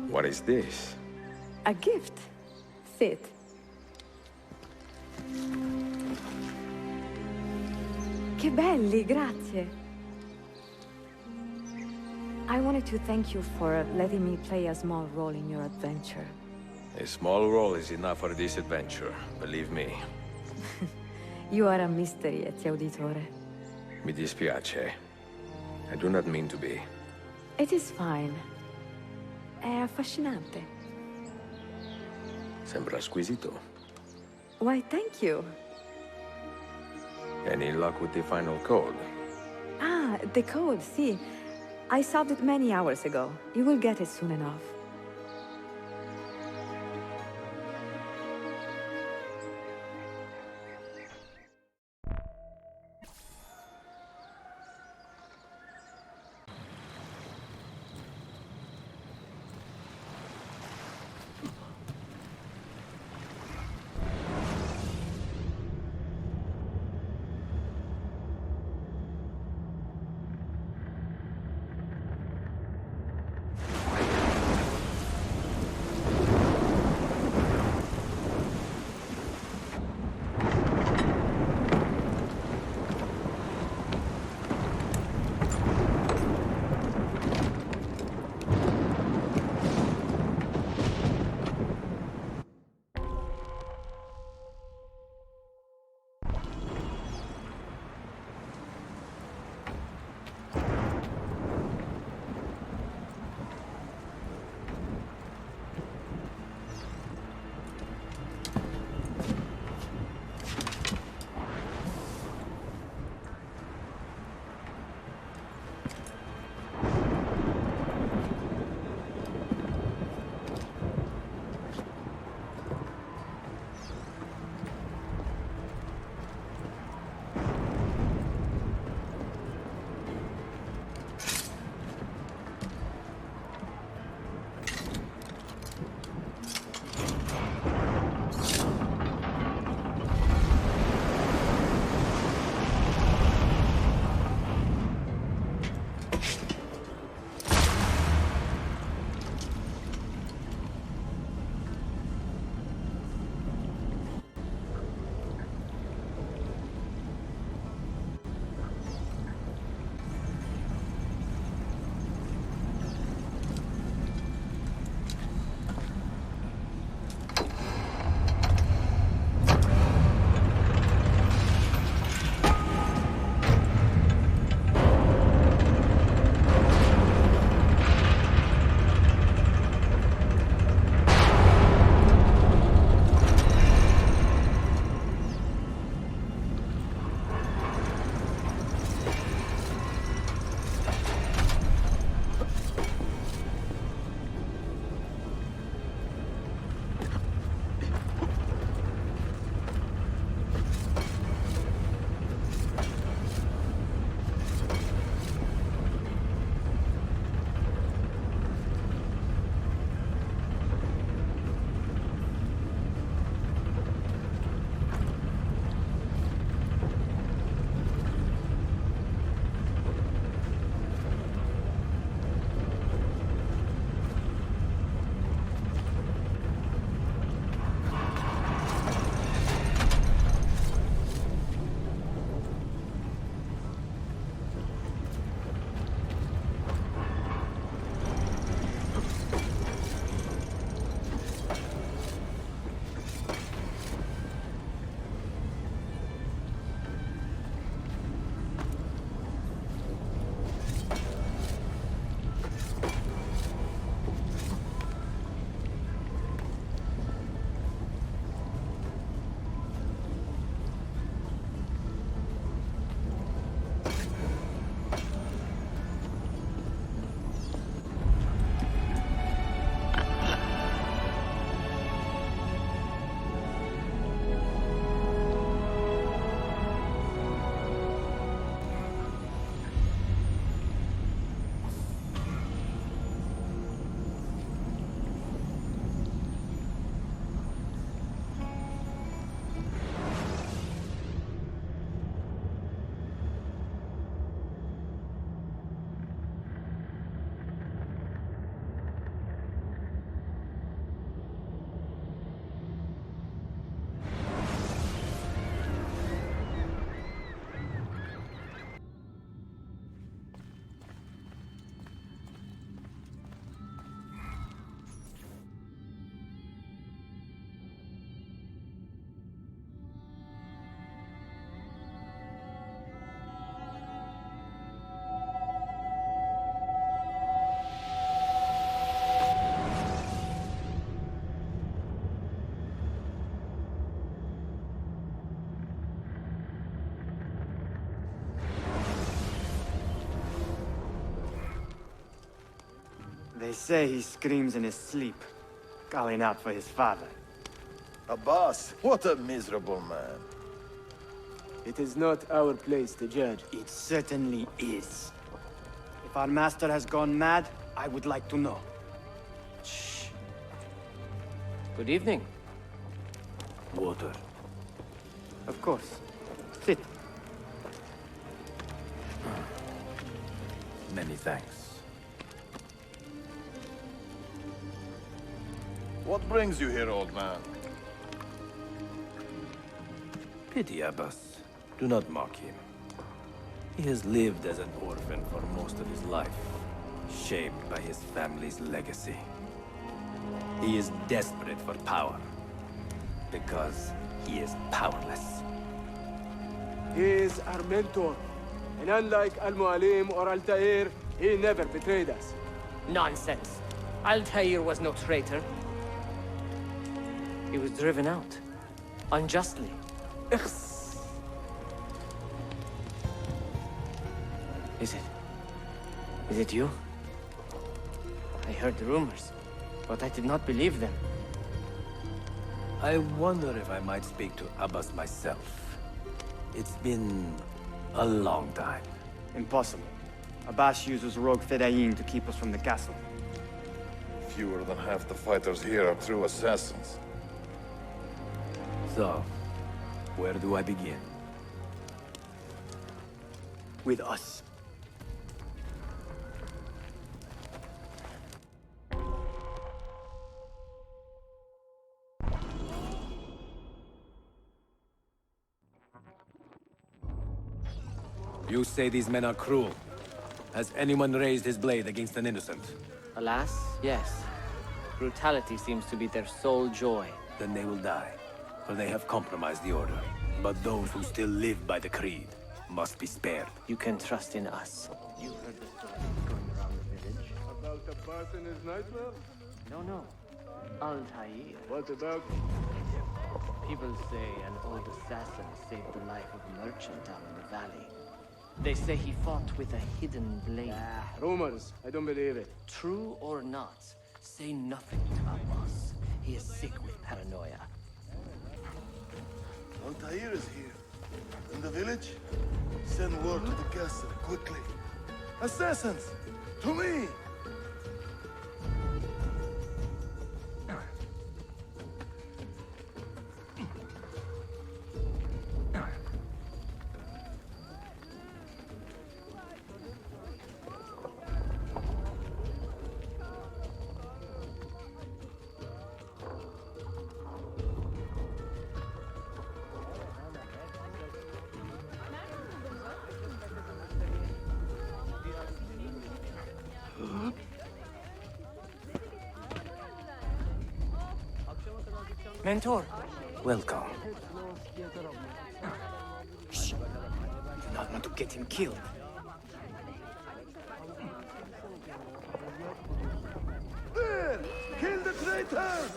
[SPEAKER 22] What is this?
[SPEAKER 9] A gift. Sit. Che belli, grazie. I wanted to thank you for letting me play a small role in your adventure.
[SPEAKER 22] A small role is enough for this adventure, believe me.
[SPEAKER 9] You are a mystery, Ezio Auditore.
[SPEAKER 22] Mi dispiace. I do not mean to be.
[SPEAKER 9] It is fine. È affascinante.
[SPEAKER 22] Sembra squisito.
[SPEAKER 9] Why, thank you.
[SPEAKER 22] Any luck with the final code?
[SPEAKER 9] Ah, the code, see. I solved it many hours ago. You will get it soon enough.
[SPEAKER 7] They say he screams in his sleep, calling out for his father.
[SPEAKER 15] Abbas, what a miserable man.
[SPEAKER 7] It is not our place to judge. It certainly is. If our master has gone mad, I would like to know.
[SPEAKER 23] Shh. Good evening.
[SPEAKER 7] Water. Of course. Sit.
[SPEAKER 22] Many thanks.
[SPEAKER 15] What brings you here, old man?
[SPEAKER 22] Pity Abbas. Do not mock him. He has lived as an orphan for most of his life, shaped by his family's legacy. He is desperate for power, because he is powerless.
[SPEAKER 7] He is our mentor. And unlike Al-Mualim or Altair, he never betrayed us.
[SPEAKER 23] Nonsense. Altair was no traitor. He was driven out. Unjustly. Is it you? I heard the rumors, but I did not believe them.
[SPEAKER 22] I wonder if I might speak to Abbas myself. It's been a long time.
[SPEAKER 7] Impossible. Abbas uses rogue Fedayeen to keep us from the castle.
[SPEAKER 15] Fewer than half the fighters here are true assassins.
[SPEAKER 22] So, where do I begin?
[SPEAKER 7] With us.
[SPEAKER 22] You say these men are cruel. Has anyone raised his blade against an innocent?
[SPEAKER 23] Alas, yes. Brutality seems to be their sole joy.
[SPEAKER 22] Then they will die, for they have compromised the order. But those who still live by the creed must be spared.
[SPEAKER 23] You can trust in us. You heard the stories going around the village?
[SPEAKER 7] About Abbas and his nightmare?
[SPEAKER 23] No. Altair.
[SPEAKER 7] What about?
[SPEAKER 23] People say an old assassin saved the life of a merchant down in the valley. They say he fought with a hidden blade.
[SPEAKER 7] Rumors. I don't believe it.
[SPEAKER 23] True or not, say nothing to Abbas. He is sick with paranoia.
[SPEAKER 15] Altair is here. In the village? Send word to the castle, quickly. Assassins! To me!
[SPEAKER 23] Mentor.
[SPEAKER 22] Welcome.
[SPEAKER 7] Shh. Do not want to get him killed.
[SPEAKER 15] There! Kill the traitor!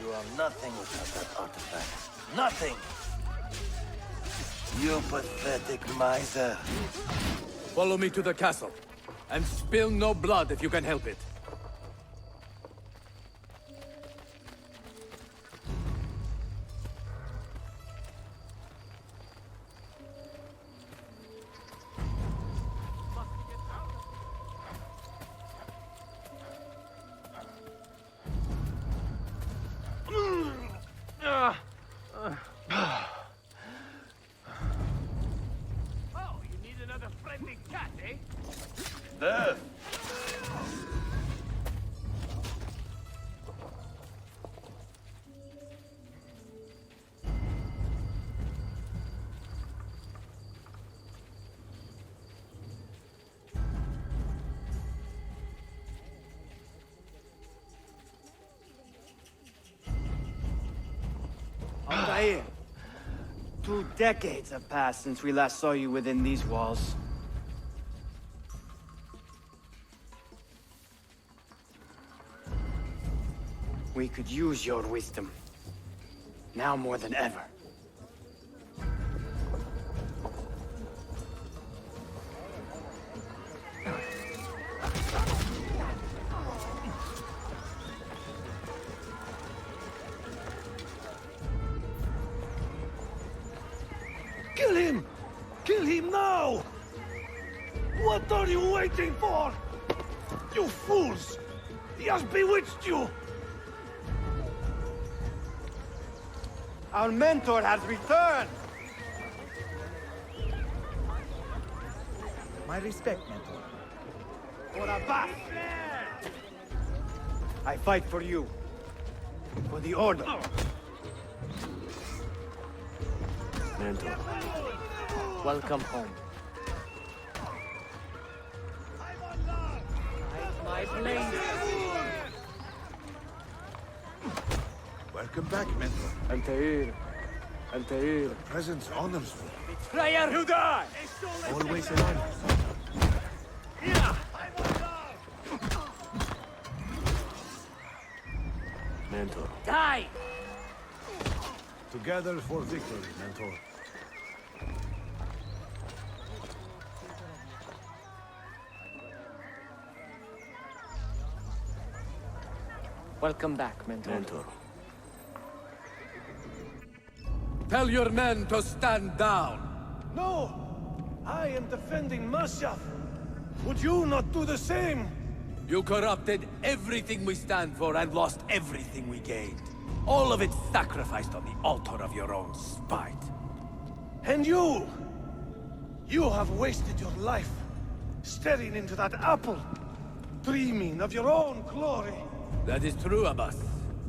[SPEAKER 15] You are nothing without that artifact. Nothing! You pathetic miser.
[SPEAKER 22] Follow me to the castle. And spill no blood if you can help it.
[SPEAKER 8] Oh, you need another friendly cat, eh?
[SPEAKER 15] There!
[SPEAKER 7] Altair, 2 decades have passed since we last saw you within these walls. We could use your wisdom. Now more than ever.
[SPEAKER 24] What are you waiting for? You fools! He has bewitched you!
[SPEAKER 7] Our mentor has returned!
[SPEAKER 5] My respect, mentor.
[SPEAKER 24] For a bath! I fight for you. For the Order.
[SPEAKER 23] Mentor, welcome home. My blade!
[SPEAKER 17] Welcome back, mentor.
[SPEAKER 7] Altair. Altair.
[SPEAKER 17] Your presence honors me.
[SPEAKER 23] Betrayer! You die!
[SPEAKER 17] Always an honor.
[SPEAKER 23] Mentor. Die!
[SPEAKER 17] Together for victory, mentor.
[SPEAKER 23] Welcome back, Mentor.
[SPEAKER 11] Mentor. Tell your men to stand down!
[SPEAKER 24] No! I am defending Masyaf. Would you not do the same?
[SPEAKER 11] You corrupted everything we stand for and lost everything we gained. All of it sacrificed on the altar of your own spite.
[SPEAKER 24] And you! You have wasted your life, staring into that apple, dreaming of your own glory.
[SPEAKER 11] That is true, Abbas.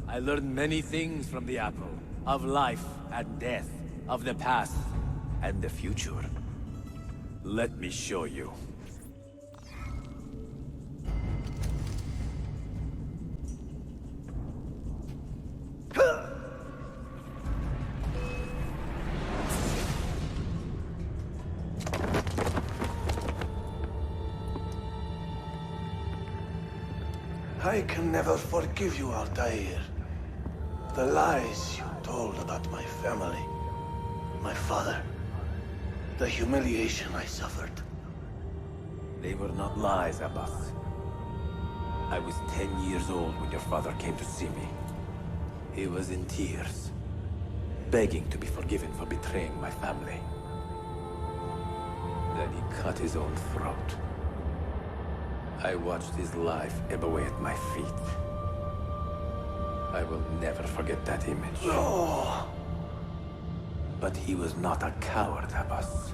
[SPEAKER 11] I learned many things from the apple. Of life and death. Of the past and the future. Let me show you.
[SPEAKER 24] I can never forgive you, Altair. The lies you told about my family, my father, the humiliation I suffered.
[SPEAKER 11] They were not lies, Abbas. I was 10 years old when your father came to see me. He was in tears, begging to be forgiven for betraying my family. Then he cut his own throat. I watched his life ebb away at my feet. I will never forget that image.
[SPEAKER 24] No!
[SPEAKER 11] But he was not a coward, Abbas.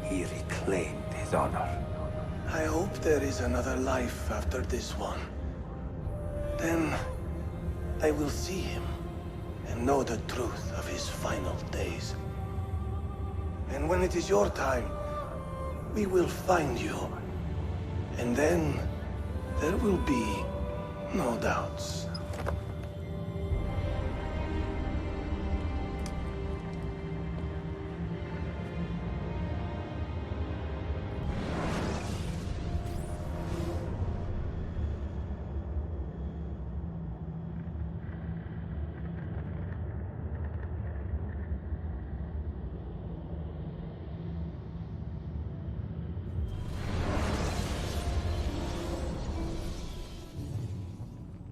[SPEAKER 11] He reclaimed his honor.
[SPEAKER 24] I hope there is another life after this one. Then I will see him and know the truth of his final days. And when it is your time, we will find you. And then there will be no doubts.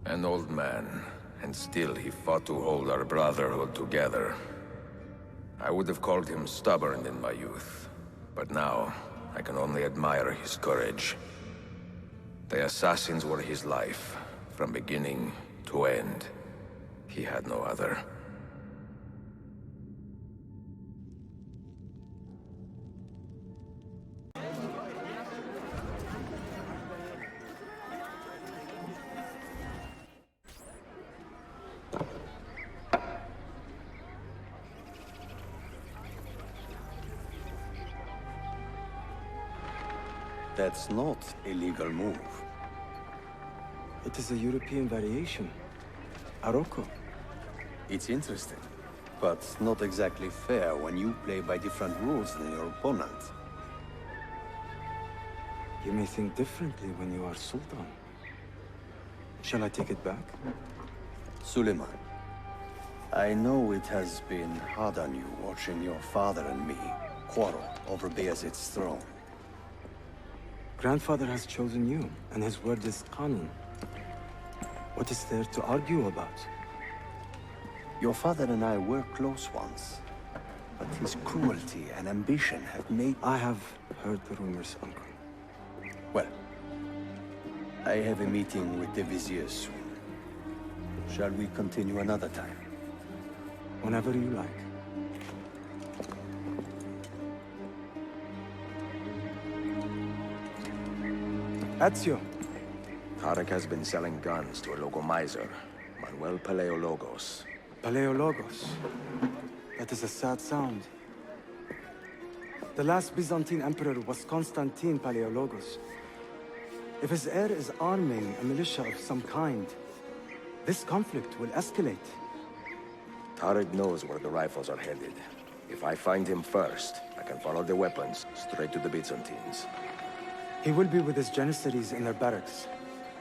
[SPEAKER 22] An old man, and still he fought to hold our brotherhood together. I would have called him stubborn in my youth, but now I can only admire his courage. The assassins were his life, from beginning to end. He had no other.
[SPEAKER 3] That's not a legal move.
[SPEAKER 7] It is a European variation. Aroko.
[SPEAKER 3] It's interesting, but not exactly fair when you play by different rules than your opponent.
[SPEAKER 7] You may think differently when you are Sultan. Shall I take it back?
[SPEAKER 3] Suleiman, I know it has been hard on you watching your father and me quarrel over Bayezid's throne.
[SPEAKER 7] Grandfather has chosen you, and his word is Qanun. What is there to argue about?
[SPEAKER 3] Your father and I were close once, but his cruelty and ambition have made...
[SPEAKER 7] I have heard the rumors, Uncle.
[SPEAKER 3] Well, I have a meeting with the Vizier soon. Shall we continue another time?
[SPEAKER 7] Whenever you like. Ezio.
[SPEAKER 22] Tarek has been selling guns to a local miser, Manuel Paleologos.
[SPEAKER 7] Paleologos. That is a sad sound. The last Byzantine emperor was Constantine Paleologos. If his heir is arming a militia of some kind, this conflict will escalate.
[SPEAKER 22] Tarek knows where the rifles are headed. If I find him first, I can follow the weapons straight to the Byzantines.
[SPEAKER 7] He will be with his Janissaries in their barracks.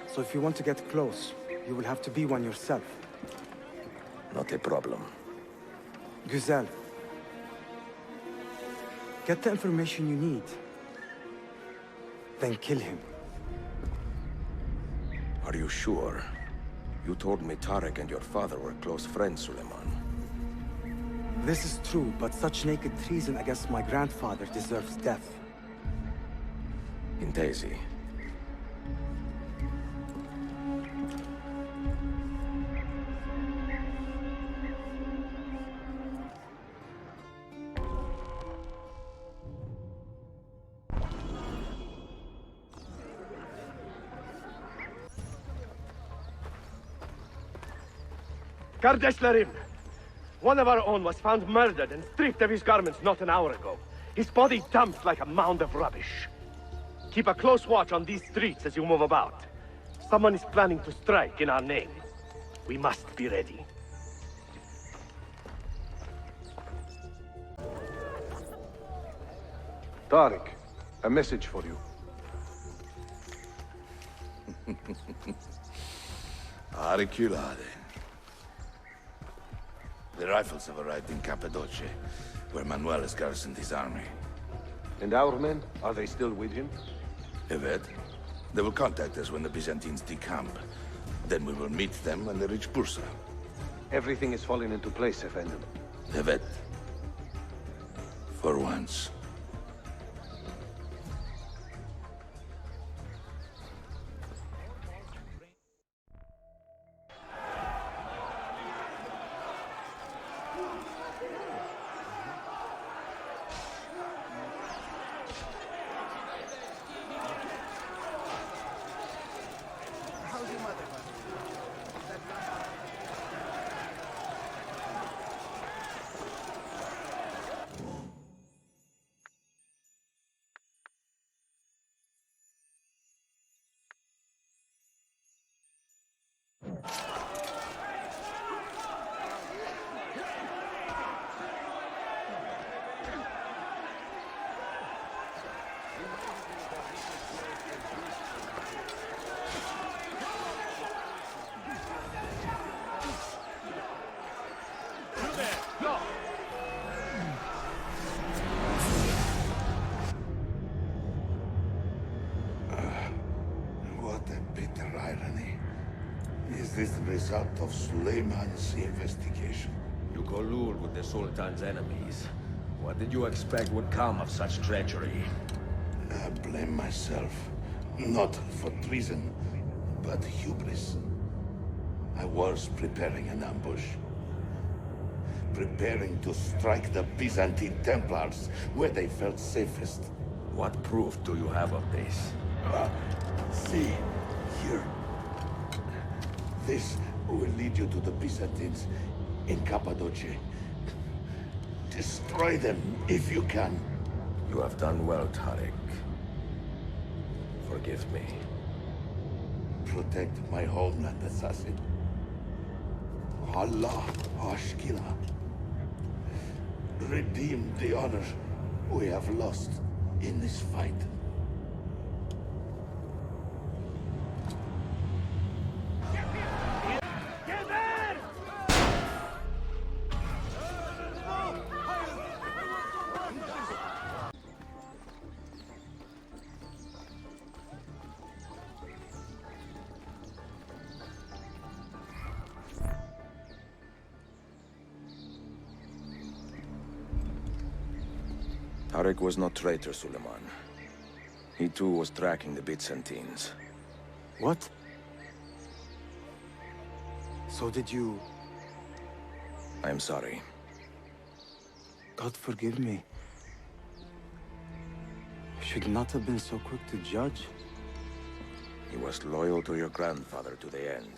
[SPEAKER 7] So if you want to get close, you will have to be one yourself.
[SPEAKER 22] Not a problem.
[SPEAKER 7] Güzel. Get the information you need. Then kill him.
[SPEAKER 22] Are you sure? You told me Tarek and your father were close friends, Suleiman.
[SPEAKER 7] This is true, but such naked treason against my grandfather deserves death.
[SPEAKER 22] Intesi.
[SPEAKER 8] Kardeşlerim! One of our own was found murdered and stripped of his garments not an hour ago. His body dumped like a mound of rubbish. Keep a close watch on these streets as you move about. Someone is planning to strike in our name. We must be ready.
[SPEAKER 17] Tarek, a message for you.
[SPEAKER 13] Auriculade. The rifles have arrived in Cappadocia, where Manuel has garrisoned his army.
[SPEAKER 17] And our men, are they still with him?
[SPEAKER 13] Evet. They will contact us when the Byzantines decamp. Then we will meet them when they reach Bursa.
[SPEAKER 17] Everything is falling into place, Effendi.
[SPEAKER 13] Evet. For once. What a bitter irony. Is this the result of Suleiman's investigation?
[SPEAKER 22] You collude with the Sultan's enemies. What did you expect would come of such treachery?
[SPEAKER 13] I blame myself. Not for treason, but hubris. I was preparing an ambush. Preparing to strike the Byzantine Templars where they felt safest.
[SPEAKER 22] What proof do you have of this?
[SPEAKER 13] See, here. This will lead you to the Byzantines in Cappadocia. Destroy them if you can.
[SPEAKER 22] You have done well, Tarek. Forgive me.
[SPEAKER 13] Protect my homeland, assassin. Allah Ashkila. Redeem the honor we have lost in this fight.
[SPEAKER 22] Tarek was no traitor, Suleiman. He too was tracking the Byzantines.
[SPEAKER 7] What? So did you...
[SPEAKER 22] I am sorry.
[SPEAKER 7] God forgive me. I should not have been so quick to judge.
[SPEAKER 22] He was loyal to your grandfather to the end.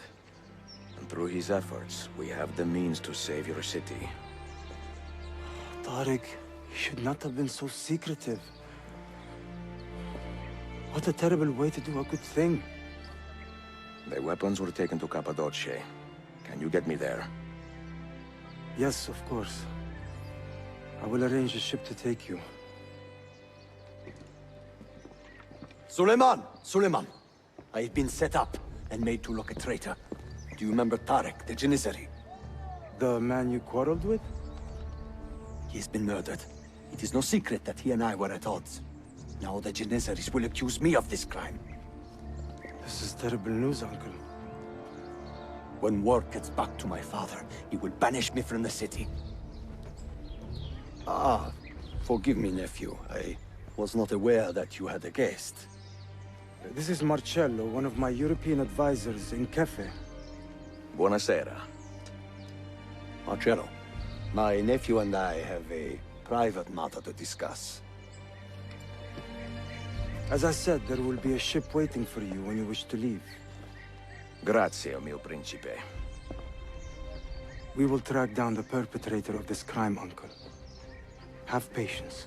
[SPEAKER 22] And through his efforts, we have the means to save your city.
[SPEAKER 7] Tariq, you should not have been so secretive. What a terrible way to do a good thing.
[SPEAKER 22] The weapons were taken to Cappadocia. Can you get me there?
[SPEAKER 7] Yes, of course. I will arrange a ship to take you.
[SPEAKER 3] Suleiman! Suleiman! I have been set up and made to look a traitor. Do you remember Tariq, the Janissary?
[SPEAKER 7] The man you quarreled with?
[SPEAKER 3] He has been murdered. It is no secret that he and I were at odds. Now the Janissaries will accuse me of this crime.
[SPEAKER 7] This is terrible news, Uncle.
[SPEAKER 3] When word gets back to my father, he will banish me from the city. Ah, forgive me, nephew. I was not aware that you had a guest.
[SPEAKER 7] This is Marcello, one of my European advisors in Cafe.
[SPEAKER 22] Buonasera.
[SPEAKER 3] Marcello, my nephew and I have a private matter to discuss.
[SPEAKER 7] As I said, there will be a ship waiting for you when you wish to leave.
[SPEAKER 22] Grazie, mio principe.
[SPEAKER 7] We will track down the perpetrator of this crime, Uncle. Have patience.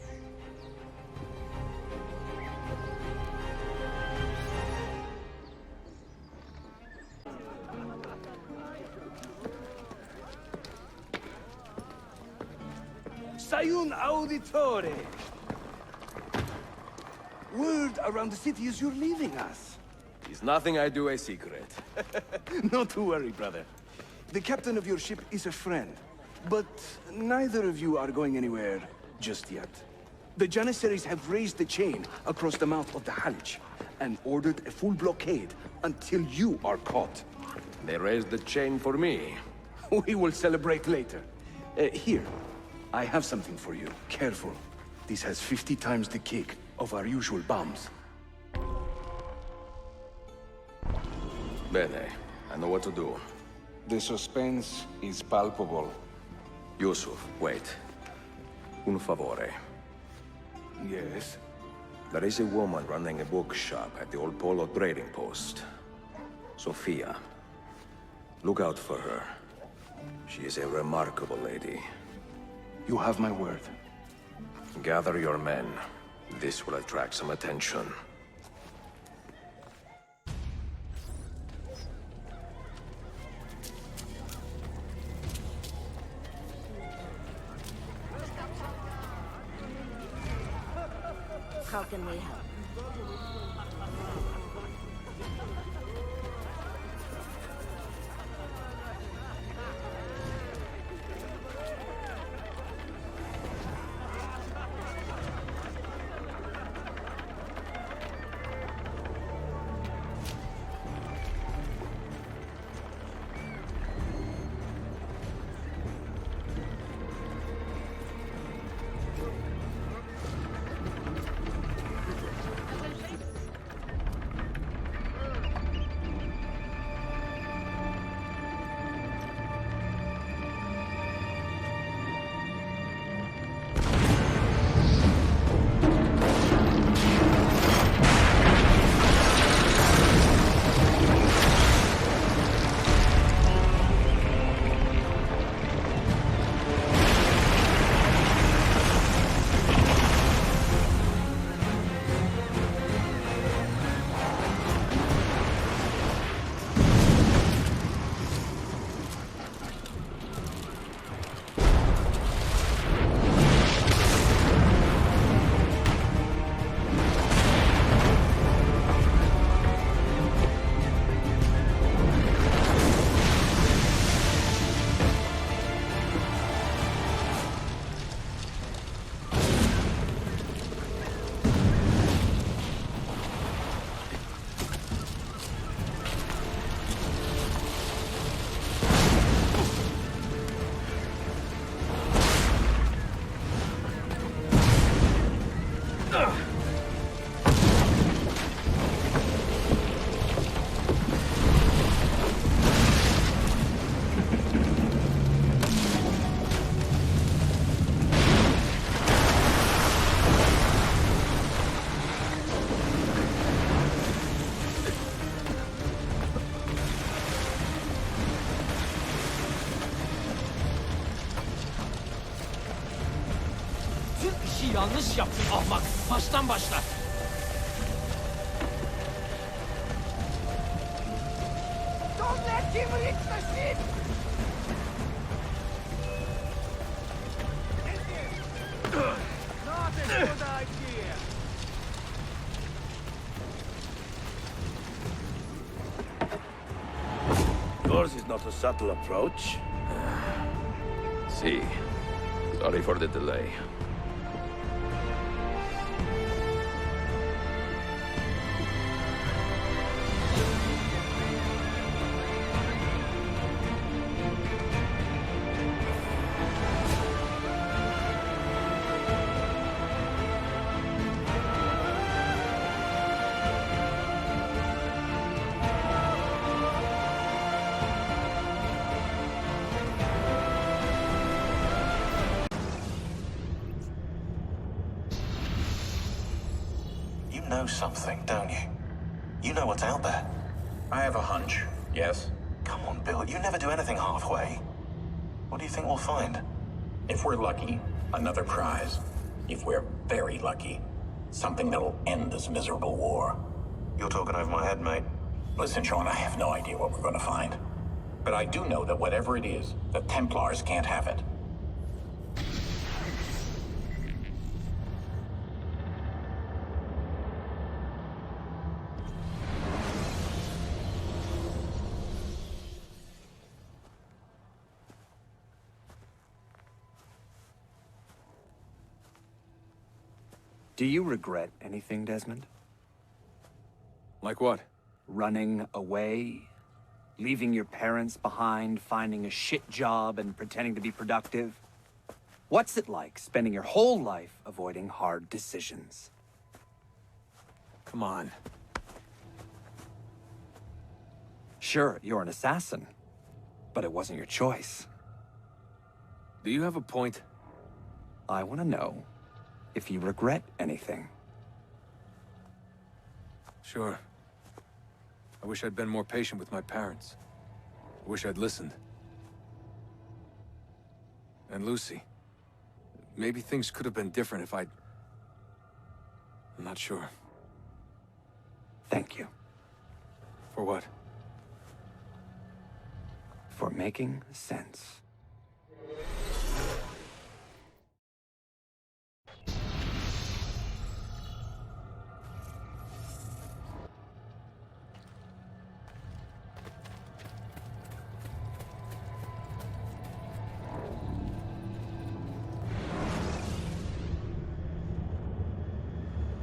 [SPEAKER 17] Sayun Auditore! Word around the city is you're leaving us.
[SPEAKER 22] Is nothing I do a secret.
[SPEAKER 17] Not to worry, brother. The captain of your ship is a friend, but neither of you are going anywhere just yet. The Janissaries have raised the chain across the mouth of the Halic and ordered a full blockade until you are caught.
[SPEAKER 22] They raised the chain for me.
[SPEAKER 17] We will celebrate later. Here, I have something for you. Careful. This has 50 times the kick of our usual bombs.
[SPEAKER 22] Bene, I know what to do.
[SPEAKER 17] The suspense is palpable.
[SPEAKER 22] Yusuf, wait. Un favore.
[SPEAKER 17] Yes?
[SPEAKER 22] There is a woman running a bookshop at the old Polo trading post. Sophia. Look out for her. She is a remarkable lady.
[SPEAKER 17] You have my word.
[SPEAKER 22] Gather your men. This will attract some attention.
[SPEAKER 5] How can we help?
[SPEAKER 23] Yanlış yaptın ahmak. Baştan başla.
[SPEAKER 6] Don't let him reach the ship!
[SPEAKER 24] Not a good idea.
[SPEAKER 11] Yours is not a subtle approach.
[SPEAKER 22] See. Sorry for the delay.
[SPEAKER 10] You know something, don't you? You know what's out there. I have a hunch, yes? Come on, Bill, you never do anything halfway. What do you think we'll find?
[SPEAKER 16] If we're lucky, another prize. If we're very lucky, something that'll end this miserable war.
[SPEAKER 10] You're talking over my head, mate.
[SPEAKER 16] Listen, Sean, I have no idea what we're going to find. But I do know that whatever it is, the Templars can't have it.
[SPEAKER 7] Do you regret anything, Desmond?
[SPEAKER 17] Like what?
[SPEAKER 7] Running away? Leaving your parents behind, finding a shit job, and pretending to be productive? What's it like spending your whole life avoiding hard decisions?
[SPEAKER 17] Come on.
[SPEAKER 7] Sure, you're an assassin, but it wasn't your choice.
[SPEAKER 17] Do you have a point?
[SPEAKER 7] I want to know if you regret anything.
[SPEAKER 17] Sure. I wish I'd been more patient with my parents. I wish I'd listened. And Lucy. Maybe things could have been different if I'd... I'm not sure.
[SPEAKER 7] Thank you.
[SPEAKER 17] For what?
[SPEAKER 7] For making sense.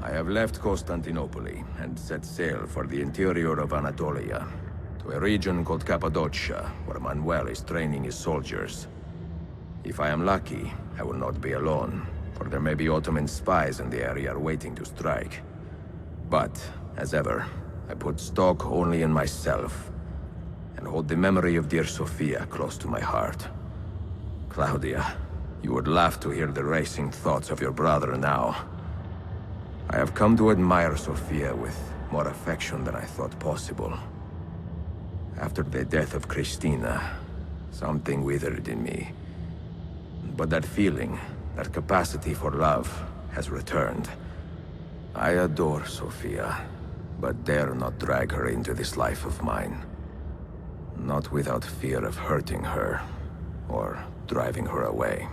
[SPEAKER 22] I have left Constantinople and set sail for the interior of Anatolia, to a region called Cappadocia, where Manuel is training his soldiers. If I am lucky, I will not be alone, for there may be Ottoman spies in the area waiting to strike. But, as ever, I put stock only in myself, and hold the memory of dear Sophia close to my heart. Claudia, you would laugh to hear the racing thoughts of your brother now. I have come to admire Sophia with more affection than I thought possible. After the death of Christina, something withered in me. But that feeling, that capacity for love, has returned. I adore Sophia, but dare not drag her into this life of mine. Not without fear of hurting her, or driving her away.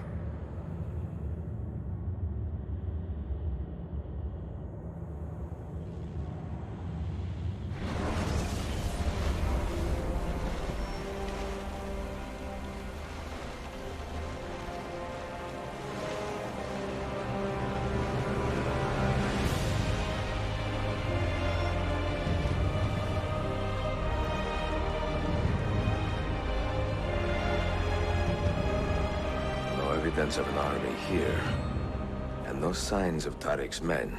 [SPEAKER 22] Evidence of an army here, and no signs of Tariq's men.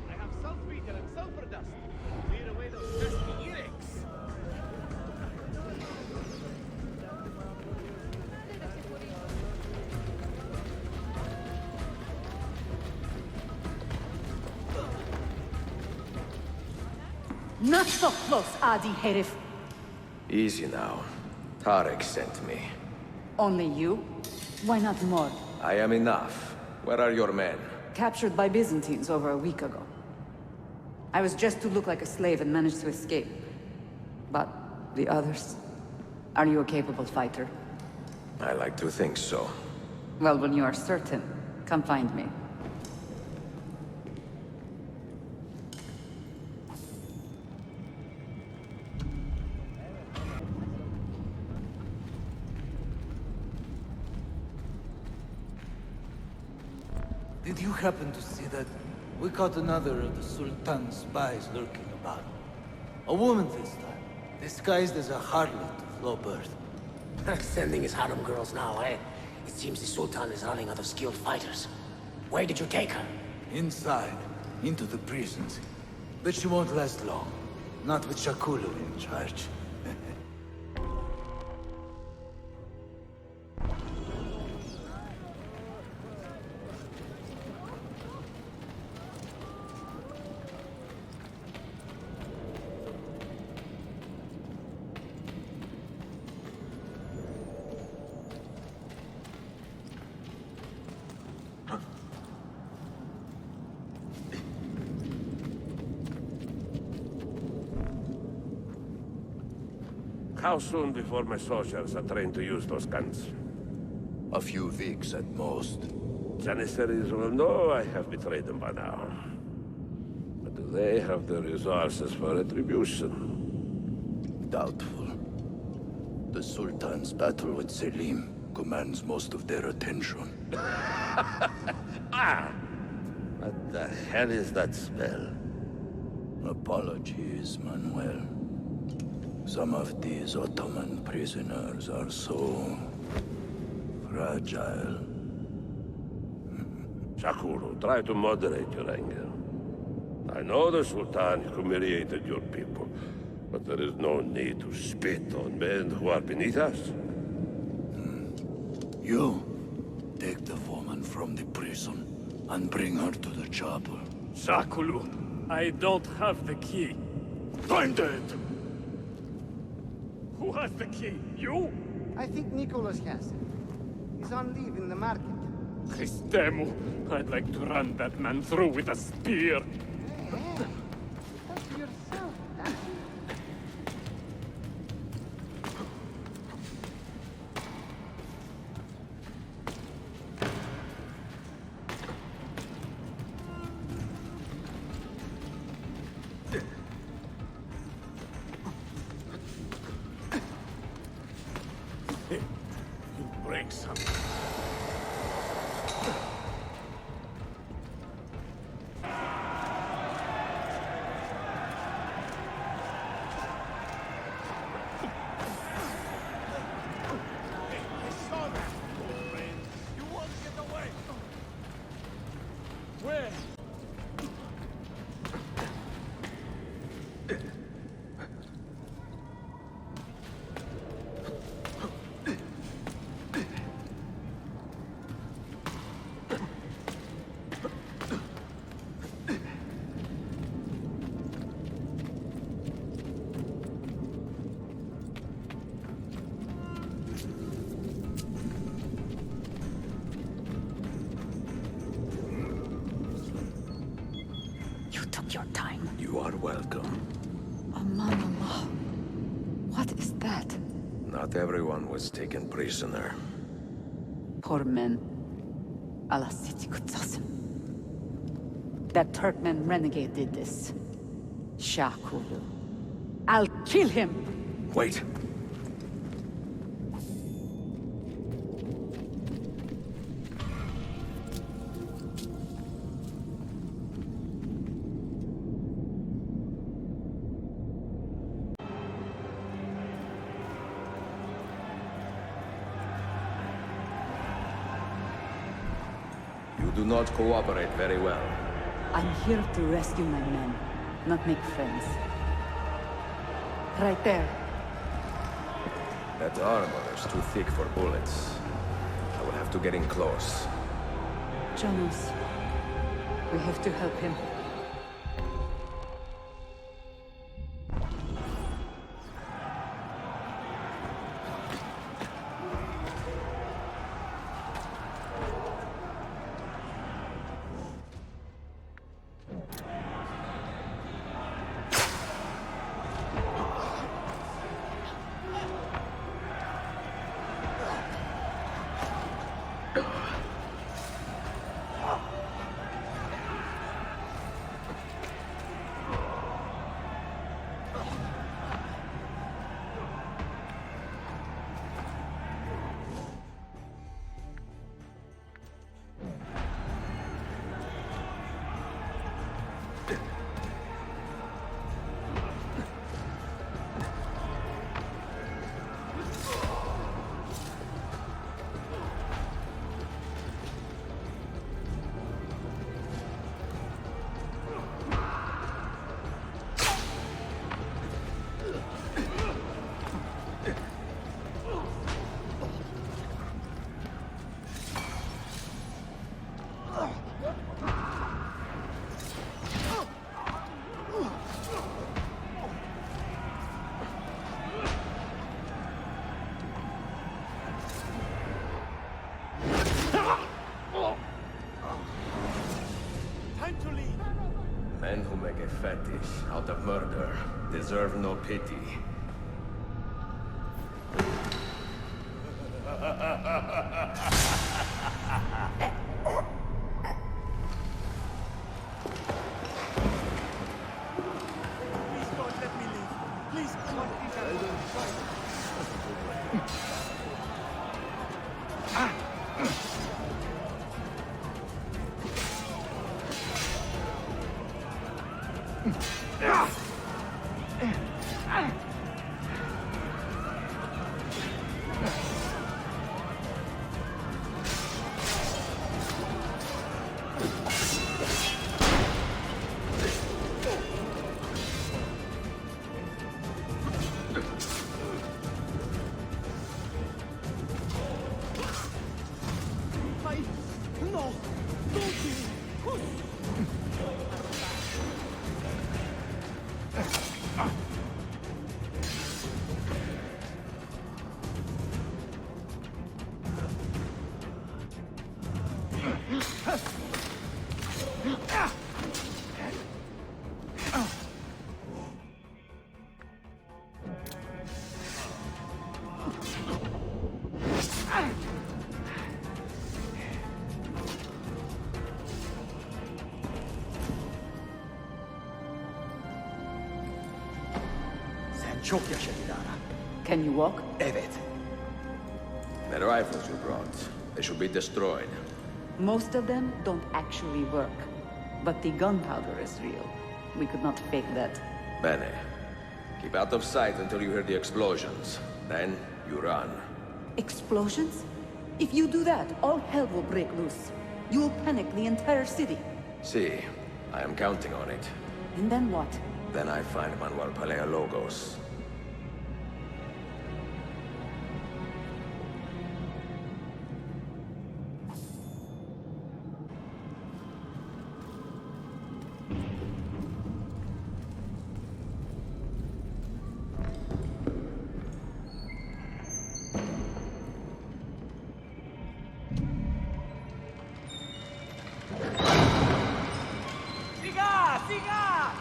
[SPEAKER 24] I have saltpeter and sulfur dust. Clear away those pesky earaches.
[SPEAKER 1] Not so close, Adi Herif.
[SPEAKER 22] Easy now. Tarek sent me.
[SPEAKER 1] Only you? Why not more?
[SPEAKER 22] I am enough. Where are your men?
[SPEAKER 1] Captured by Byzantines over a week ago. I was just to look like a slave and managed to escape. But the others? Are you a capable fighter?
[SPEAKER 22] I like to think so.
[SPEAKER 1] Well, when you are certain, come find me.
[SPEAKER 4] Did you happen to see that? We caught another of the Sultan's spies lurking about. A woman this time, disguised as a harlot of low birth.
[SPEAKER 19] Sending his harem girls now, eh? It seems the Sultan is running out of skilled fighters. Where did you take her?
[SPEAKER 4] Inside, into the prisons. But she won't last long. Not with Shakulu in charge.
[SPEAKER 14] How soon before my soldiers are trained to use those guns?
[SPEAKER 15] A few weeks at most.
[SPEAKER 14] Janissaries will know I have betrayed them by now. But do they have the resources for retribution?
[SPEAKER 15] Doubtful. The Sultan's battle with Selim commands most of their attention.
[SPEAKER 14] What the hell is that smell?
[SPEAKER 15] Apologies, Manuel. Some of these Ottoman prisoners are so fragile.
[SPEAKER 14] Shakuru, try to moderate your anger. I know the Sultan humiliated your people, but there is no need to spit on men who are beneath us.
[SPEAKER 15] You, take the woman from the prison and bring her to the chapel.
[SPEAKER 20] Shakulu, I don't have the key.
[SPEAKER 15] Find it!
[SPEAKER 20] Who has the key? You?
[SPEAKER 24] I think Nicholas has it. He's on leave in the market.
[SPEAKER 20] Christemu, I'd like to run that man through with a spear.
[SPEAKER 24] That's yourself, damn.
[SPEAKER 20] Break some. Where?
[SPEAKER 1] You took your time.
[SPEAKER 22] You are welcome.
[SPEAKER 1] Aman Allah. What is that?
[SPEAKER 22] Not everyone was taken prisoner.
[SPEAKER 1] Poor men. Allah siti kutsasın. That Turkmen renegade did this. Shakulu. I'll kill him!
[SPEAKER 22] Wait. do not cooperate very well.
[SPEAKER 1] I'm here to rescue my men, not make friends. Right there.
[SPEAKER 22] That armor is too thick for bullets. I will have to get in close.
[SPEAKER 1] Jonas, we have to help him.
[SPEAKER 22] Men who make a fetish out of murder deserve no pity.
[SPEAKER 24] Please don't let me leave. Please, come on. No! Don't be!
[SPEAKER 22] Çok yaşa Dilara.
[SPEAKER 1] Can you walk?
[SPEAKER 22] Evet. The rifles you brought, they should be destroyed.
[SPEAKER 1] Most of them don't actually work. But the gunpowder is real. We could not fake that.
[SPEAKER 22] Bene. Keep out of sight until you hear the explosions. Then, you run.
[SPEAKER 1] Explosions? If you do that, all hell will break loose. You will panic the entire city.
[SPEAKER 22] See, I am counting on it.
[SPEAKER 1] And then what?
[SPEAKER 22] Then I find Manuel Paleologos.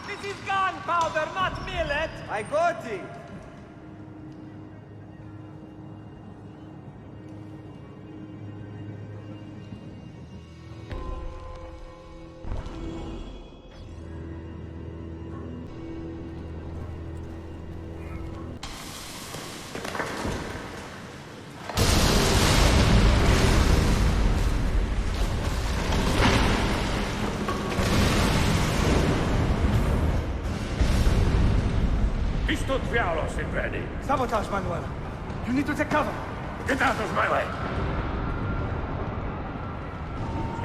[SPEAKER 2] This is gunpowder, not millet! I got it!
[SPEAKER 14] Vialos in ready.
[SPEAKER 24] Sabotage, Manuel. You need to take cover.
[SPEAKER 14] Get out of my way.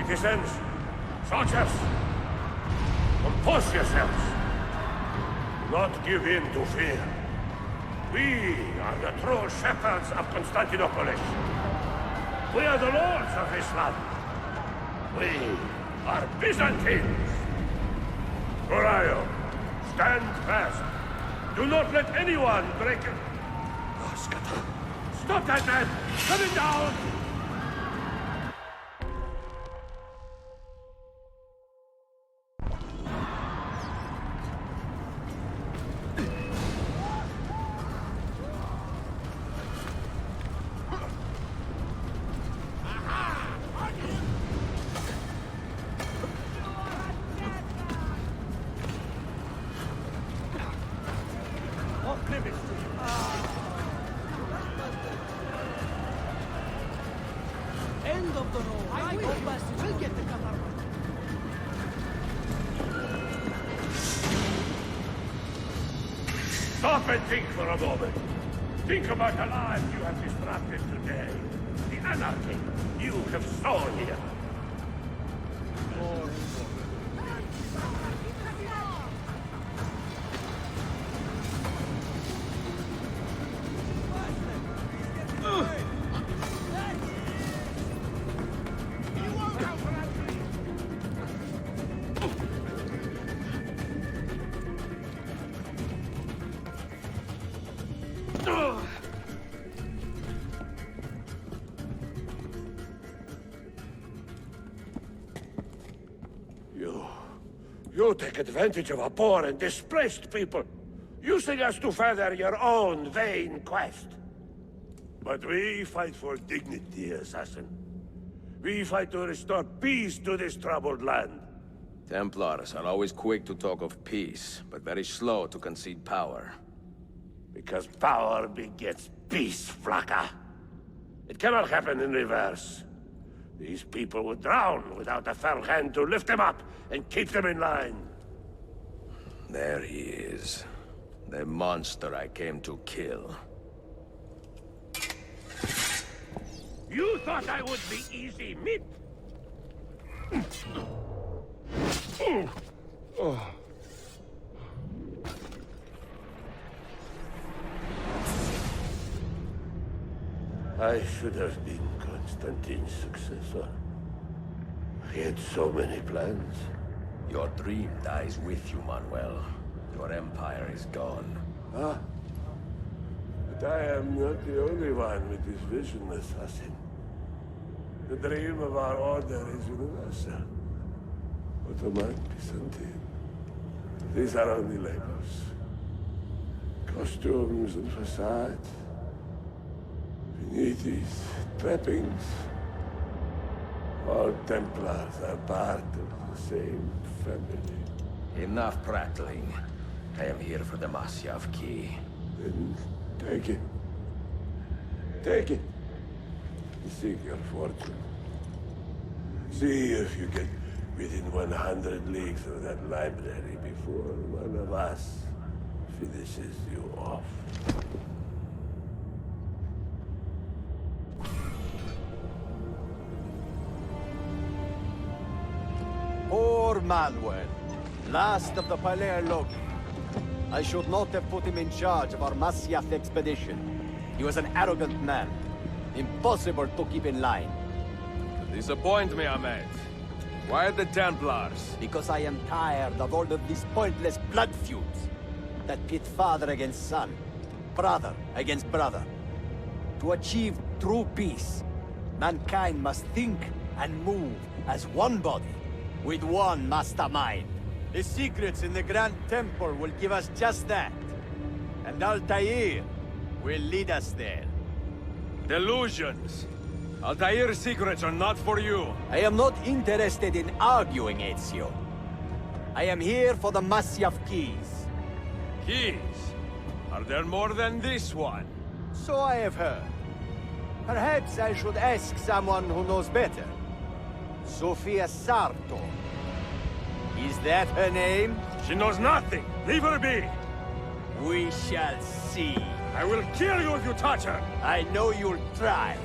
[SPEAKER 14] Citizens, soldiers, compose yourselves. Do not give in to fear. We are the true shepherds of Constantinople. We are the lords of this land. We are Byzantines. Gorion, stand fast. Do not let anyone break it. Oh, stop that man! Put it down!
[SPEAKER 2] End of the road. I will get the cover.
[SPEAKER 14] Stop and think for a moment. Think about the lives you have disrupted today. The anarchy you have sown here. You take advantage of our poor and displaced people, using us to further your own vain quest. But we fight for dignity, assassin. We fight to restore peace to this troubled land.
[SPEAKER 22] Templars are always quick to talk of peace, but very slow to concede power.
[SPEAKER 14] Because power begets peace, Flaka. It cannot happen in reverse. These people would drown without a firm hand to lift them up and keep them in line.
[SPEAKER 22] There he is. The monster I came to kill.
[SPEAKER 14] You thought I would be easy meat? I should have been Constantine's successor. He had so many plans.
[SPEAKER 22] Your dream dies with you, Manuel. Your empire is gone.
[SPEAKER 14] Ah. But I am not the only one with this vision, assassin. The dream of our order is universal. Ottoman, Byzantine. These are only labels. Costumes and facades. Beneath these trappings, all Templars are part of the same family.
[SPEAKER 22] Enough prattling. I am here for the Masyav key.
[SPEAKER 14] Then take it. Take it. Seek your fortune. See if you get within 100 leagues of that library before one of us finishes you off.
[SPEAKER 9] Poor Manuel, last of the Paleologi. I should not have put him in charge of our Masyaf expedition. He was an arrogant man. Impossible to keep in line.
[SPEAKER 22] You disappoint me, Ahmed. Why the Templars?
[SPEAKER 9] Because I am tired of all of these pointless blood feuds that pit father against son, brother against brother. To achieve true peace, mankind must think and move as one body, with one mastermind. The secrets in the Grand Temple will give us just that. And Altair will lead us there.
[SPEAKER 22] Delusions. Altair's secrets are not for you.
[SPEAKER 9] I am not interested in arguing, Ezio. I am here for the Masyaf keys.
[SPEAKER 22] Keys? Are there more than this one?
[SPEAKER 9] So I have heard. Perhaps I should ask someone who knows better. Sofia Sarto. Is that her name?
[SPEAKER 22] She knows nothing. Leave her be.
[SPEAKER 9] We shall see.
[SPEAKER 22] I will kill you if you touch her.
[SPEAKER 9] I know you'll try.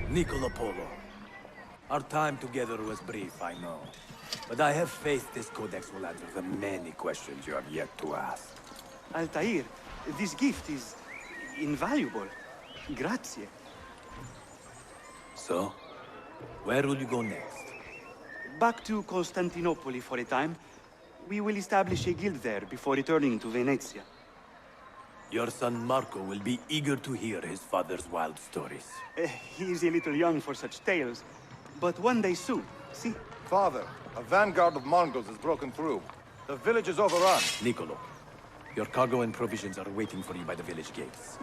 [SPEAKER 11] Niccolo Polo. Our time together was brief, I know. But I have faith this codex will answer the many questions you have yet to ask.
[SPEAKER 17] Altair, this gift is invaluable. Grazie.
[SPEAKER 11] So, where will you go next?
[SPEAKER 17] Back to Constantinople for a time. We will establish a guild there before returning to Venezia.
[SPEAKER 11] Your son Marco will be eager to hear his father's wild stories.
[SPEAKER 17] He is a little young for such tales, but one day soon, see?
[SPEAKER 8] Father, a vanguard of Mongols has broken through. The village is overrun.
[SPEAKER 11] Niccolo, your cargo and provisions are waiting for you by the village gates.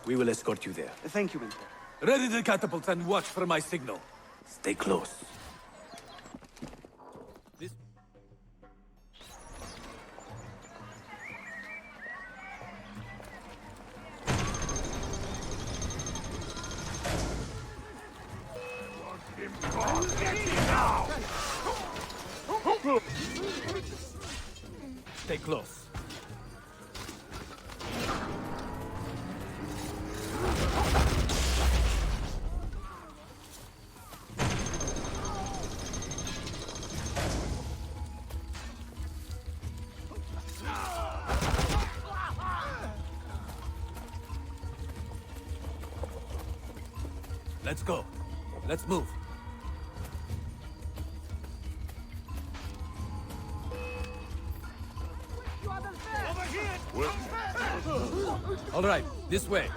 [SPEAKER 11] We will escort you there.
[SPEAKER 17] Thank you, Mentor.
[SPEAKER 11] Ready the catapults and watch for my signal. Stay close. Stay close. Let's go. Let's move. All right, this way.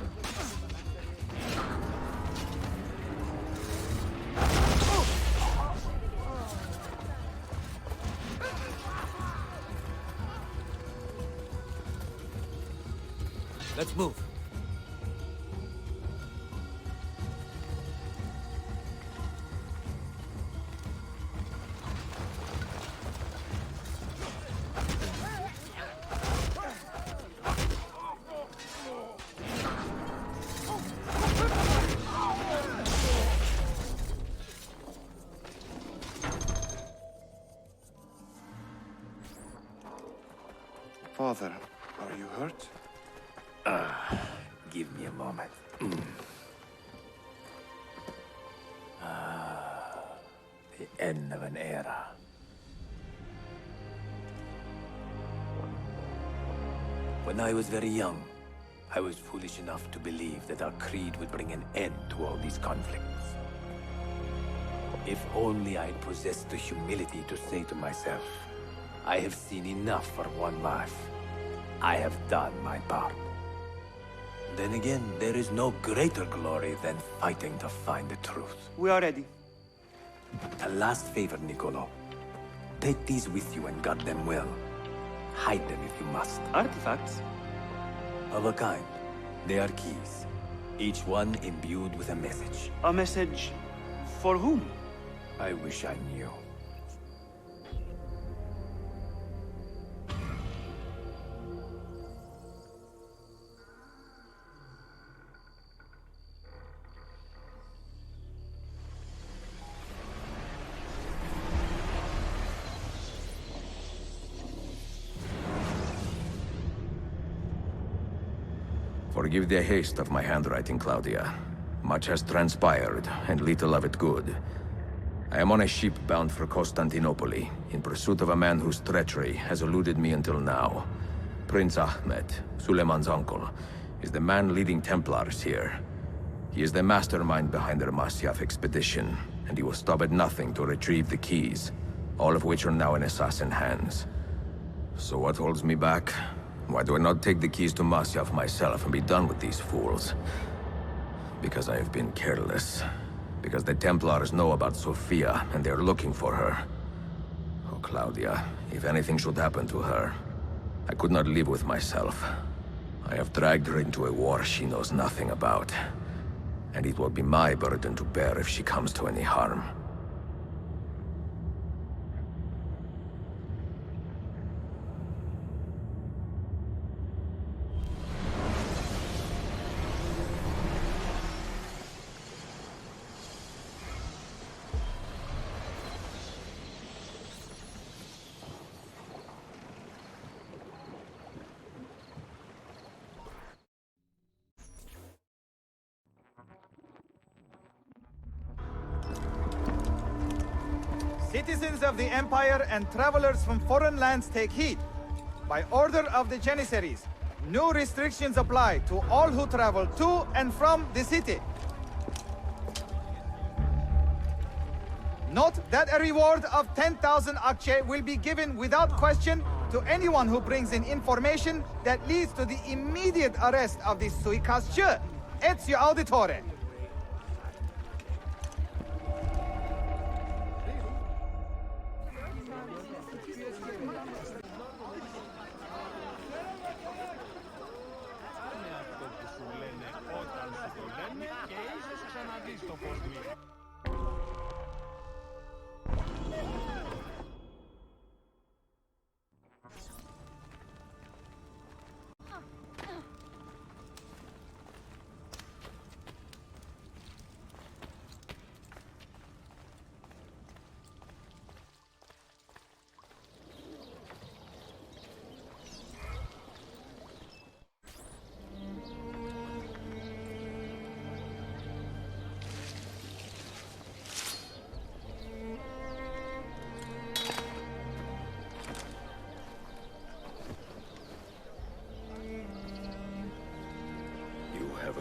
[SPEAKER 11] Let's move.
[SPEAKER 8] Father, are you hurt?
[SPEAKER 11] Give me a moment. The end of an era. When I was very young, I was foolish enough to believe that our creed would bring an end to all these conflicts. If only I possessed the humility to say to myself, I have seen enough for one life. I have done my part. Then again, there is no greater glory than fighting to find the truth.
[SPEAKER 17] We are ready.
[SPEAKER 11] A last favor, Niccolo. Take these with you and guard them well. Hide them if you must.
[SPEAKER 17] Artifacts?
[SPEAKER 11] Of a kind. They are keys. Each one imbued with a message.
[SPEAKER 17] A message for whom?
[SPEAKER 11] I wish I knew.
[SPEAKER 22] Forgive the haste of my handwriting, Claudia. Much has transpired, and little of it good. I am on a ship bound for Constantinople, in pursuit of a man whose treachery has eluded me until now. Prince Ahmed, Suleiman's uncle, is the man leading Templars here. He is the mastermind behind their Masyaf expedition, and he will stop at nothing to retrieve the keys, all of which are now in assassin hands. So what holds me back? Why do I not take the keys to Masyaf myself and be done with these fools? Because I have been careless. Because the Templars know about Sophia, and they are looking for her. Oh, Claudia, if anything should happen to her, I could not live with myself. I have dragged her into a war she knows nothing about. And it will be my burden to bear if she comes to any harm.
[SPEAKER 2] Citizens of the Empire and travelers from foreign lands take heed. By order of the Janissaries, new restrictions apply to all who travel to and from the city. Note that a reward of 10,000 akçe will be given without question to anyone who brings in information that leads to the immediate arrest of the suikastçı. Ezio Auditore.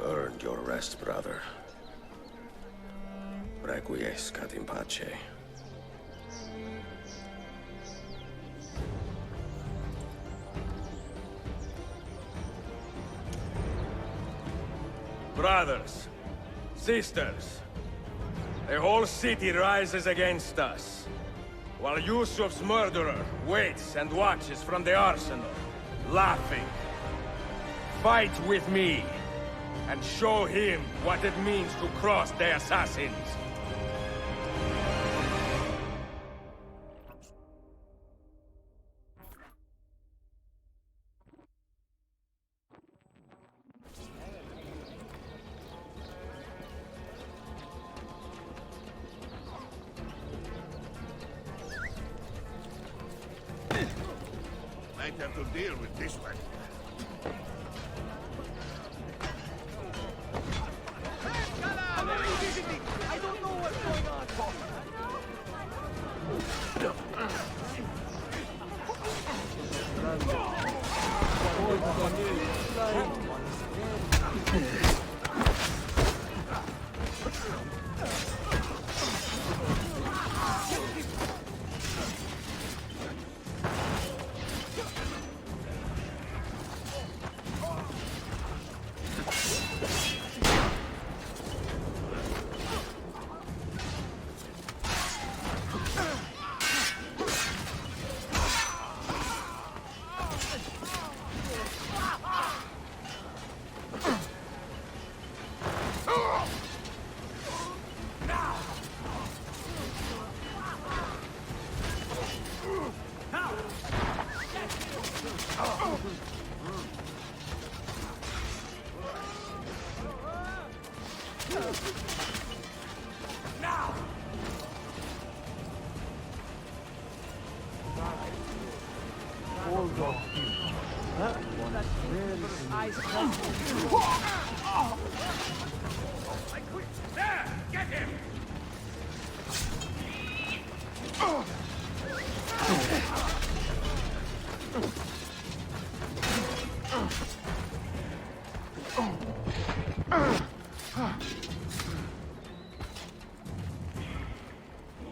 [SPEAKER 22] Earned your rest, brother. Requiescat in pace.
[SPEAKER 12] Brothers, sisters, the whole city rises against us, while Yusuf's murderer waits and watches from the arsenal, laughing. Fight with me, and show him what it means to cross the assassins.
[SPEAKER 15] Might have to deal with this one.
[SPEAKER 2] I don't know what's going on.
[SPEAKER 14] There! Get him!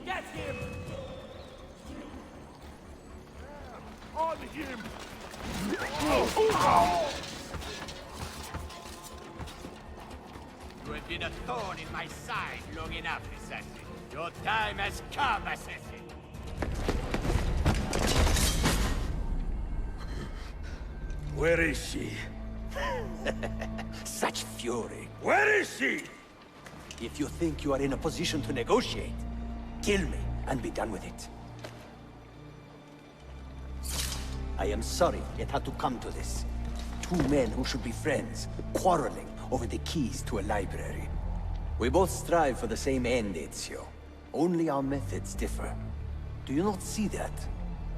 [SPEAKER 14] Get him! On him!
[SPEAKER 9] You have been a thorn in my side long enough, assassin. Your time has come, assassin.
[SPEAKER 14] Where is she?
[SPEAKER 9] Such fury.
[SPEAKER 14] Where is she?
[SPEAKER 9] If you think you are in a position to negotiate, kill me and be done with it. I am sorry it had to come to this. Two men who should be friends, quarreling over the keys to a library. We both strive for the same end, Ezio. Only our methods differ. Do you not see that?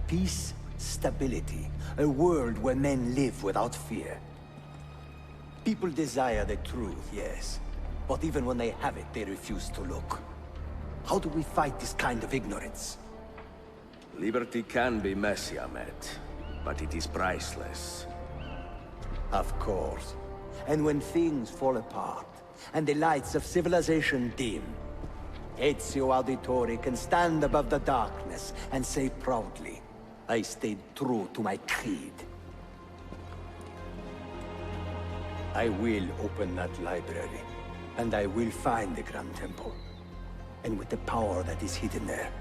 [SPEAKER 9] Peace, stability, a world where men live without fear. People desire the truth, yes. But even when they have it, they refuse to look. How do we fight this kind of ignorance?
[SPEAKER 22] Liberty can be messy, Ahmed, but it is priceless.
[SPEAKER 9] Of course. And when things fall apart, and the lights of civilization dim, Ezio Auditore can stand above the darkness and say proudly, I stayed true to my creed. I will open that library, and I will find the Grand Temple. And with the power that is hidden there,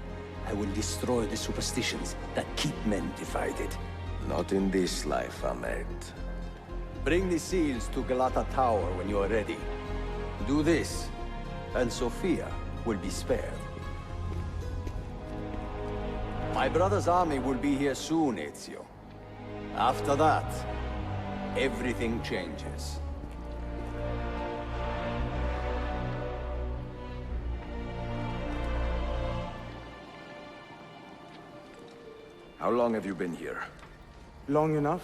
[SPEAKER 9] I will destroy the superstitions that keep men divided.
[SPEAKER 22] Not in this life, Ahmed.
[SPEAKER 9] Bring the seals to Galata Tower when you are ready. Do this, and Sophia will be spared. My brother's army will be here soon, Ezio. After that, everything changes.
[SPEAKER 22] How long have you been here?
[SPEAKER 3] Long enough.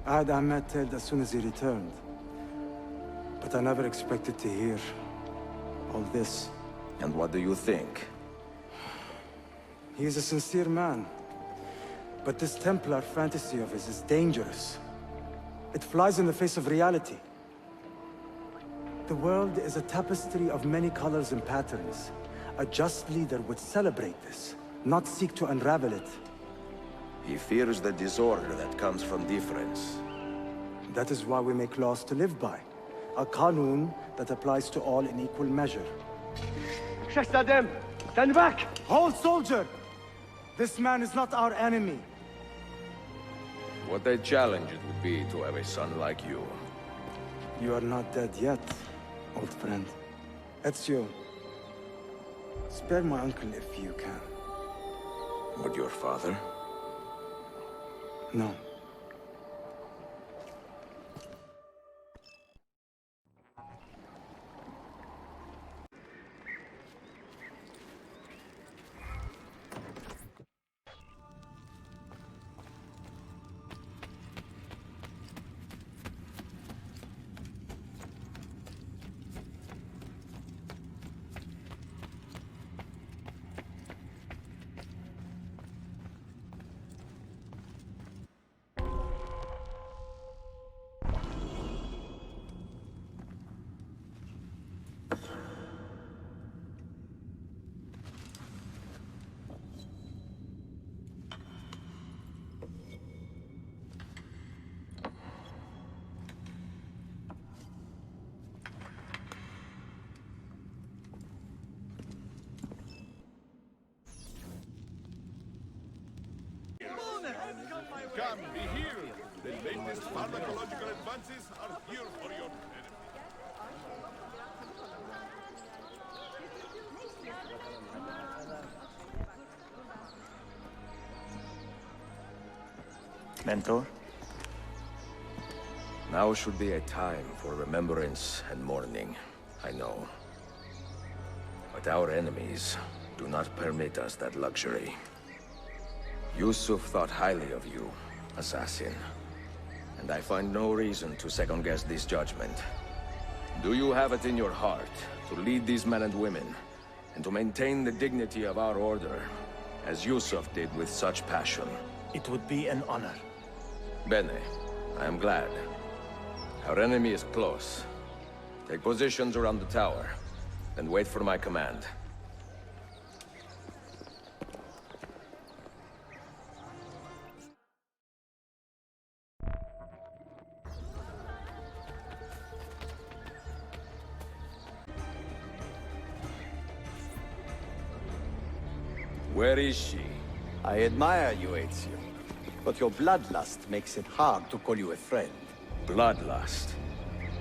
[SPEAKER 3] I had Ahmed dead as soon as he returned. But I never expected to hear all this.
[SPEAKER 22] And what do you think?
[SPEAKER 3] He is a sincere man. But this Templar fantasy of his is dangerous. It flies in the face of reality. The world is a tapestry of many colors and patterns. A just leader would celebrate this, not seek to unravel it.
[SPEAKER 22] He fears the disorder that comes from difference.
[SPEAKER 3] That is why we make laws to live by. A qanun that applies to all in equal measure. Shahzadem, stand back! Hold, soldier! This man is not our enemy.
[SPEAKER 22] What a challenge it would be to have a son like you.
[SPEAKER 3] You are not dead yet, old friend. Ezio, spare my uncle if you can.
[SPEAKER 22] But your father?
[SPEAKER 3] No.
[SPEAKER 15] Come, be here. The latest pharmacological advances are here for your benefit.
[SPEAKER 22] Mentor? Now should be a time for remembrance and mourning, I know. But our enemies do not permit us that luxury. Yusuf thought highly of you, assassin. And I find no reason to second-guess this judgment. Do you have it in your heart to lead these men and women, and to maintain the dignity of our order as Yusuf did with such passion.
[SPEAKER 9] It would be an honor.
[SPEAKER 22] Bene, I am glad. Our enemy is close. Take positions around the tower, and wait for my command. Where is she?
[SPEAKER 9] I admire you, Ezio. But your bloodlust makes it hard to call you a friend.
[SPEAKER 22] Bloodlust?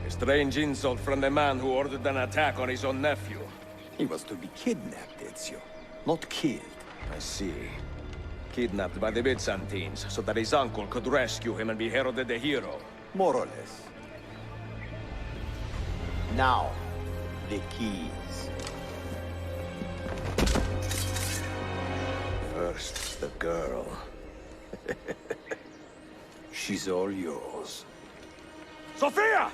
[SPEAKER 22] A strange insult from the man who ordered an attack on his own nephew.
[SPEAKER 9] He was to be kidnapped, Ezio, not killed.
[SPEAKER 22] I see. Kidnapped by the Byzantines, so that his uncle could rescue him and be heralded a hero.
[SPEAKER 9] More or less. Now, the keys.
[SPEAKER 22] First, the girl.
[SPEAKER 9] She's all yours.
[SPEAKER 22] Sophia!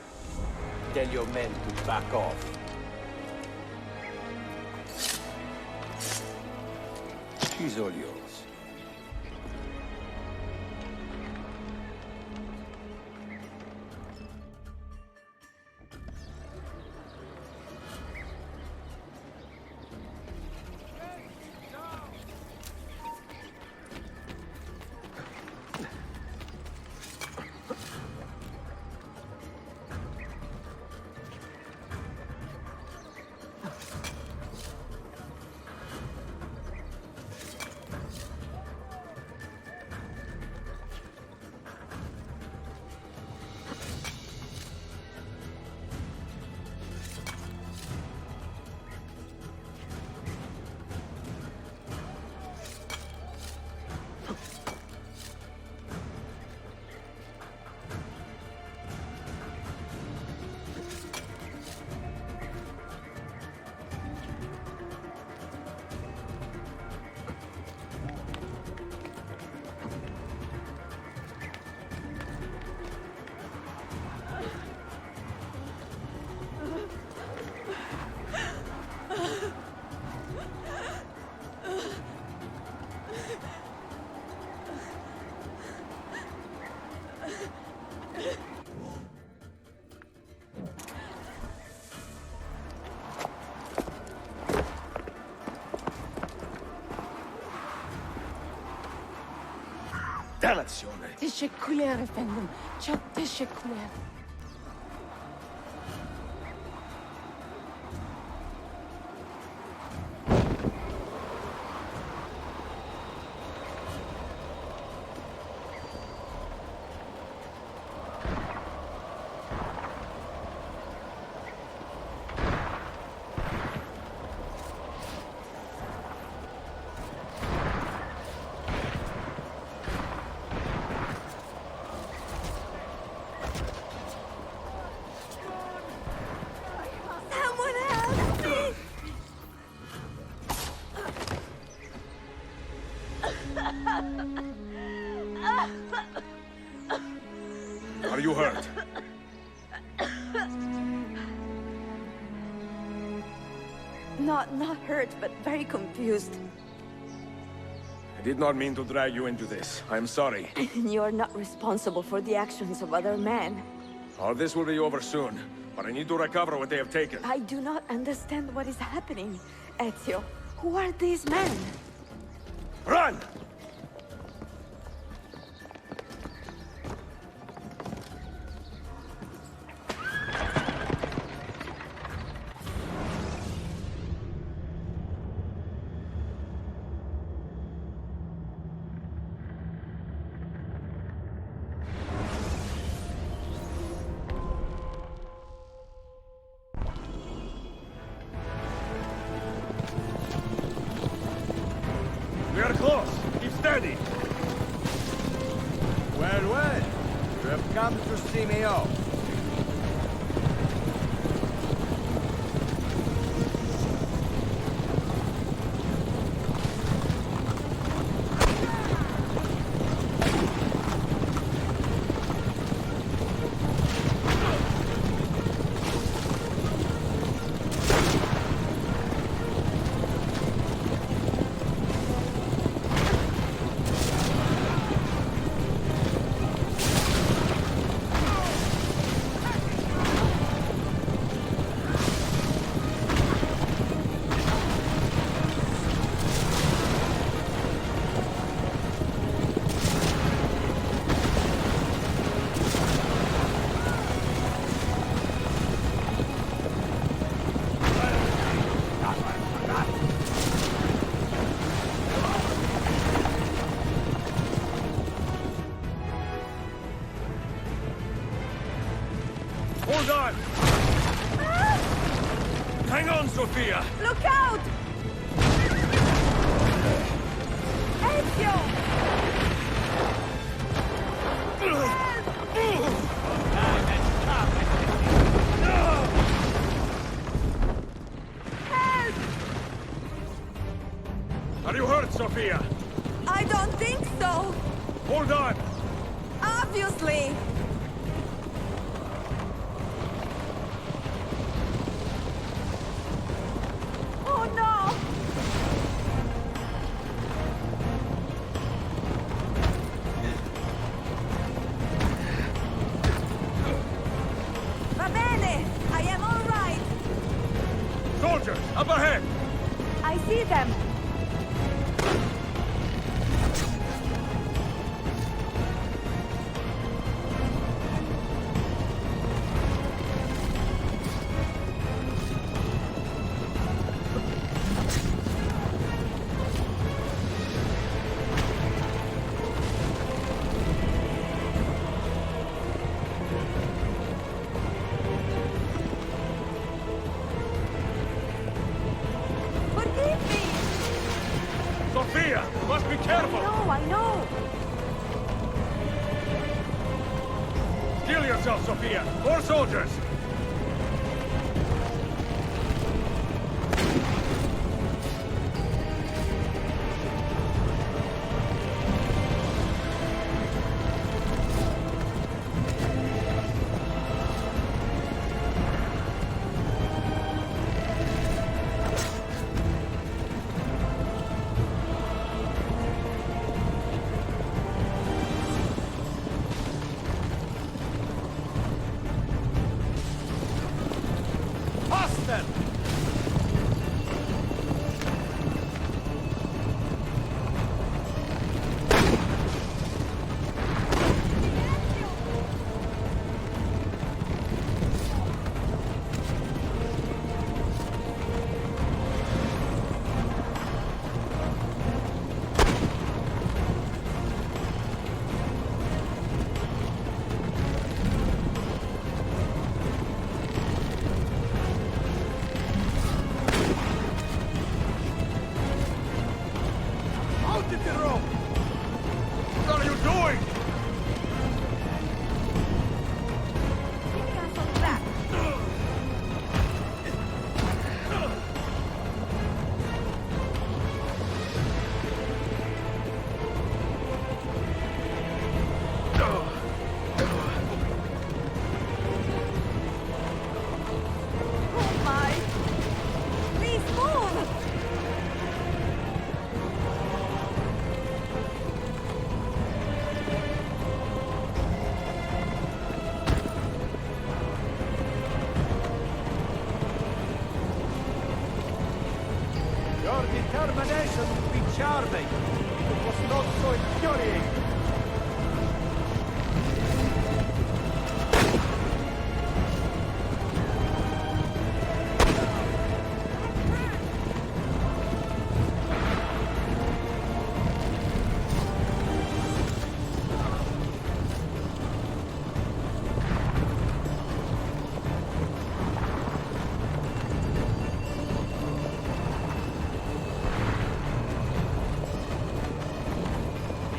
[SPEAKER 9] Tell your men to back off. She's all yours.
[SPEAKER 22] Delazione!
[SPEAKER 5] Teşekkürler efendim. Çok teşekkürler.
[SPEAKER 22] Are you hurt?
[SPEAKER 5] Not hurt, but very confused.
[SPEAKER 22] I did not mean to drag you into this. I am sorry.
[SPEAKER 5] You're not responsible for the actions of other men.
[SPEAKER 22] All this will be over soon, but I need to recover what they have taken.
[SPEAKER 5] I do not understand what is happening. Ezio, who are these men?
[SPEAKER 22] Run!
[SPEAKER 12] We are close. Keep steady.
[SPEAKER 9] Well, well. You have come to see me off.
[SPEAKER 12] Hold on! Hang on, Sophia!
[SPEAKER 5] Look out! Ezio!
[SPEAKER 12] Are you hurt, Sophia?
[SPEAKER 5] I don't think so.
[SPEAKER 12] Hold on!
[SPEAKER 5] Obviously. Oh no! Va bene! I am all right!
[SPEAKER 12] Soldiers, up ahead!
[SPEAKER 5] I see them!
[SPEAKER 12] Sophia, must be careful!
[SPEAKER 5] I know!
[SPEAKER 12] Steel yourself, Sophia! More soldiers!
[SPEAKER 2] Faster! Out at the rope!
[SPEAKER 12] What are you doing?
[SPEAKER 5] Oh my! Please move!
[SPEAKER 2] Your determination would be charming if it was not so infuriating.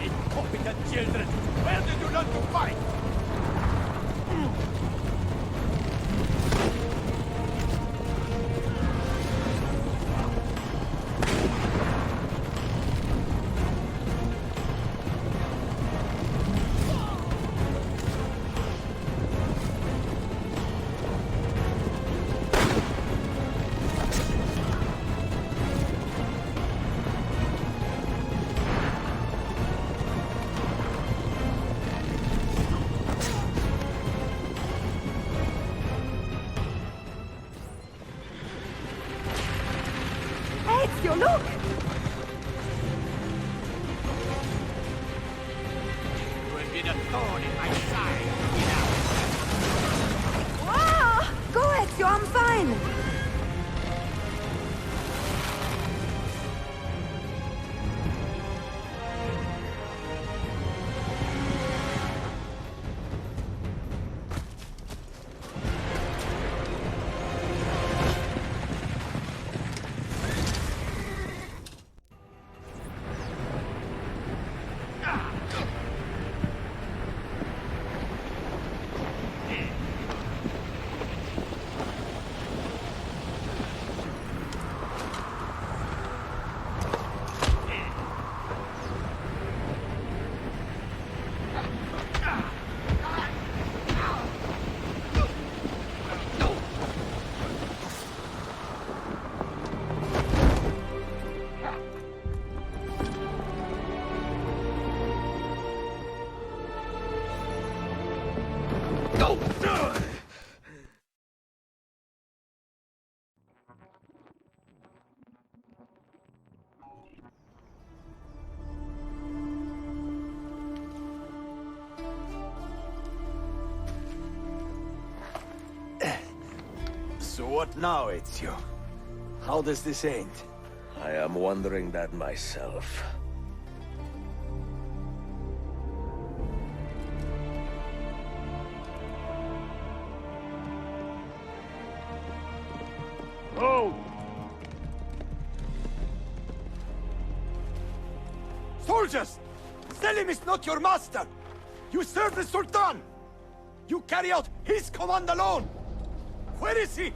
[SPEAKER 2] Incompetent children! Where did you learn to fight?
[SPEAKER 5] Ezio, look!
[SPEAKER 9] You have been a thorn in my side.
[SPEAKER 5] Ah! Go, Ezio, I'm fine!
[SPEAKER 9] So what now, Ezio? How does this end?
[SPEAKER 11] I am wondering that myself.
[SPEAKER 24] Oh!
[SPEAKER 9] Soldiers! Selim is not your master! You serve the Sultan! You carry out his command alone! Where is he?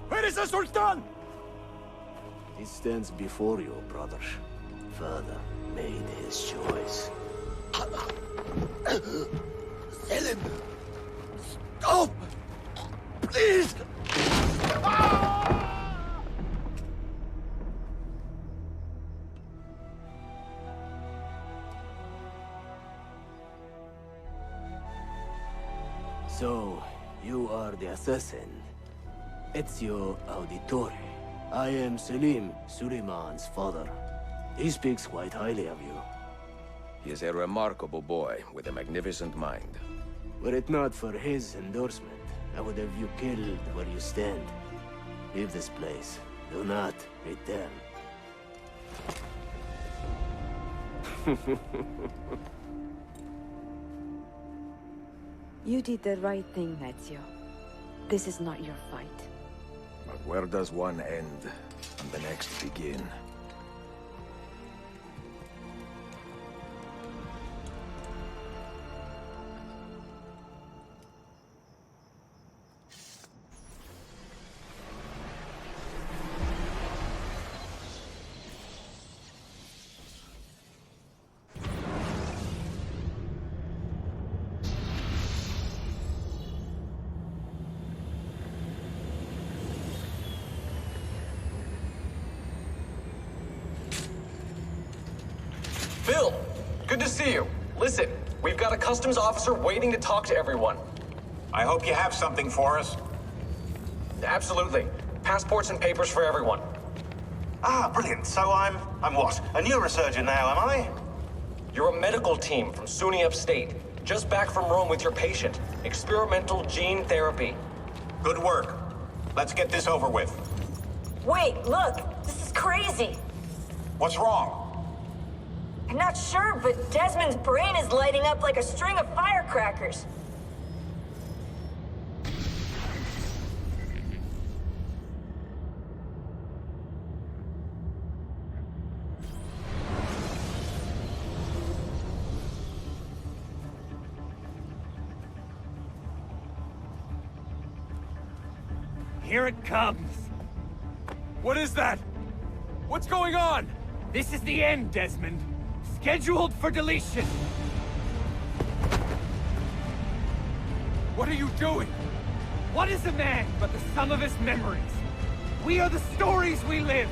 [SPEAKER 9] Where is the Sultan?
[SPEAKER 11] He stands before you, brother. Father made his choice.
[SPEAKER 9] Selim! Stop! Please!
[SPEAKER 11] So, you are the assassin. Ezio Auditore. I am Selim, Suleiman's father. He speaks quite highly of you.
[SPEAKER 22] He is a remarkable boy with a magnificent mind.
[SPEAKER 11] Were it not for his endorsement, I would have you killed where you stand. Leave this place. Do not return.
[SPEAKER 5] You did the right thing, Ezio. This is not your fight.
[SPEAKER 22] But where does one end and the next begin?
[SPEAKER 13] Bill, good to see you. Listen, we've got a customs officer waiting to talk to everyone.
[SPEAKER 16] I hope you have something for us.
[SPEAKER 13] Absolutely. Passports and papers for everyone.
[SPEAKER 10] Ah, brilliant. So I'm what? A neurosurgeon now, am I?
[SPEAKER 13] You're a medical team from SUNY Upstate. Just back from Rome with your patient. Experimental gene therapy.
[SPEAKER 16] Good work. Let's get this over with.
[SPEAKER 18] Wait, look! This is crazy!
[SPEAKER 16] What's wrong?
[SPEAKER 18] I'm not sure, but Desmond's brain is lighting up like a string of firecrackers.
[SPEAKER 7] Here it comes.
[SPEAKER 12] What is that? What's going on?
[SPEAKER 7] This is the end, Desmond. Scheduled for deletion.
[SPEAKER 12] What are you doing?
[SPEAKER 7] What is a man but the sum of his memories? We are the stories we live,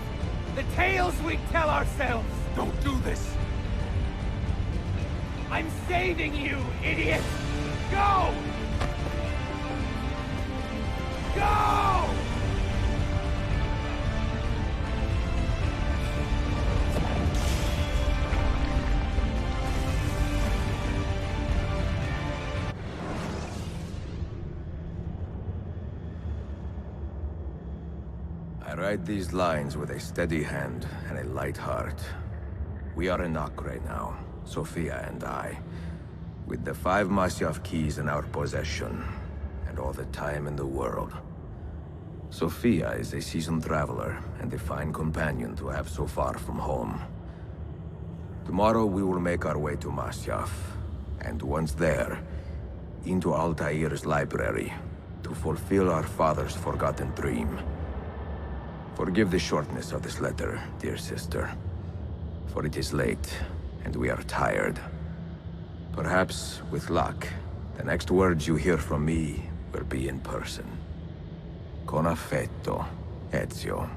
[SPEAKER 7] the tales we tell ourselves.
[SPEAKER 12] Don't do this.
[SPEAKER 7] I'm saving you, idiot! Go! Go!
[SPEAKER 22] I write these lines with a steady hand and a light heart. We are in Acre now, Sofia and I, with the 5 Masyaf keys in our possession, and all the time in the world. Sofia is a seasoned traveler, and a fine companion to have so far from home. Tomorrow we will make our way to Masyaf, and once there, into Altair's library, to fulfill our father's forgotten dream. Forgive the shortness of this letter, dear sister, for it is late, and we are tired. Perhaps, with luck, the next words you hear from me will be in person. Con affetto, Ezio.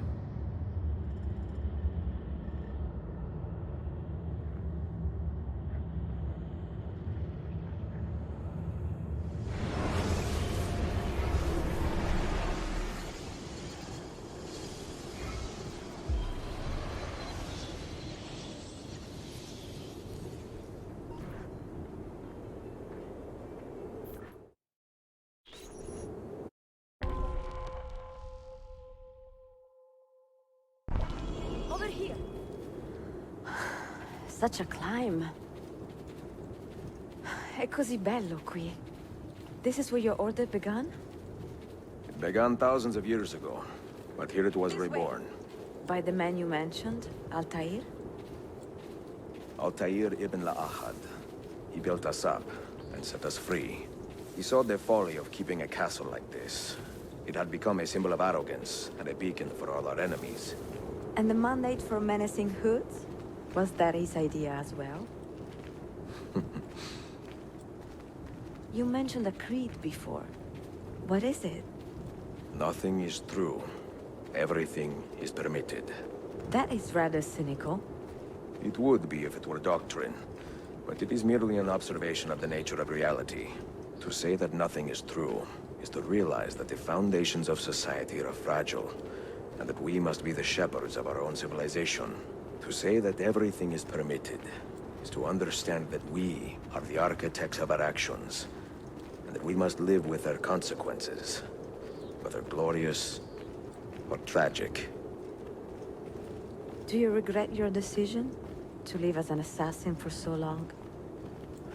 [SPEAKER 5] such a climb. È così bello qui. This is where your order began?
[SPEAKER 22] It began thousands of years ago, but here it was reborn.
[SPEAKER 5] By the man you mentioned, Altair?
[SPEAKER 22] Altair ibn La'ahad. He built us up and set us free. He saw the folly of keeping a castle like this. It had become a symbol of arrogance and a beacon for all our enemies.
[SPEAKER 5] And the mandate for menacing hoods? Was that his idea as well? You mentioned a creed before. What is it?
[SPEAKER 22] Nothing is true. Everything is permitted.
[SPEAKER 5] That is rather cynical.
[SPEAKER 22] It would be if it were doctrine, but it is merely an observation of the nature of reality. To say that nothing is true is to realize that the foundations of society are fragile, and that we must be the shepherds of our own civilization. To say that everything is permitted is to understand that we are the architects of our actions, and that we must live with their consequences, whether glorious or tragic.
[SPEAKER 5] Do you regret your decision to live as an assassin for so long?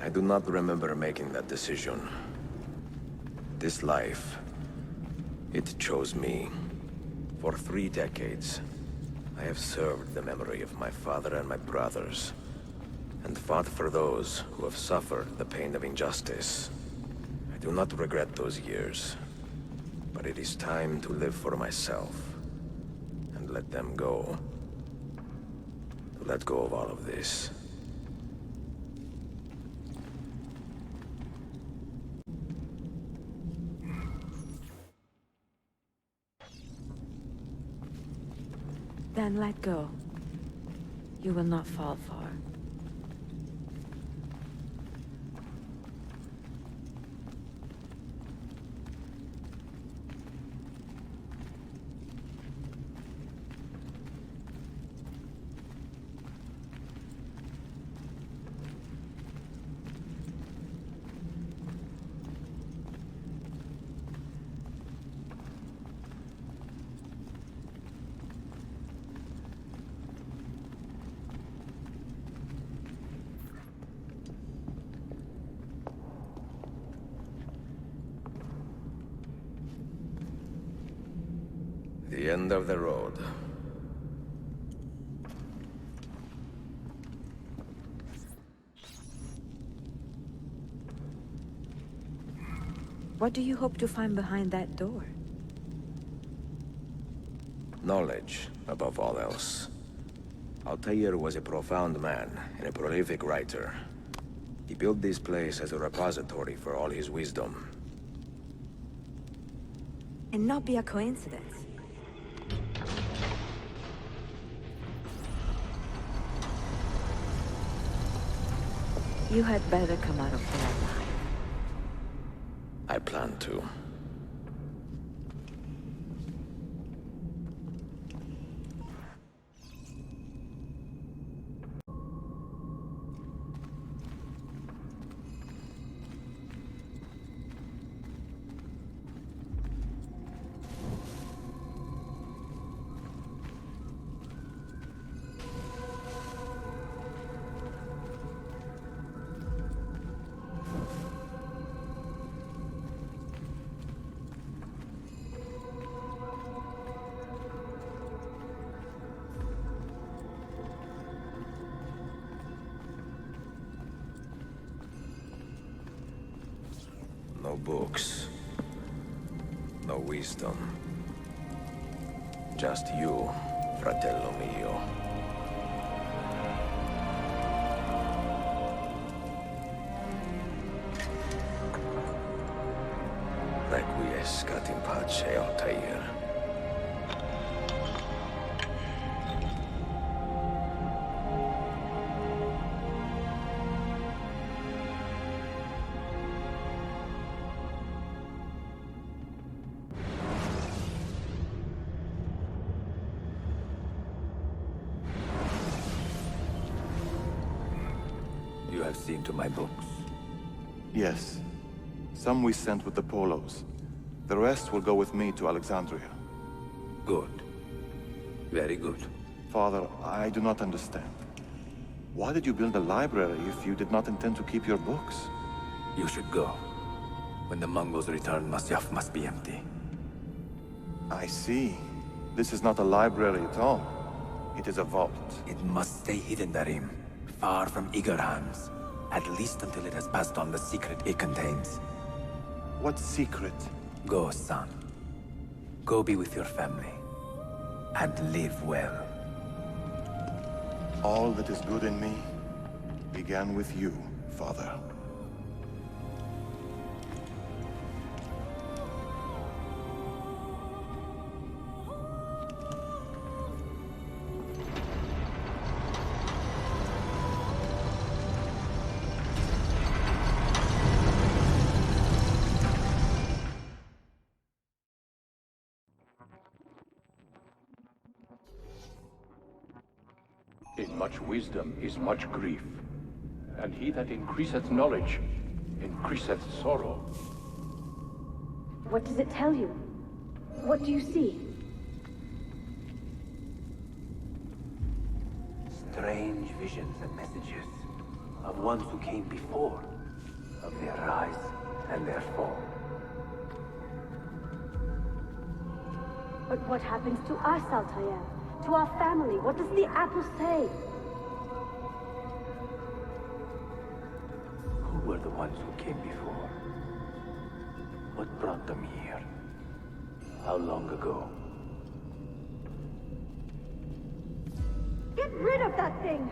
[SPEAKER 22] I do not remember making that decision. This life, it chose me. For 3 decades, I have served the memory of my father and my brothers, and fought for those who have suffered the pain of injustice. I do not regret those years, but it is time to live for myself, and let them go. To let go of all of this.
[SPEAKER 5] Then let go. You will not fall far.
[SPEAKER 22] The end of the road.
[SPEAKER 5] What do you hope to find behind that door?
[SPEAKER 22] Knowledge, above all else. Altair was a profound man and a prolific writer. He built this place as a repository for all his wisdom.
[SPEAKER 5] And not be a coincidence. You had better come out of there alive.
[SPEAKER 22] I plan to. No books. No wisdom. Just you, fratello mio. Requiescat in pace, Altair.
[SPEAKER 11] You have seen to my books.
[SPEAKER 8] Yes. Some we sent with the Polos. The rest will go with me to Alexandria.
[SPEAKER 11] Good. Very good.
[SPEAKER 8] Father, I do not understand. Why did you build a library if you did not intend to keep your books?
[SPEAKER 11] You should go. When the Mongols return, Masyaf must be empty.
[SPEAKER 8] I see. This is not a library at all. It is a vault.
[SPEAKER 11] It must stay hidden, Darim. Far from eager hands. At least until it has passed on the secret it contains.
[SPEAKER 8] What secret?
[SPEAKER 11] Go, son. Go be with your family. And live well.
[SPEAKER 8] All that is good in me began with you, Father.
[SPEAKER 6] In much wisdom is much grief, and he that increaseth knowledge increaseth sorrow.
[SPEAKER 19] What does it tell you? What do you see?
[SPEAKER 11] Strange visions and messages of ones who came before, of their rise and their fall.
[SPEAKER 19] But what happens to us, Altair? To our family? What does the apple say?
[SPEAKER 11] Who were the ones who came before? What brought them here? How long ago?
[SPEAKER 19] Get rid of that thing!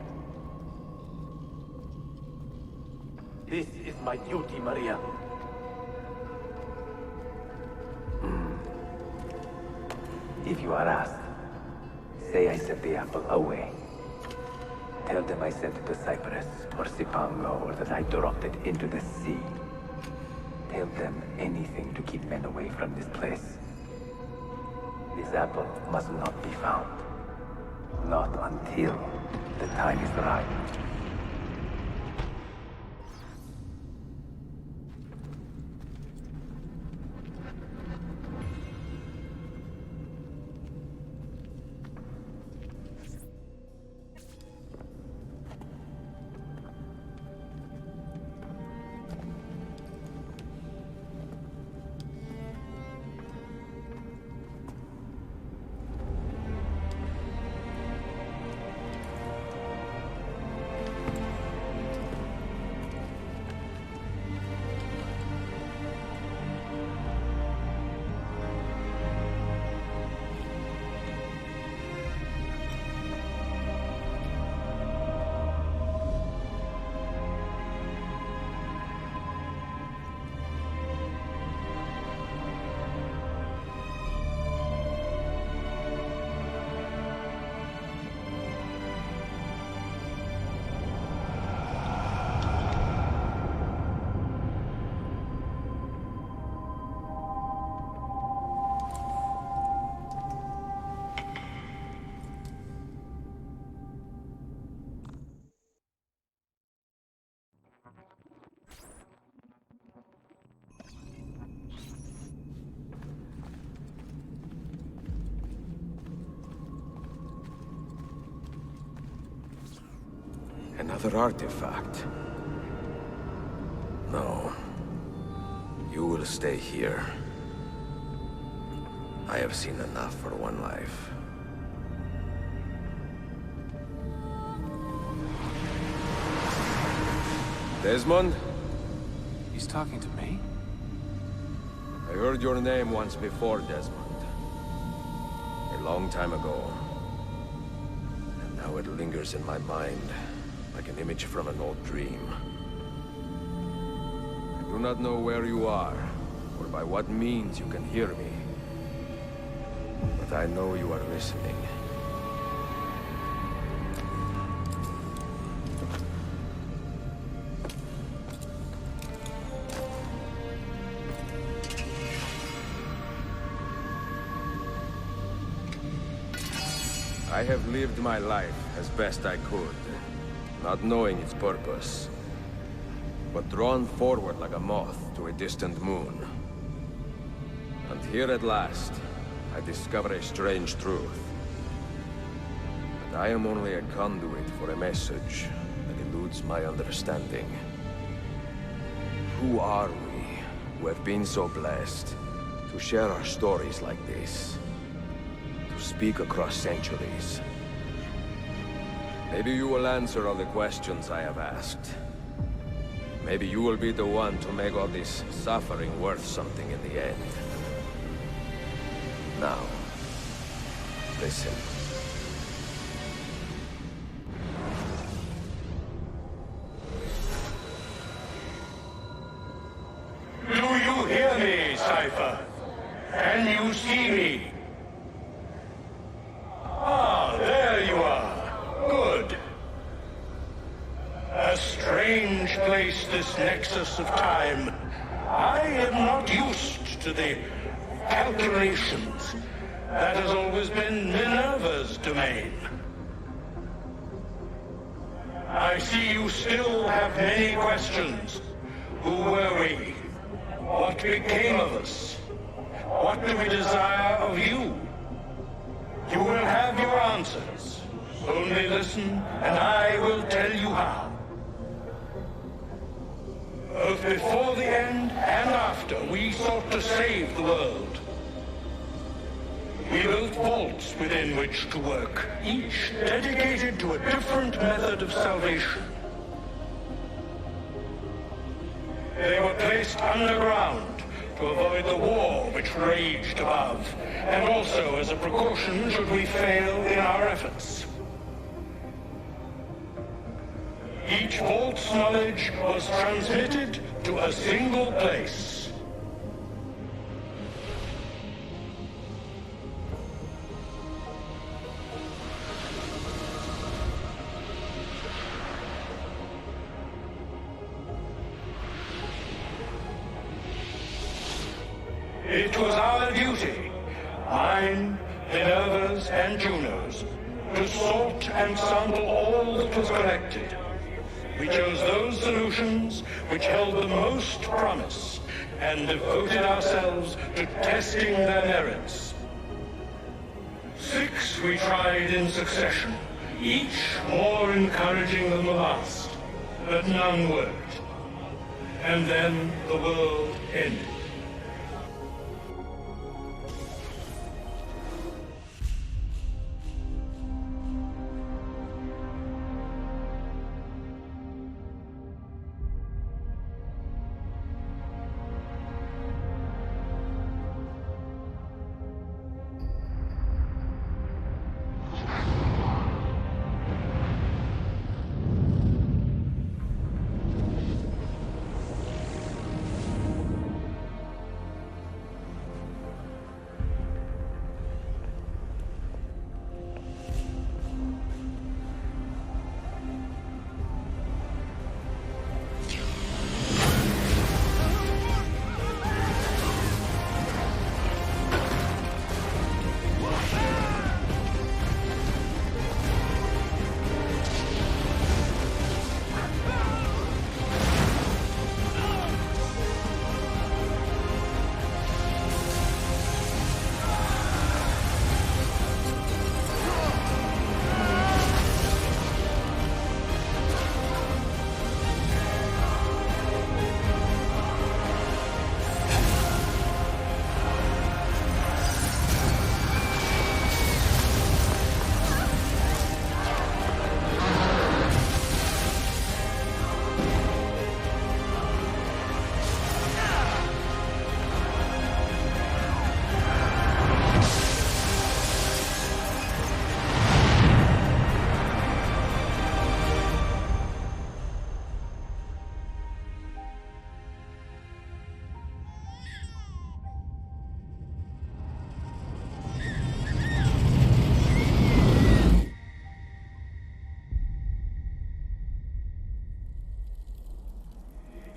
[SPEAKER 11] This is my duty, Maria. If you are asked, say I sent the apple away. Tell them I sent it to Cyprus, or Cipango, or that I dropped it into the sea. Tell them anything to keep men away from this place. This apple must not be found. Not until the time is right.
[SPEAKER 22] Another artifact. No. You will stay here. I have seen enough for one life. Desmond?
[SPEAKER 7] He's talking to me?
[SPEAKER 22] I heard your name once before, Desmond. A long time ago. And now it lingers in my mind, like an image from an old dream. I do not know where you are, or by what means you can hear me. But I know you are listening. I have lived my life as best I could, not knowing its purpose, but drawn forward like a moth to a distant moon. And here at last, I discover a strange truth. That I am only a conduit for a message eludes my understanding. Who are we, who have been so blessed to share our stories like this? To speak across centuries? Maybe you will answer all the questions I have asked. Maybe you will be the one to make all this suffering worth something in the end. Now, listen.
[SPEAKER 14] Do you hear me, Cypher? Can you see me? Ah, there you are. Good. A strange place, this nexus of time. I am not used to the calculations. That has always been Minerva's domain. I see you still have many questions. Who were we? What became of us? What do we desire of you? You will have your answers. Only listen, and I will tell you how. Both before the end and after, we sought to save the world. We built vaults within which to work, each dedicated to a different method of salvation. They were placed underground to avoid the war which raged above, and also as a precaution should we fail in our efforts. Each vault's knowledge was transmitted to a single place. It was our duty, mine, Minerva's, and Juno's, to sort and sample all that was collected. We chose those solutions which held the most promise, and devoted ourselves to testing their merits. 6 we tried in succession, each more encouraging than the last, but none worked. And then the world ended.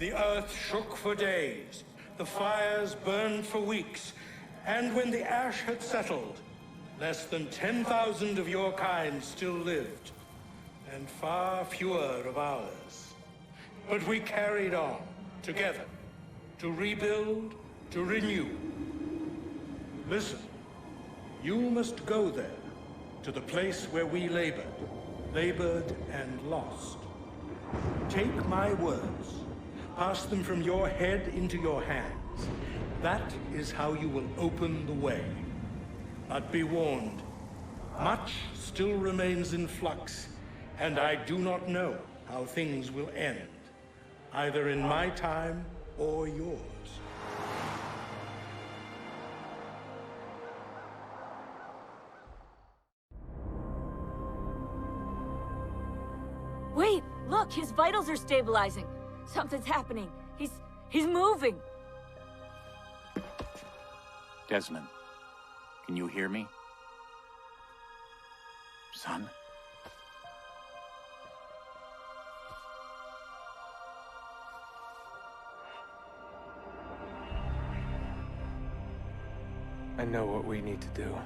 [SPEAKER 14] The earth shook for days, the fires burned for weeks, and when the ash had settled, less than 10,000 of your kind still lived, and far fewer of ours. But we carried on, together, to rebuild, to renew. Listen, you must go there, to the place where we labored and lost.
[SPEAKER 4] Take my words. Pass them from your head into your hands. That is how you will open the way. But be warned, much still remains in flux, and I do not know how things will end, either in my time or yours.
[SPEAKER 18] Wait, look, his vitals are stabilizing. Something's happening. He's moving.
[SPEAKER 16] Desmond, can you hear me? Son?
[SPEAKER 3] I know what we need to do.